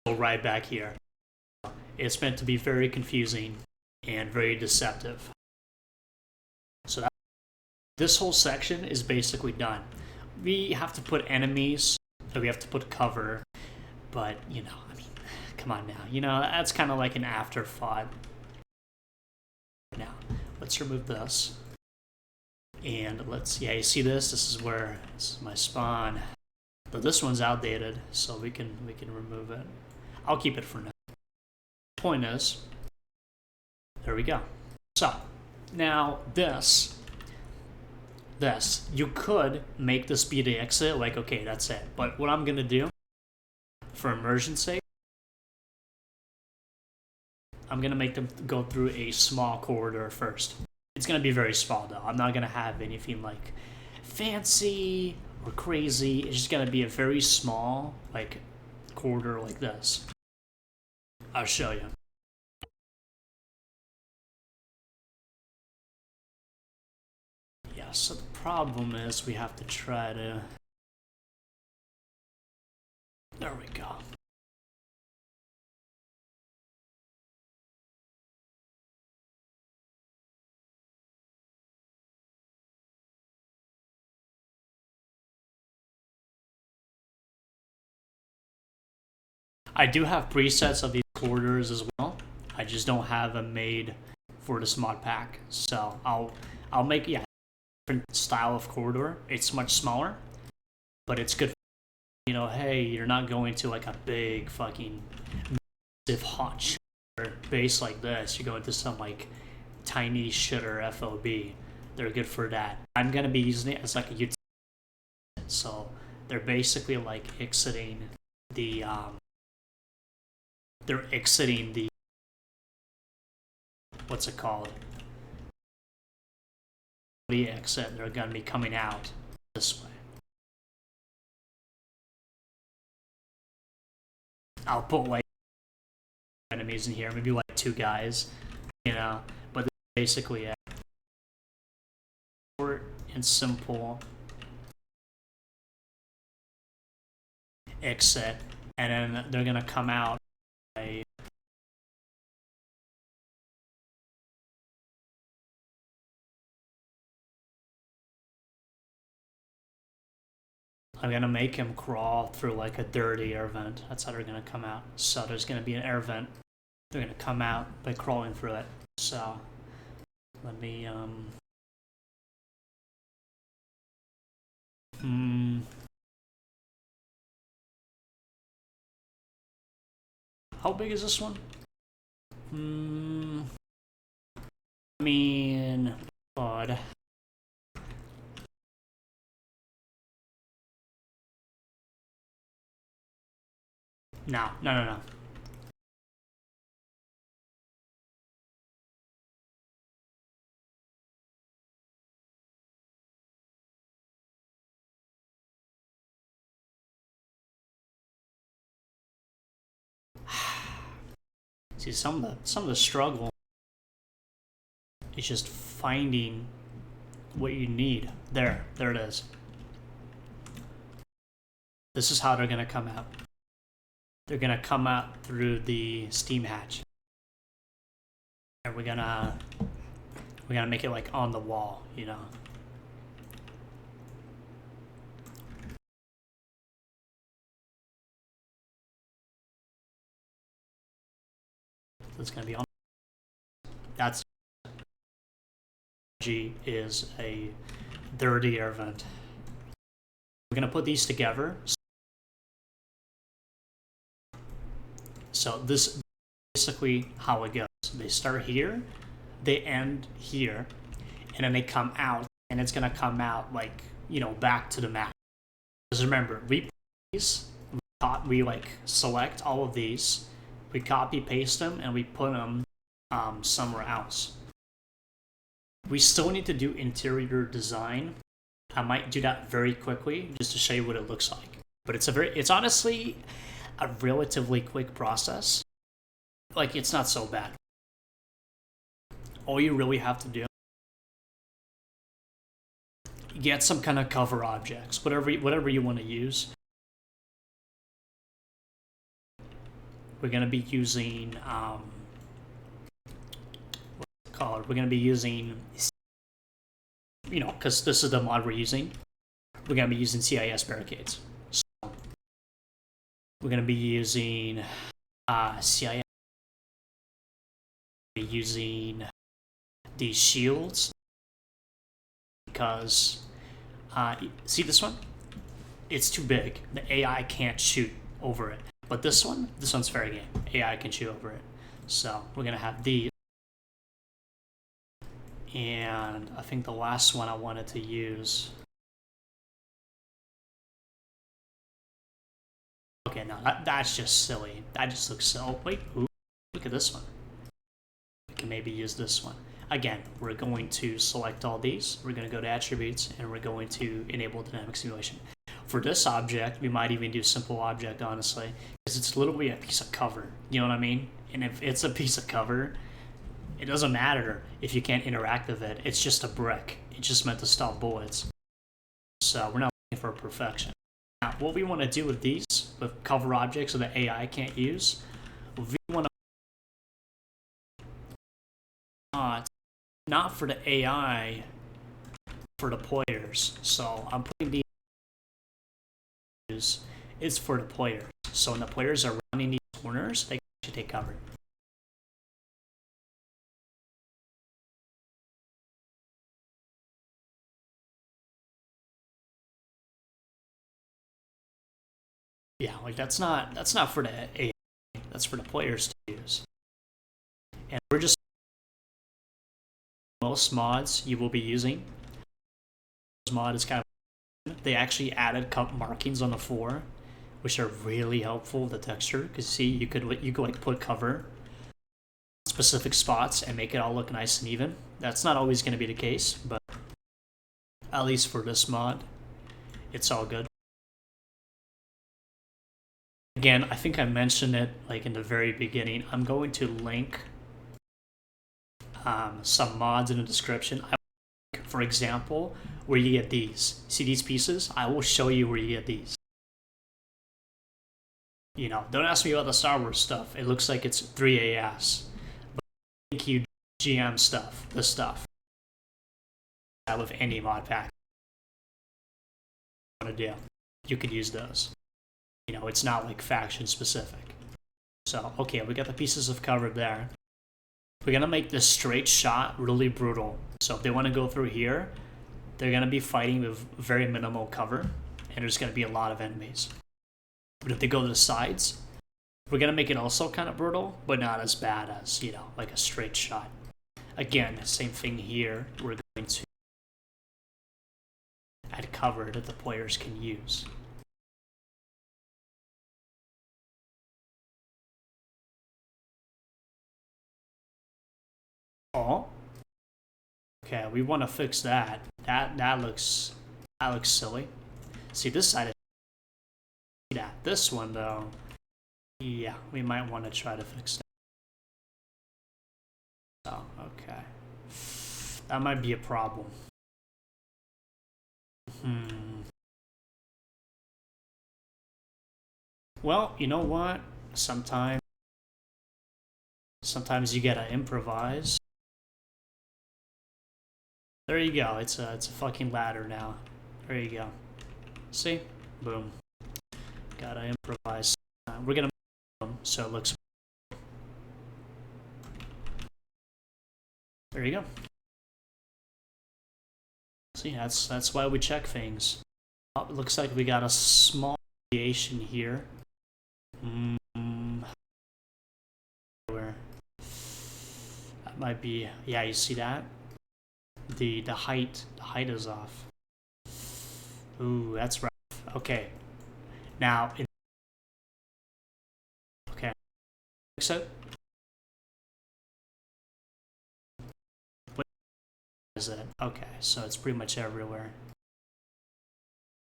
Speaker 1: Oh, right back here. It's meant to be very confusing and very deceptive. So this whole section is basically done. We have to put enemies, and we have to put cover, but, you know, I mean, come on now. You know, that's kind of like an afterthought. Now, let's remove this. And let's, yeah, you see this? This is my spawn. But this one's outdated, so we can remove it. I'll keep it for now. Point is, there we go. So, now this, you could make this be the exit, like, okay, that's it. But what I'm gonna do, for immersion's sake, I'm gonna make them go through a small corridor first. It's gonna be very small though. I'm not gonna have anything like fancy or crazy. It's just gonna be a very small, like, corridor like this. I'll show you. Yeah, so the problem is we have to try to... There we go. I do have presets of these corridors as well. I just don't have them made for this mod pack. So I'll make, yeah, different style of corridor. It's much smaller, but it's good. You know, hey, you're not going to like a big fucking massive hot base like this. You're going to some like tiny shitter FOB. They're good for that. I'm gonna be using it as like a utility. So they're basically like exiting the they're exiting the, what's it called? The exit. They're gonna be coming out this way. I'll put like enemies in here, maybe like 2 guys, you know. But this is basically it. Short and simple exit, and then they're gonna come out. I'm gonna make him crawl through like a dirty air vent. That's how they're gonna come out. So there's gonna be an air vent. They're gonna come out by crawling through it. So let me how big is this one? I mean, God. No. See, some of the struggle is just finding what you need. There it is. This is how they're gonna come out. They're gonna come out through the steam hatch, and we're gonna make it like on the wall, you know. It's gonna be on. That's G is a dirty air vent. We're gonna put these together. So this basically how it goes. They start here, they end here, and then they come out, and it's gonna come out like, you know, back to the map. Because remember, we like select all of these, we copy paste them, and we put them somewhere else. We still need to do interior design. I might do that very quickly just to show you what it looks like. But it's honestly a relatively quick process. Like, it's not so bad. All you really have to do, get some kind of cover objects, whatever you want to use. We're gonna be using we're gonna be using, you know, because this is the mod we're using. We're gonna be using CIS barricades. So we're gonna be using CIS. Be using these shields because see this one? It's too big. The AI can't shoot over it. But this one's fair game. AI can shoot over it. So we're gonna have these. And I think the last one I wanted to use. Okay, no, that's just silly. That just looks so. Wait, ooh, look at this one. We can maybe use this one. Again, we're going to select all these. We're going to go to attributes, and we're going to enable dynamic simulation. For this object, we might even do simple object, honestly, because it's literally a piece of cover. You know what I mean? And if it's a piece of cover, it doesn't matter if you can't interact with it. It's just a brick. It's just meant to stop bullets. So we're not looking for perfection. Now, what we want to do with these, with cover objects that the AI can't use, we want to not for the AI, for the players. So I'm putting these, it's for the players. So when the players are running these corners, they can actually take cover. Yeah, like that's not for the AI, that's for the players to use. And we're just most mods you will be using. This mod is kind of, they actually added markings on the floor, which are really helpful with the texture. Because see, you could like put cover specific spots and make it all look nice and even. That's not always going to be the case, but at least for this mod, it's all good. Again, I think I mentioned it like in the very beginning. I'm going to link some mods in the description. For example, where you get these. See these pieces? I will show you where you get these. You know, don't ask me about the Star Wars stuff. It looks like it's 3AS. But thank you, GM stuff. This stuff. I with any mod pack. Want to do? You could use those. You know, it's not like faction specific. So, okay, we got the pieces of cover there. We're gonna make this straight shot really brutal. So if they want to go through here, they're gonna be fighting with very minimal cover, and there's gonna be a lot of enemies. But if they go to the sides, we're gonna make it also kind of brutal, but not as bad as, you know, like a straight shot. Again, same thing here. We're going to add cover that the players can use. Oh, okay. We want to fix that. That looks silly. See this side. See that. This one though. Yeah, we might want to try to fix that. Oh, okay. That might be a problem. Well, you know what? Sometimes you gotta improvise. There you go. It's a fucking ladder now. There you go. See? Boom. Gotta improvise. We're gonna make them so it looks. There you go. See, that's why we check things. Oh, it looks like we got a small deviation here. Where? might be, yeah, you see that? The height is off. Ooh, that's rough. Okay. Now, okay. Fix it. What is it? Okay, so it's pretty much everywhere.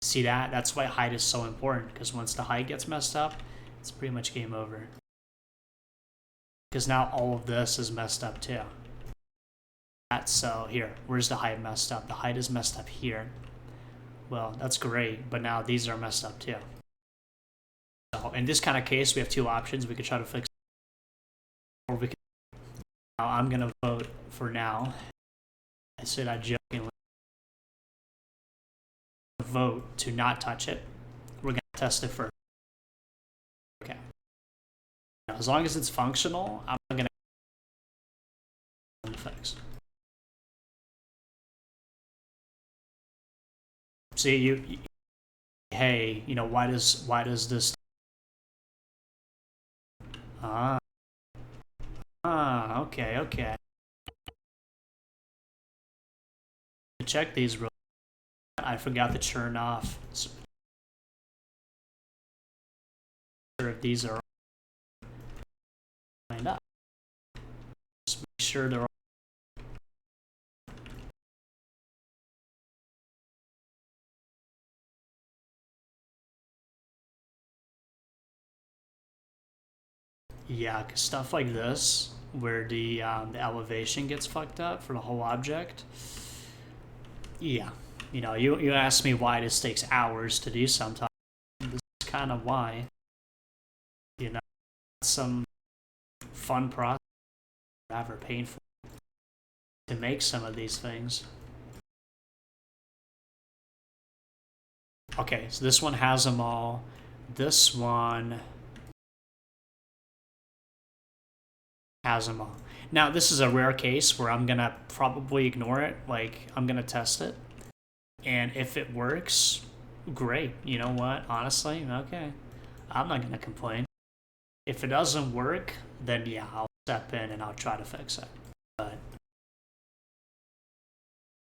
Speaker 1: See that? That's why height is so important, because once the height gets messed up, it's pretty much game over. Because now all of this is messed up too. So here, where's the height messed up? The height is messed up here. Well, that's great, but now these are messed up too. So in this kind of case, we have two options. We could try to fix it, or we could. Now I'm gonna vote for now. I said I jokingly vote to not touch it. We're gonna test it first. Okay. Now, as long as it's functional, I'm gonna fix. See, you hey, you know, why does this okay. Check these real. I forgot to turn off. So if these are lined up, just make sure they're all. Yeah, cause stuff like this, where the elevation gets fucked up for the whole object. Yeah, you know, you ask me why this takes hours to do sometimes. This is kind of why. You know, some fun process, rather painful, to make some of these things. Okay, so this one has them all. This one has them all. Now, this is a rare case where I'm gonna probably ignore it. Like, I'm gonna test it. And if it works, great. You know what? Honestly, okay. I'm not gonna complain. If it doesn't work, then yeah, I'll step in and I'll try to fix it. But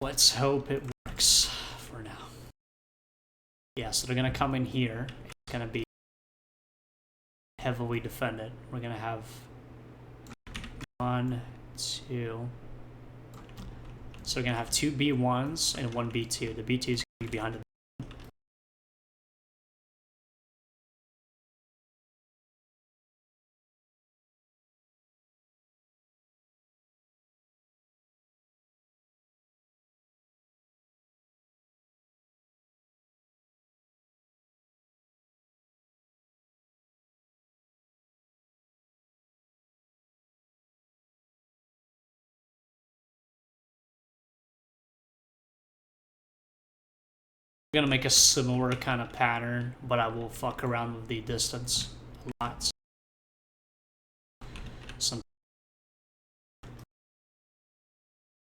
Speaker 1: let's hope it works for now. Yeah, so they're gonna come in here. It's gonna be heavily defended. We're gonna have 1, 2. So we're gonna have 2 B1s and 1 B2. The B2 is gonna be behind the. I'm gonna make a similar kind of pattern, but I will fuck around with the distance a lot. Some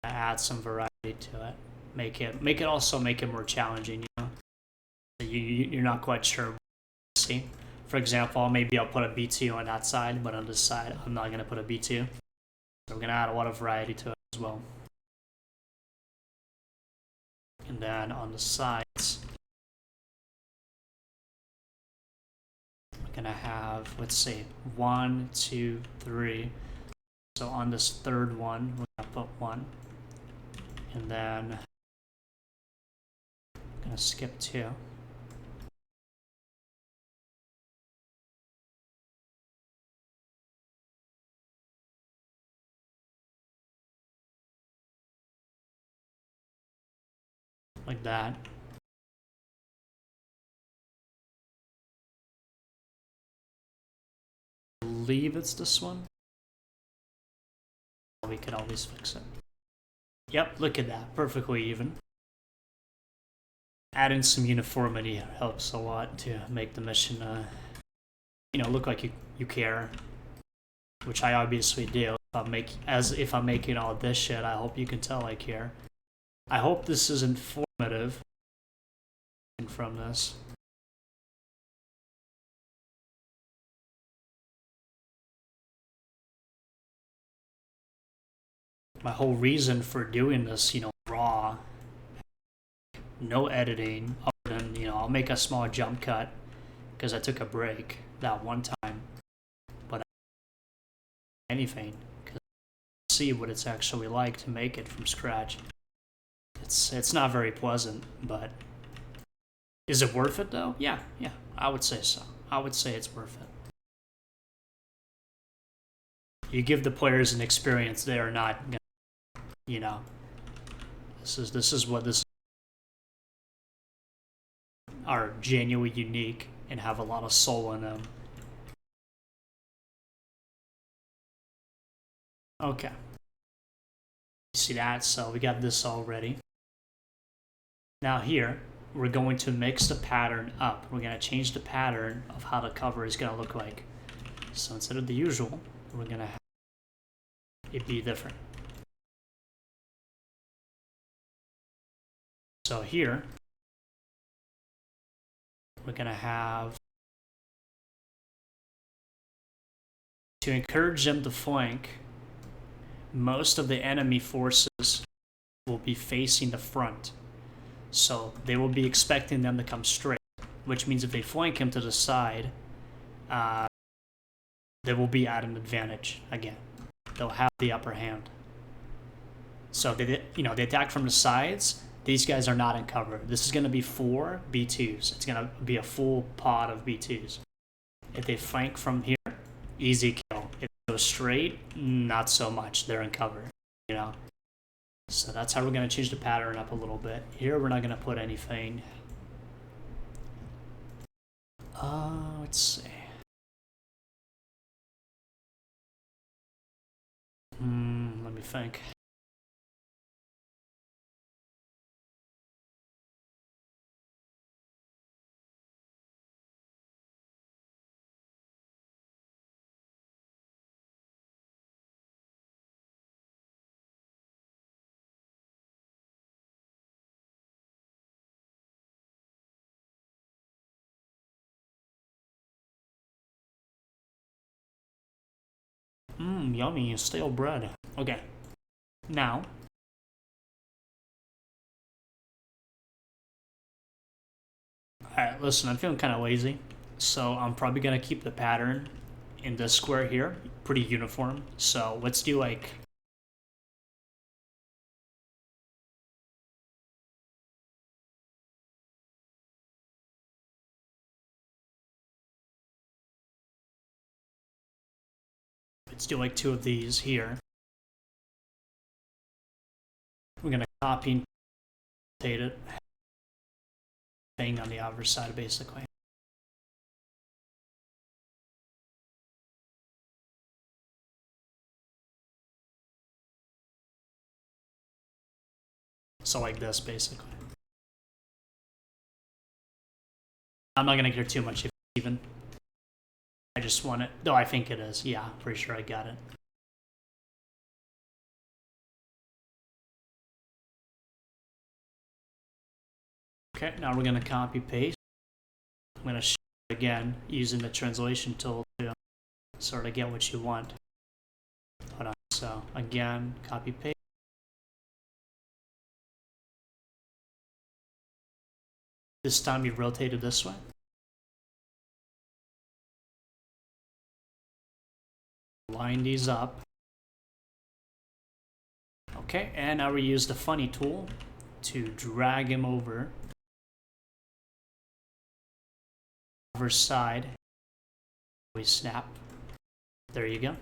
Speaker 1: add some variety to it. Make it also make it more challenging. You know, you're not quite sure. See, for example, maybe I'll put a B2 on that side, but on this side, I'm not gonna put a B2. So we're gonna add a lot of variety to it as well. And then on the sides, we're gonna have, let's see, 1, 2, 3. So on this third one, we're gonna put 1. And then I'm gonna skip 2. Like that. I believe it's this one. We could always fix it. Yep, look at that. Perfectly even. Adding some uniformity helps a lot to make the mission, you know, look like you care. Which I obviously do. If I'm making all this shit, I hope you can tell I care. I hope this is informative from this. My whole reason for doing this, raw, no editing, other than, I'll make a small jump cut because I took a break that one time, but anything, because I see what it's actually like to make it from scratch. It's not very pleasant, but is it worth it though? Yeah, I would say so. I would say it's worth it. You give the players an experience they are not gonna, this is what this are genuinely unique and have a lot of soul in them. Okay. See that? So we got this all ready. Now here, we're going to mix the pattern up. We're going to change the pattern of how the cover is going to look like. So instead of the usual, we're going to have it be different. So here, we're going to have, to encourage them to flank, most of the enemy forces will be facing the front. So they will be expecting them to come straight, which means if they flank him to the side, they will be at an advantage again. They'll have the upper hand. So they attack from the sides. These guys are not in cover. This is going to be 4 B2s. It's going to be a full pod of B2s. If they flank from here, easy kill. If they go straight, not so much. They're in cover, So that's how we're going to change the pattern up a little bit. Here we're not going to put anything. Let's see. Let me think. Yummy, stale bread. Okay. Now, alright, listen, I'm feeling kind of lazy, so I'm probably going to keep the pattern in this square here, pretty uniform. So let's do like, let's do like 2 of these here. We're going to copy and rotate it. Thing on the other side, basically. So like this, basically. I'm not going to care too much if it's even. I just want it. Though I think it is. Yeah, pretty sure I got it. Okay, now we're going to copy paste. I'm going to show it again using the translation tool to sort of get what you want. Hold on. So again, copy paste. This time you rotate it this way. Line these up. Okay, and now we use the funny tool to drag him over side. We snap. There you go.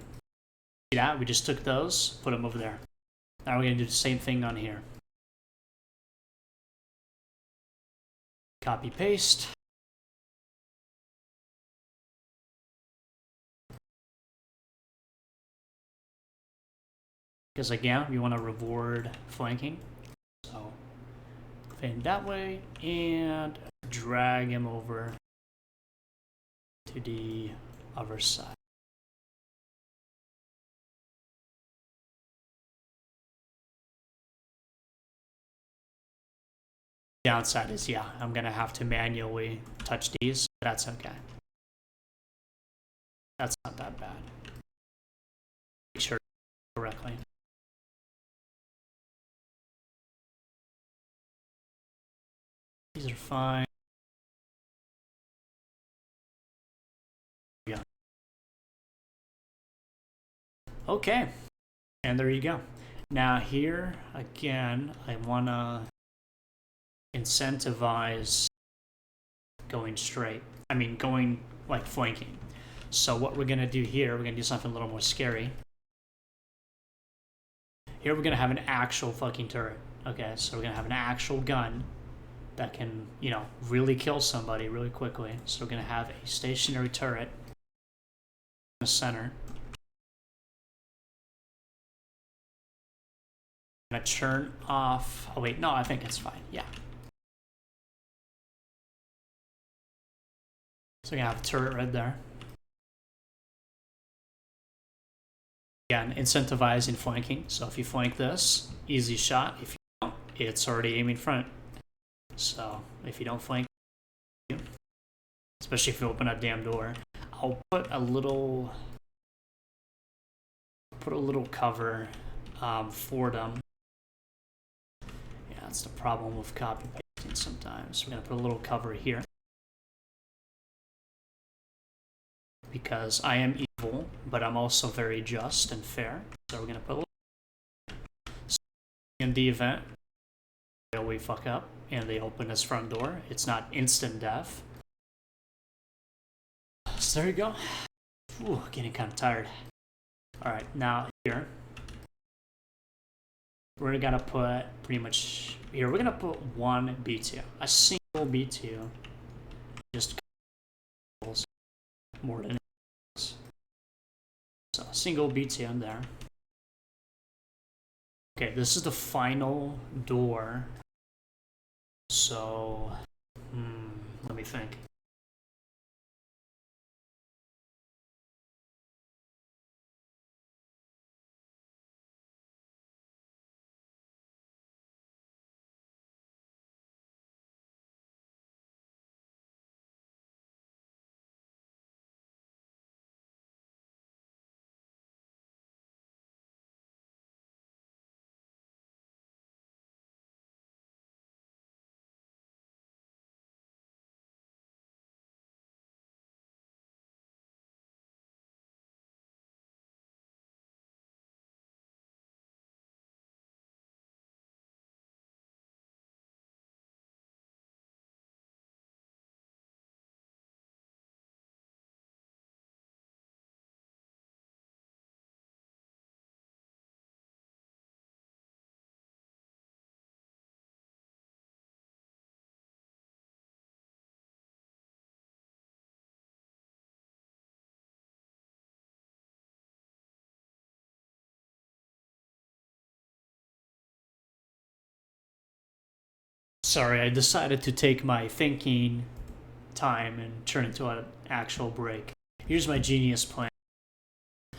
Speaker 1: See that? We just took those, put them over there. Now we're going to do the same thing on here. Copy paste. Because again, we want to reward flanking. So fan that way and drag him over to the other side. Downside is, yeah, I'm gonna have to manually touch these. That's okay. That's not that bad. Make sure correctly. These are fine. Yeah. Okay. And there you go. Now here, again, I want to incentivize going straight. I mean, going, like, flanking. So what we're going to do here, we're going to do something a little more scary. Here we're going to have an actual fucking turret. Okay, so we're going to have an actual gun that can, you know, really kill somebody really quickly. So we're going to have a stationary turret in the center. I'm going to turn off... Oh, wait, no, I think it's fine. Yeah. So we're going to have a turret right there. Again, incentivizing flanking. So if you flank this, easy shot. If you don't, it's already aiming front. So if you don't flank, especially if you open that damn door, I'll put a little cover for them. Yeah, that's the problem with copy pasting sometimes. We're gonna put a little cover here because I am evil, but I'm also very just and fair. So we're gonna put a little. So in the event we fuck up and they open this front door, it's not instant death. So there you go. Ooh, getting kind of tired. All right, now here we're gonna put pretty much here. We're gonna put one B2, a single B2, just more than this. So a single B2 in there. Okay, this is the final door. So, let me think. Sorry, I decided to take my thinking time and turn it into an actual break. Here's my genius plan.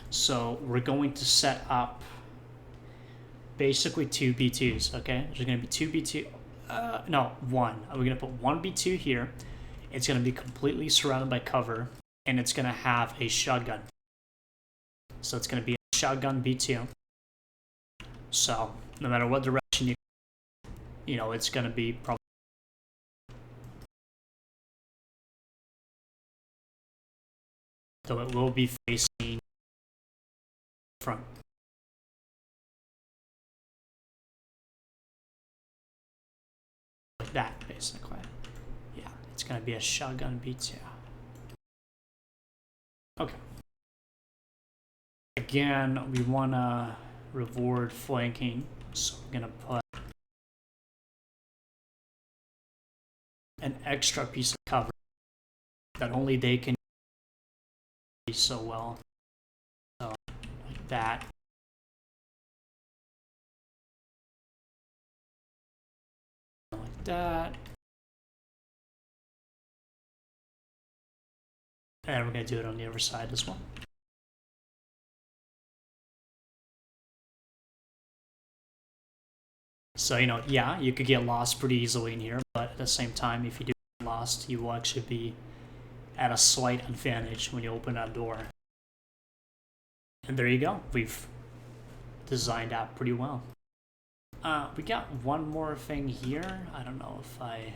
Speaker 1: So we're going to set up basically two B2s, okay? There's going to be two B2, no, one. We're going to put one B2 here. It's going to be completely surrounded by cover, and it's going to have a shotgun. So it's going to be a shotgun B2. So no matter what direction you know, it's going to be probably. So it will be facing front. Like that, basically. Yeah, it's going to be a shotgun B2. Okay. Again, we want to reward flanking, so we're going to put an extra piece of cover that only they can use so well. So, like that. Like that. And we're going to do it on the other side as well. So, you know, yeah, you could get lost pretty easily in here, but at the same time, if you do get lost, you will actually be at a slight advantage when you open that door. And there you go. We've designed that pretty well. We got one more thing here. I don't know if I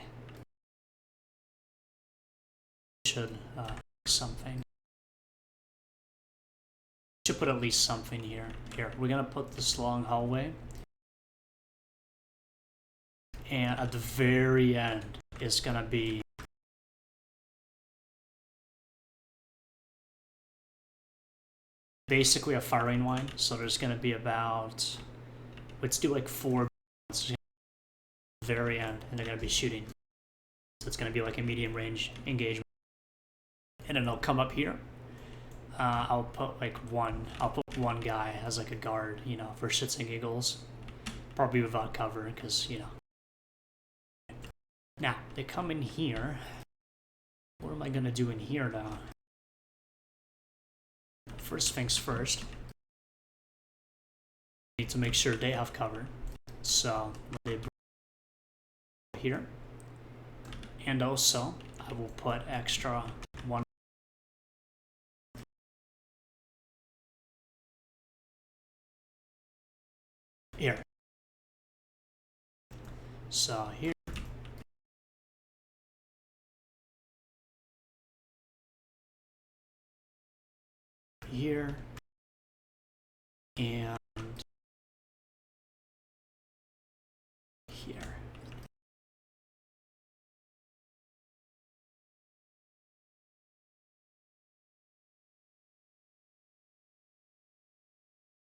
Speaker 1: should something. Should put at least something here. Here, we're gonna put this long hallway, and at the very end is gonna be basically a firing line. So there's gonna be about, let's do like 4 at the very end, and they're gonna be shooting. So it's gonna be like a medium range engagement, and then they'll come up here. I'll put like one guy as like a guard, you know, for shits and giggles. Probably without cover, because, you know. Now, they come in here. What am I gonna do in here now? First things first. Need to make sure they have cover. So, they bring here. And also, I will put extra one here. So here, here, and here.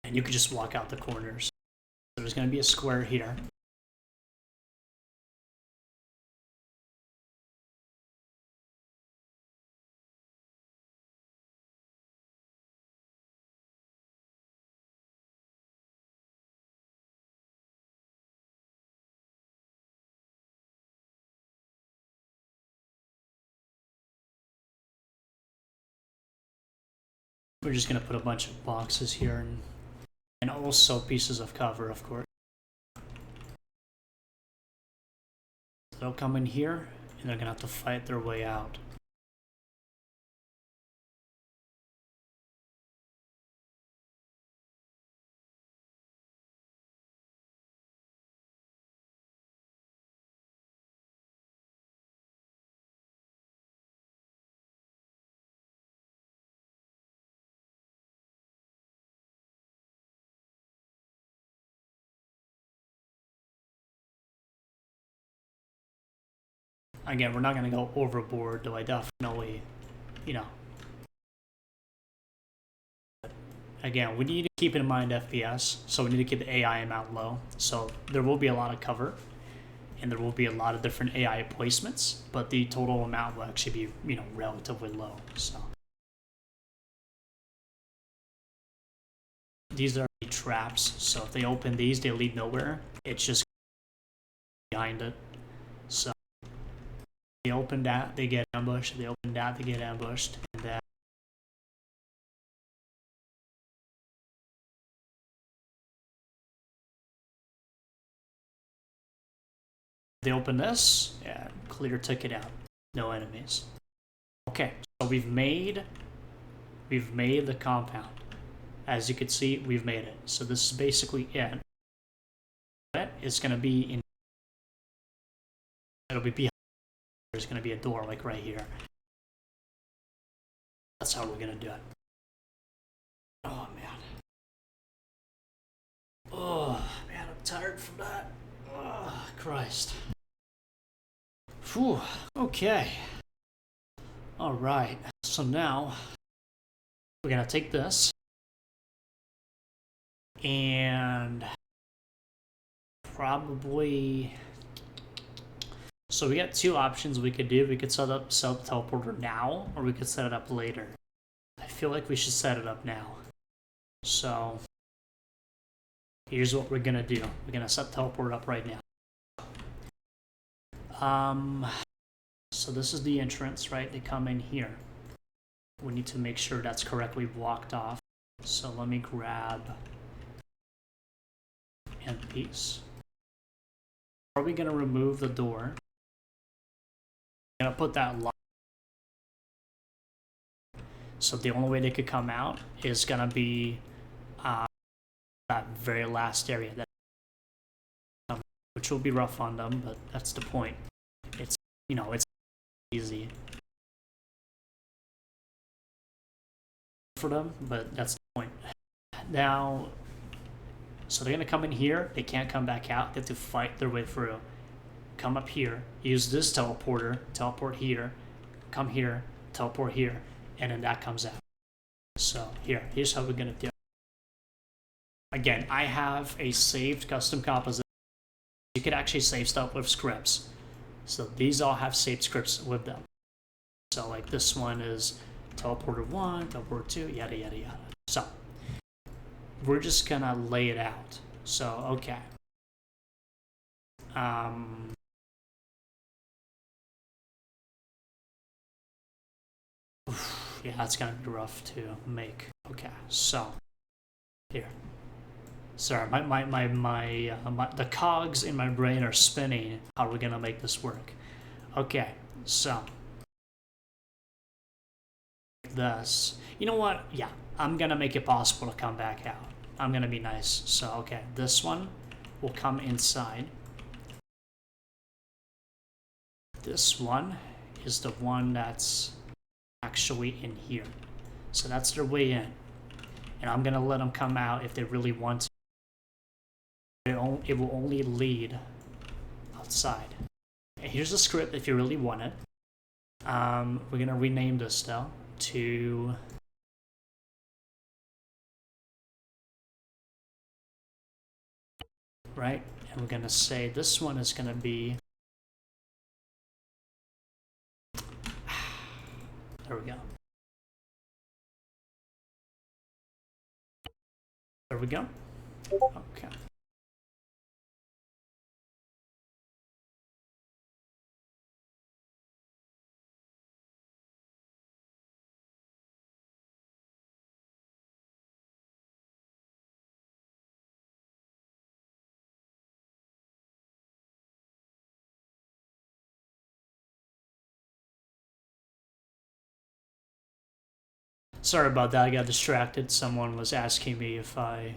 Speaker 1: And you could just walk out the corners. So there's going to be a square here. We're just going to put a bunch of boxes here and also pieces of cover, of course. They'll come in here, and they're going to have to fight their way out. Again, we're not going to go overboard, though I definitely, you know. Again, we need to keep in mind FPS, so we need to keep the AI amount low. So there will be a lot of cover, and there will be a lot of different AI placements, but the total amount will actually be, you know, relatively low. So these are the traps. So if they open these, they lead nowhere. It's just behind it. So they open that, they get ambushed. They open that, they get ambushed, and then they open this, and clear ticket out. No enemies. Okay, so we've made the compound. As you can see, we've made it. So this is basically it. It's gonna be in. It'll be behind. There's gonna be a door like right here. That's how we're gonna do it. Oh man. Oh man, I'm tired from that. Oh Christ. Whew. Okay. All right. So now we're gonna take this and probably. So we got 2 options we could do. We could set up self-teleporter now, or we could set it up later. I feel like we should set it up now. So here's what we're gonna do. We're gonna set teleport up right now. So this is the entrance, right? They come in here. We need to make sure that's correctly blocked off. So let me grab end piece. Are we gonna remove the door? I'm gonna put that lock. So the only way they could come out is gonna be that very last area, which will be rough on them, but that's the point. It's, you know, it's easy. for them, but that's the point. Now, so they're gonna come in here. They can't come back out. They have to fight their way through. Come up here. Use this teleporter. Teleport here. Come here. Teleport here, and then that comes out. So here's how we're gonna do it. Again, I have a saved custom composition. You could actually save stuff with scripts. So these all have saved scripts with them. So like this one is teleporter 1, teleporter 2, yada yada yada. So we're just gonna lay it out. So okay. Yeah, it's gonna be rough to make. Okay, so here. Sorry, the cogs in my brain are spinning. How are we gonna make this work? Okay, so this. You know what? Yeah, I'm gonna make it possible to come back out. I'm gonna be nice. So okay, this one will come inside. This one is the one that's actually in here. So that's their way in. And I'm gonna let them come out if they really want to. It will only lead outside. And here's the script if you really want it. We're gonna rename this though to right, and we're gonna say this one is gonna be there we go. There we go. Okay. Sorry about that, I got distracted. Someone was asking me if I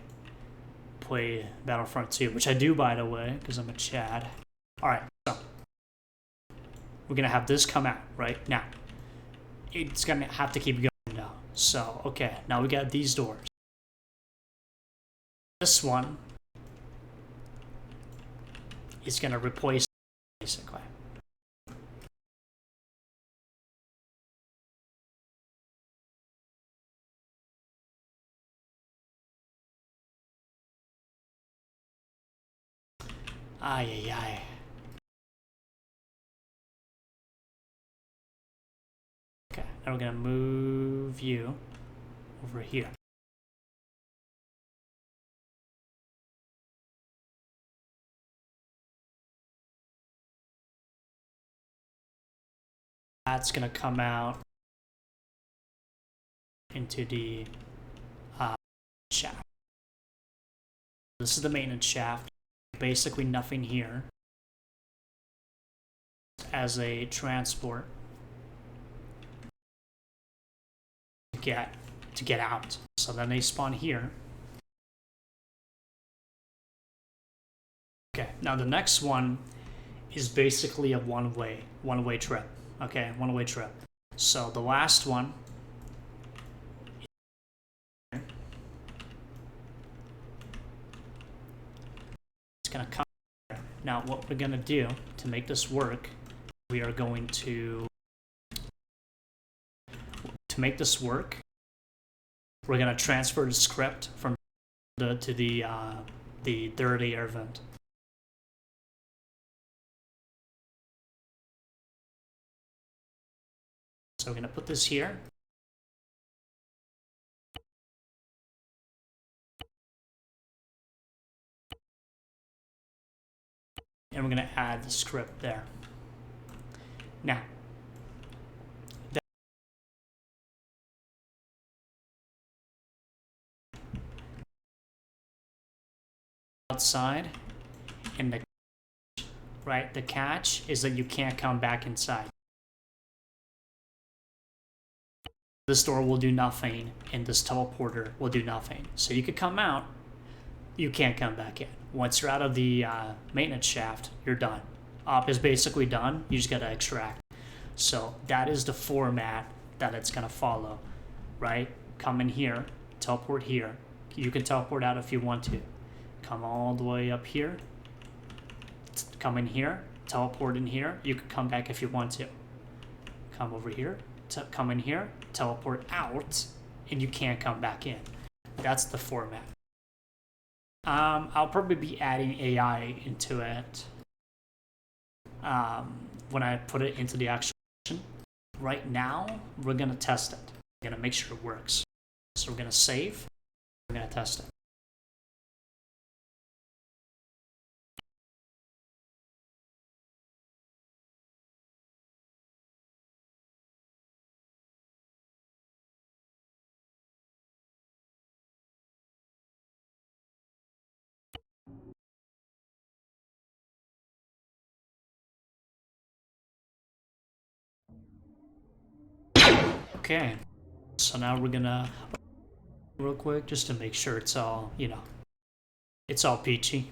Speaker 1: play Battlefront 2, which I do, by the way, because I'm a Chad. Alright, so we're going to have this come out, right? Now, it's going to have to keep going now. So, okay, now we got these doors. This one is going to replace, basically. Ay, ay, ay. Okay, now we're gonna move you over here. That's gonna come out into the shaft. This is the maintenance shaft. Basically nothing here as a transport to get out. So then they spawn here. Okay, now the next one is basically a one-way trip. Okay, one-way trip. So the last one gonna come here. Now what we're gonna do to make this work, we are going to make this work, we're gonna transfer the script from the third air vent. So we're gonna put this here. And we're going to add the script there. Now, outside, and the catch is that you can't come back inside. This door will do nothing, and this teleporter will do nothing. So you could come out, you can't come back in. Once you're out of the maintenance shaft, you're done. Op is basically done. You just gotta extract. So that is the format that it's gonna follow, right? come in here, teleport here. You can teleport out if you want to. Come all the way up here. Come in here, teleport in here. You can come back if you want to. Come over here, come in here, teleport out, and you can't come back in. That's the format. I'll probably be adding AI into it when I put it into the actual session. Right now, we're gonna test it. We're gonna make sure it works. So we're gonna save. We're gonna test it. Okay, so now we're gonna, real quick, just to make sure it's all, you know, it's all peachy.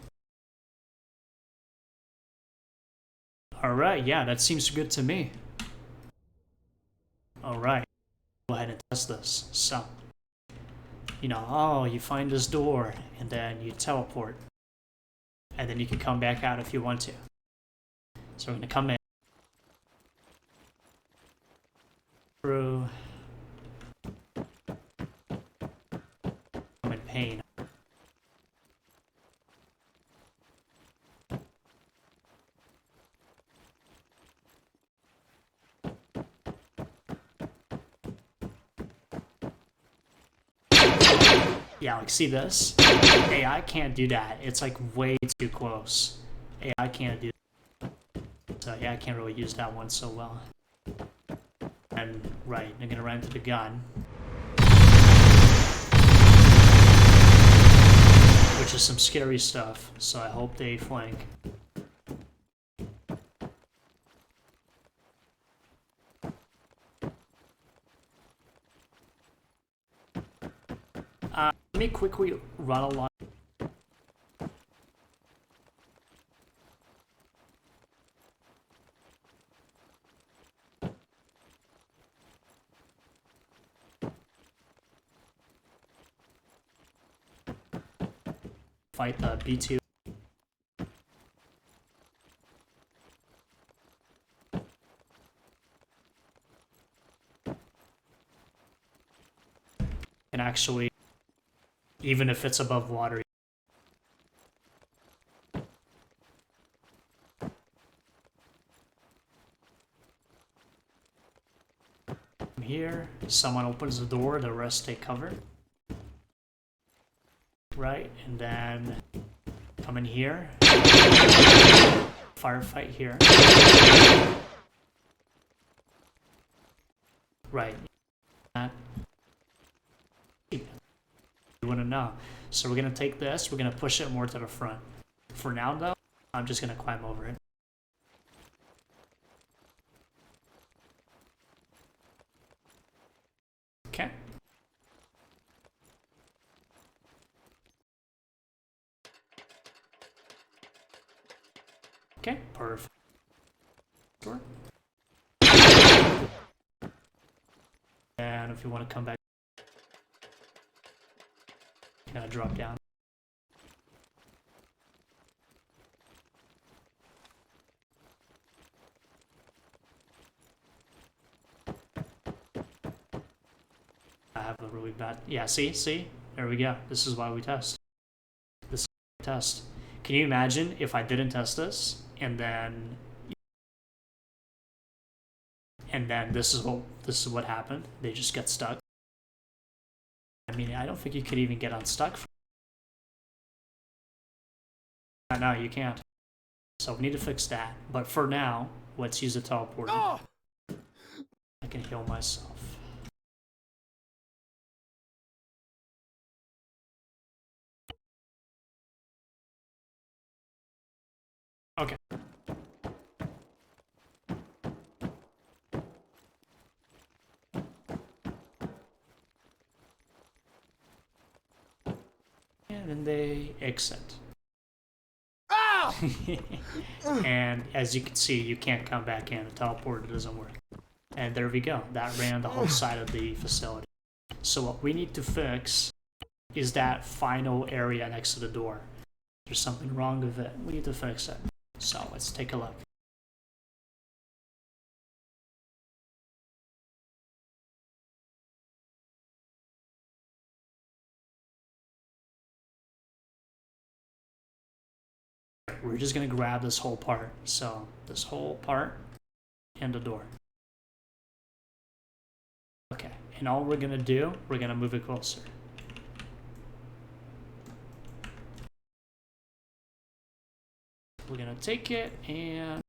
Speaker 1: All right, yeah, that seems good to me. All right, go ahead and test this. So, you know, oh, you find this door, and then you teleport, and then you can come back out if you want to. So we're gonna come in through. I'm in pain. Yeah, like, see this? AI can't do that. It's like way too close. AI can't do that. So yeah, I can't really use that one so well. And right, I'm gonna run into the gun. Which is some scary stuff, so I hope they flank. Let me quickly run along. Fight the B2. And actually, even if it's above water. Here, someone opens the door, the rest take cover. Right, and then come in here. Firefight here. Right. You want to know. So we're going to take this, we're going to push it more to the front. For now, though, I'm just going to climb over it. Okay. Okay, perfect. Sure. And if you want to come back, kind of drop down. I have a really bad. Yeah, see, there we go. This is why we test. This is why we test. Can you imagine if I didn't test this, and then this is what happened? They just get stuck. I mean, I don't think you could even get unstuck. No, you can't. So we need to fix that. But for now, let's use a teleporter. Oh! I can heal myself. Okay. And then they exit. And as you can see, you can't come back in. The teleporter doesn't work. And there we go. That ran the whole side of the facility. So what we need to fix is that final area next to the door. There's something wrong with it. We need to fix it. So let's take a look. We're just gonna grab this whole part. So this whole part and the door. Okay, and all we're gonna do, we're gonna move it closer. We're gonna take it and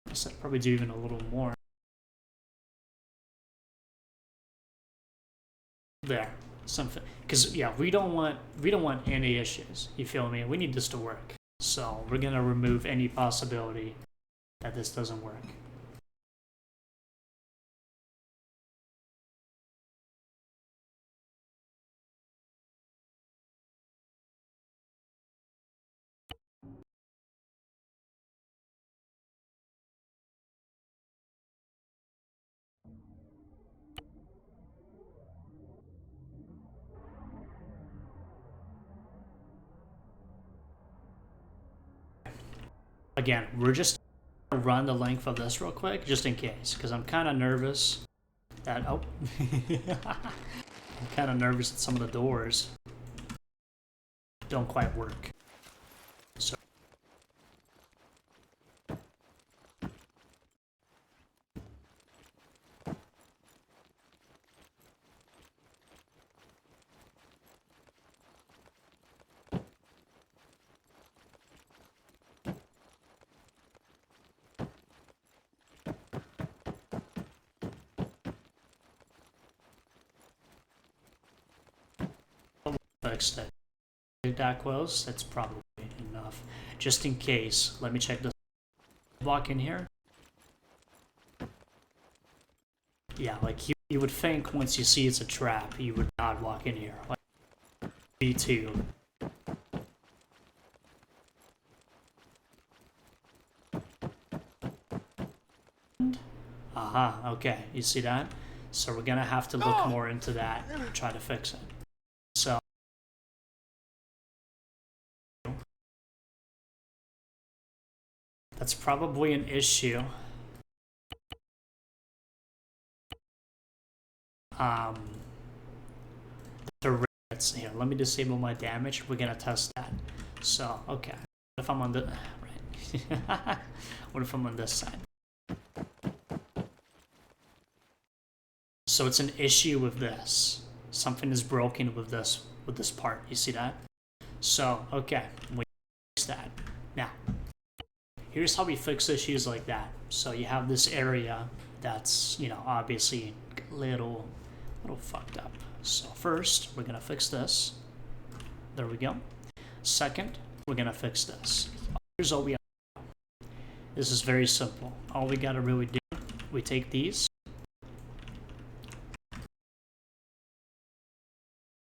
Speaker 1: I'd probably do even a little more. There, something, because yeah, we don't want any issues. You feel me? We need this to work. So we're gonna remove any possibility that this doesn't work. Again, we're just gonna run the length of this real quick, just in case, because I'm kind of nervous that, oh, I'm kind of nervous that some of the doors don't quite work. So fixed it. That close, that's probably enough. Just in case, let me check this block in here. Yeah, like you would think once you see it's a trap, you would not walk in here. Like B2. Aha, okay, you see that? So we're gonna have to look more into that and try to fix it. So that's probably an issue. Let's see here. Let me disable my damage. We're gonna test that. So, okay. What if I'm on the right? What if I'm on this side? So it's an issue with this. Something is broken with this part. You see that? So, okay, we fix that. Now, here's how we fix issues like that. So you have this area that's, you know, obviously a little fucked up. So first, we're gonna fix this. There we go. Second, we're gonna fix this. Here's all we have to do. This is very simple. All we gotta really do, we take these,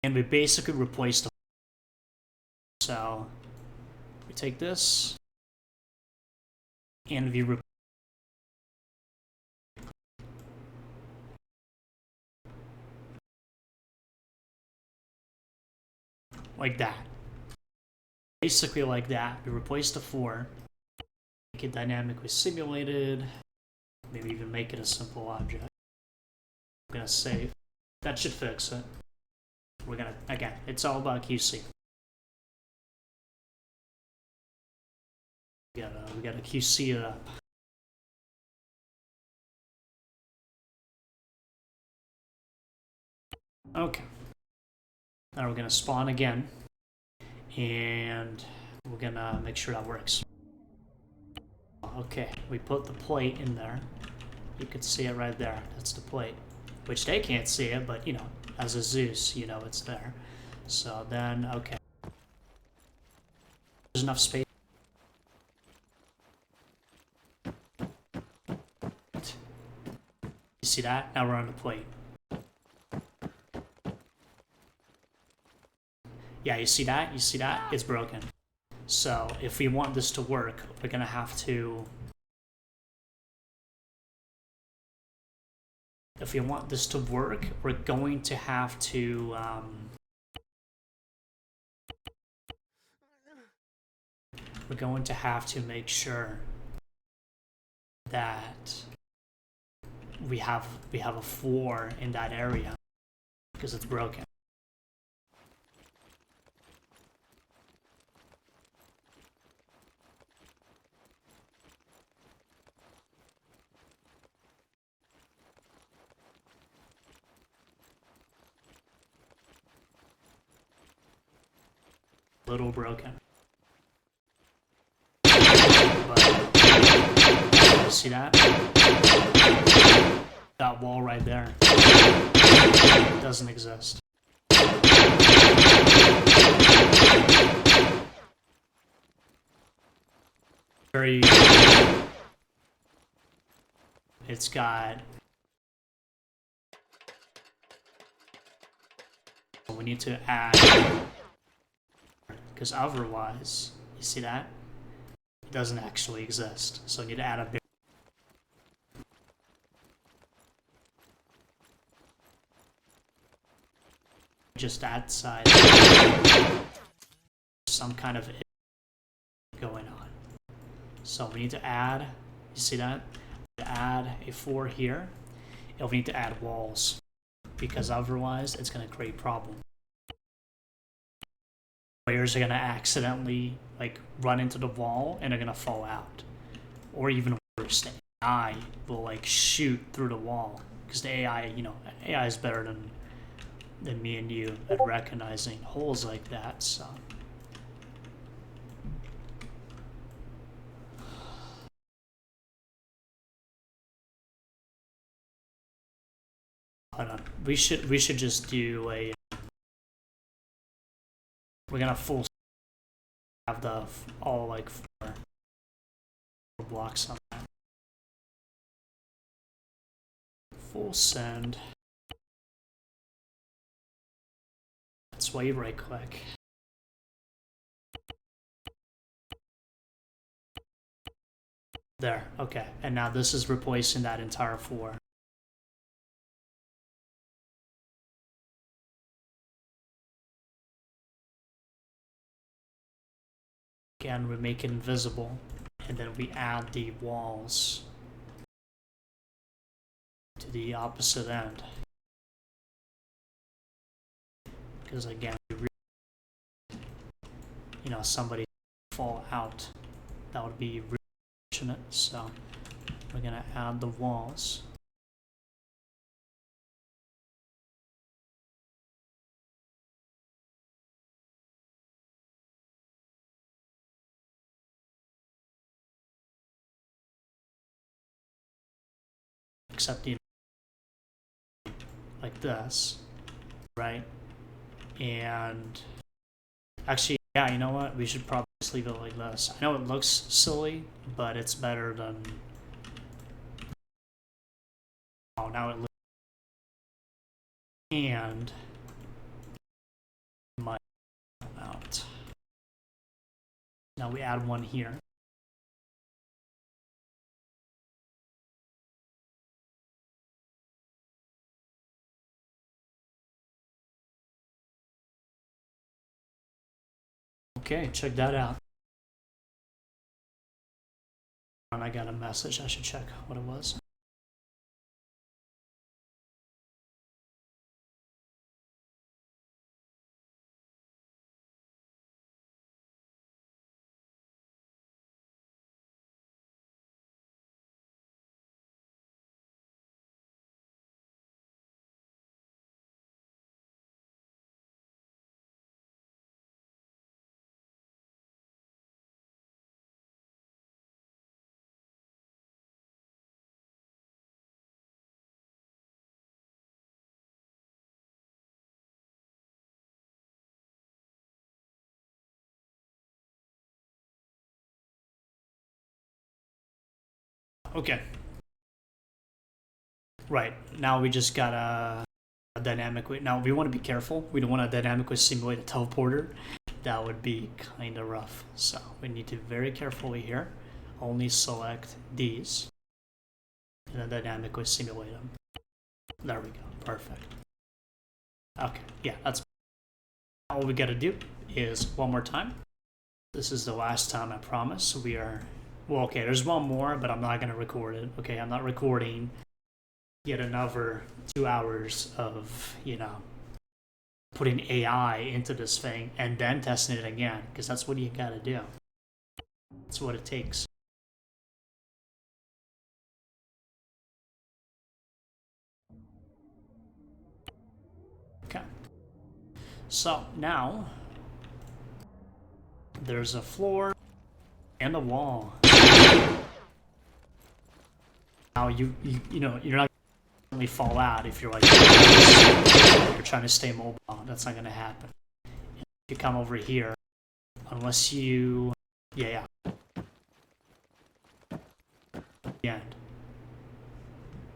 Speaker 1: and we basically replace the. So we take this, and we replace. Like that. Basically like that. We replace the 4, make it dynamically simulated, maybe even make it a simple object. I'm gonna save. That should fix it. We're gonna, again, it's all about QC. We gotta QC it up. Okay. Now we're gonna spawn again, and we're gonna make sure that works. Okay, we put the plate in there. You can see it right there. That's the plate, which they can't see it, but you know, as a Zeus, you know it's there. So then, okay, there's enough space. You see that? Now we're on the plate. Yeah, you see that? You see that? It's broken. So if we want this to work, we're gonna have to if we want this to work, we're going to have to make sure that we have a floor in that area because it's broken. Little broken. But, see that? That wall right there doesn't exist. Very. It's got. We need to add. Because otherwise, you see that? It doesn't actually exist. So we need to add a bit. Just that side. Some kind of going on. So we need to add, you see that? Add a 4 here. And we need to add walls. Because otherwise, it's going to create problems. Players are going to accidentally like run into the wall and they're going to fall out. Or even worse, the AI will like shoot through the wall. Because the AI, you know, AI is better than me and you at recognizing holes like that, so. Hold on. We should just do a. We're gonna full have the all like 4 blocks on that. Full send. That's why you right click. There, okay. And now this is replacing that entire 4. Again, we make it invisible, and then we add the walls to the opposite end. Because again, you know, somebody fall out. That would be really unfortunate. So we're gonna add the walls. Except, you know, like this, right? And actually, yeah, you know what? We should probably just leave it like this. I know it looks silly, but it's better than. Oh, now it looks. And might come out. Now we add 1 here. Okay, check that out. And I got a message. I should check what it was. Okay. Right. Now we just got a dynamic way. Now we want to be careful. We don't want to dynamically simulate a teleporter. That would be kind of rough. So we need to very carefully here only select these and then dynamically simulate them. There we go. Perfect. Okay, yeah, that's all we gotta do is one more time. This is the last time, I promise. We are, well, okay, there's one more, but I'm not gonna record it. Okay, I'm not recording yet another 2 hours of, putting AI into this thing and then testing it again, because that's what you gotta do. That's what it takes. Okay. So now there's a floor and a wall. Now you're not gonna fall out if you're like you're trying to stay mobile. That's not gonna happen. If you come over here, unless you, yeah. The end.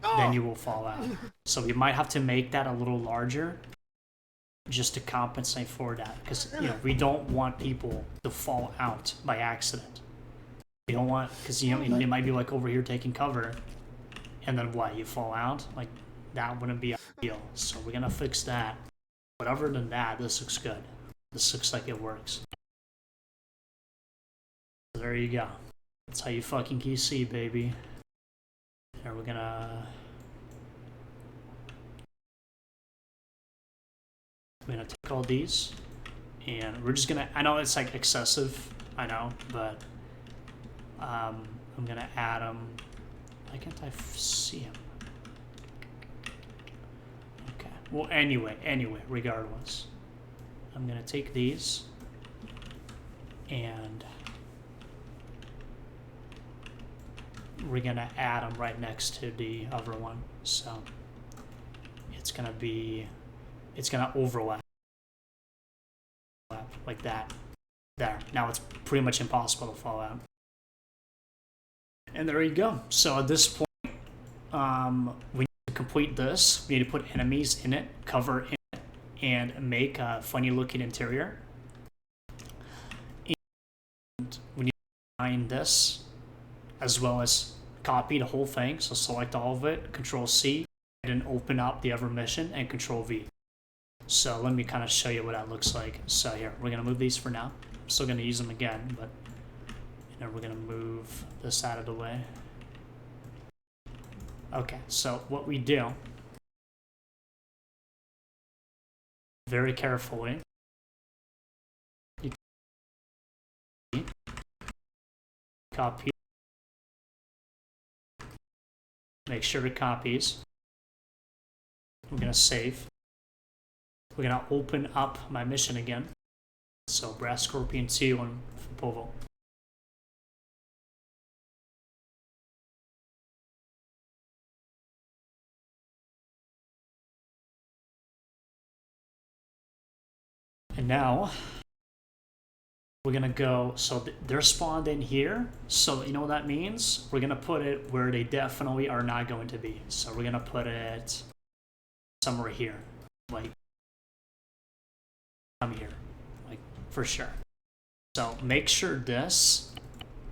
Speaker 1: Then you will fall out. So we might have to make that a little larger just to compensate for that, because we don't want people to fall out by accident. We don't want, because you might be like over here taking cover, and then what? You fall out? Like that wouldn't be ideal. So we're gonna fix that. But other than that, this looks good. This looks like it works. So there you go. That's how you fucking QC, baby. And we're gonna take all these, and we're just gonna, I know it's like excessive, I know, but I'm gonna add them. Why can't I see him? Okay, well, anyway, regardless, I'm gonna take these and we're gonna add them right next to the other one, so it's gonna overlap like that. There. Now it's pretty much impossible to fall out. And there you go. So at this point, we need to complete this. We need to put enemies in it, cover in it, and make a funny looking interior. And we need to find this, as well as copy the whole thing. So select all of it, Control C, and open up the other mission, and Control V. So let me kind of show you what that looks like. So here, we're gonna move these for now. I'm still gonna use them again, but we're gonna move this out of the way. Okay, so what we do, very carefully, you copy, make sure it copies. We're gonna save. We're gonna open up my mission again. So Brass Scorpion 2 on Povo. And now we're gonna go, so they're spawned in here. So you know what that means? We're gonna put it where they definitely are not going to be. So we're gonna put it somewhere here, like come here, like for sure. So make sure this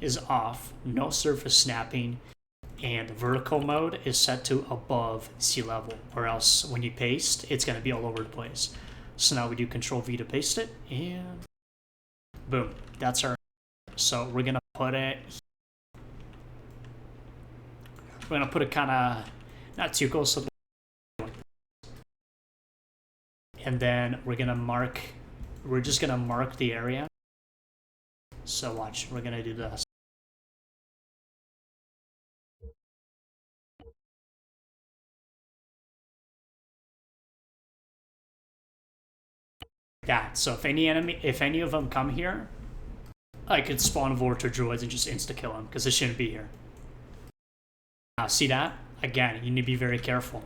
Speaker 1: is off, no surface snapping, and vertical mode is set to above sea level, or else when you paste, it's gonna be all over the place. So now we do Control V to paste it, and boom, that's our. So we're gonna put it. We're gonna put it kind of not too close to the. And then we're gonna mark. We're just gonna mark the area. So watch, we're gonna do this. That. So if any of them come here, I could spawn Vorter Druids and just insta-kill them, because they shouldn't be here. Now, see that? Again, you need to be very careful.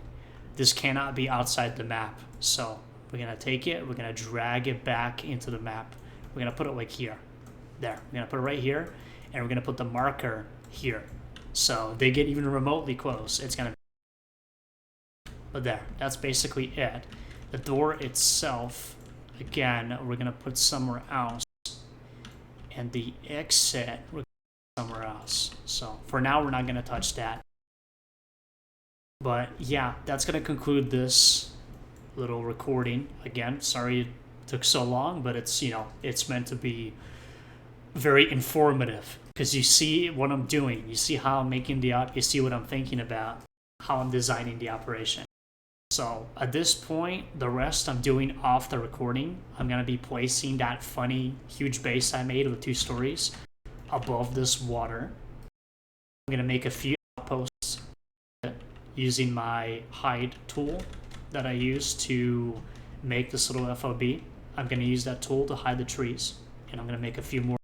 Speaker 1: This cannot be outside the map. So we're gonna take it, we're gonna drag it back into the map. We're gonna put it like here. There. We're gonna put it right here, and we're gonna put the marker here. So they get even remotely close, it's gonna be. But there, that's basically it. The door itself, again, we're gonna put somewhere else, and the exit we're gonna put somewhere else. So for now, we're not gonna touch that. But yeah, that's going to conclude this little recording. Again, sorry it took so long, but it's meant to be very informative because you see what I'm doing. You see how I'm making you see what I'm thinking about, how I'm designing the operation. So at this point, the rest I'm doing off the recording. I'm going to be placing that funny, huge base I made with 2 stories above this water. I'm going to make a few outposts using my hide tool that I use to make this little FOB. I'm going to use that tool to hide the trees, and I'm going to make a few more.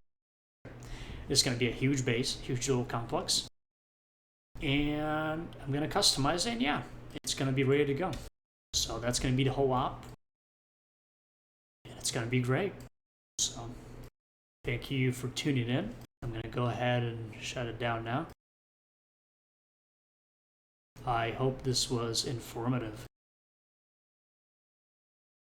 Speaker 1: It's going to be a huge base, huge little complex. And I'm going to customize it, and yeah, it's going to be ready to go. So that's going to be the whole op. And it's going to be great. So thank you for tuning in. I'm going to go ahead and shut it down now. I hope this was informative.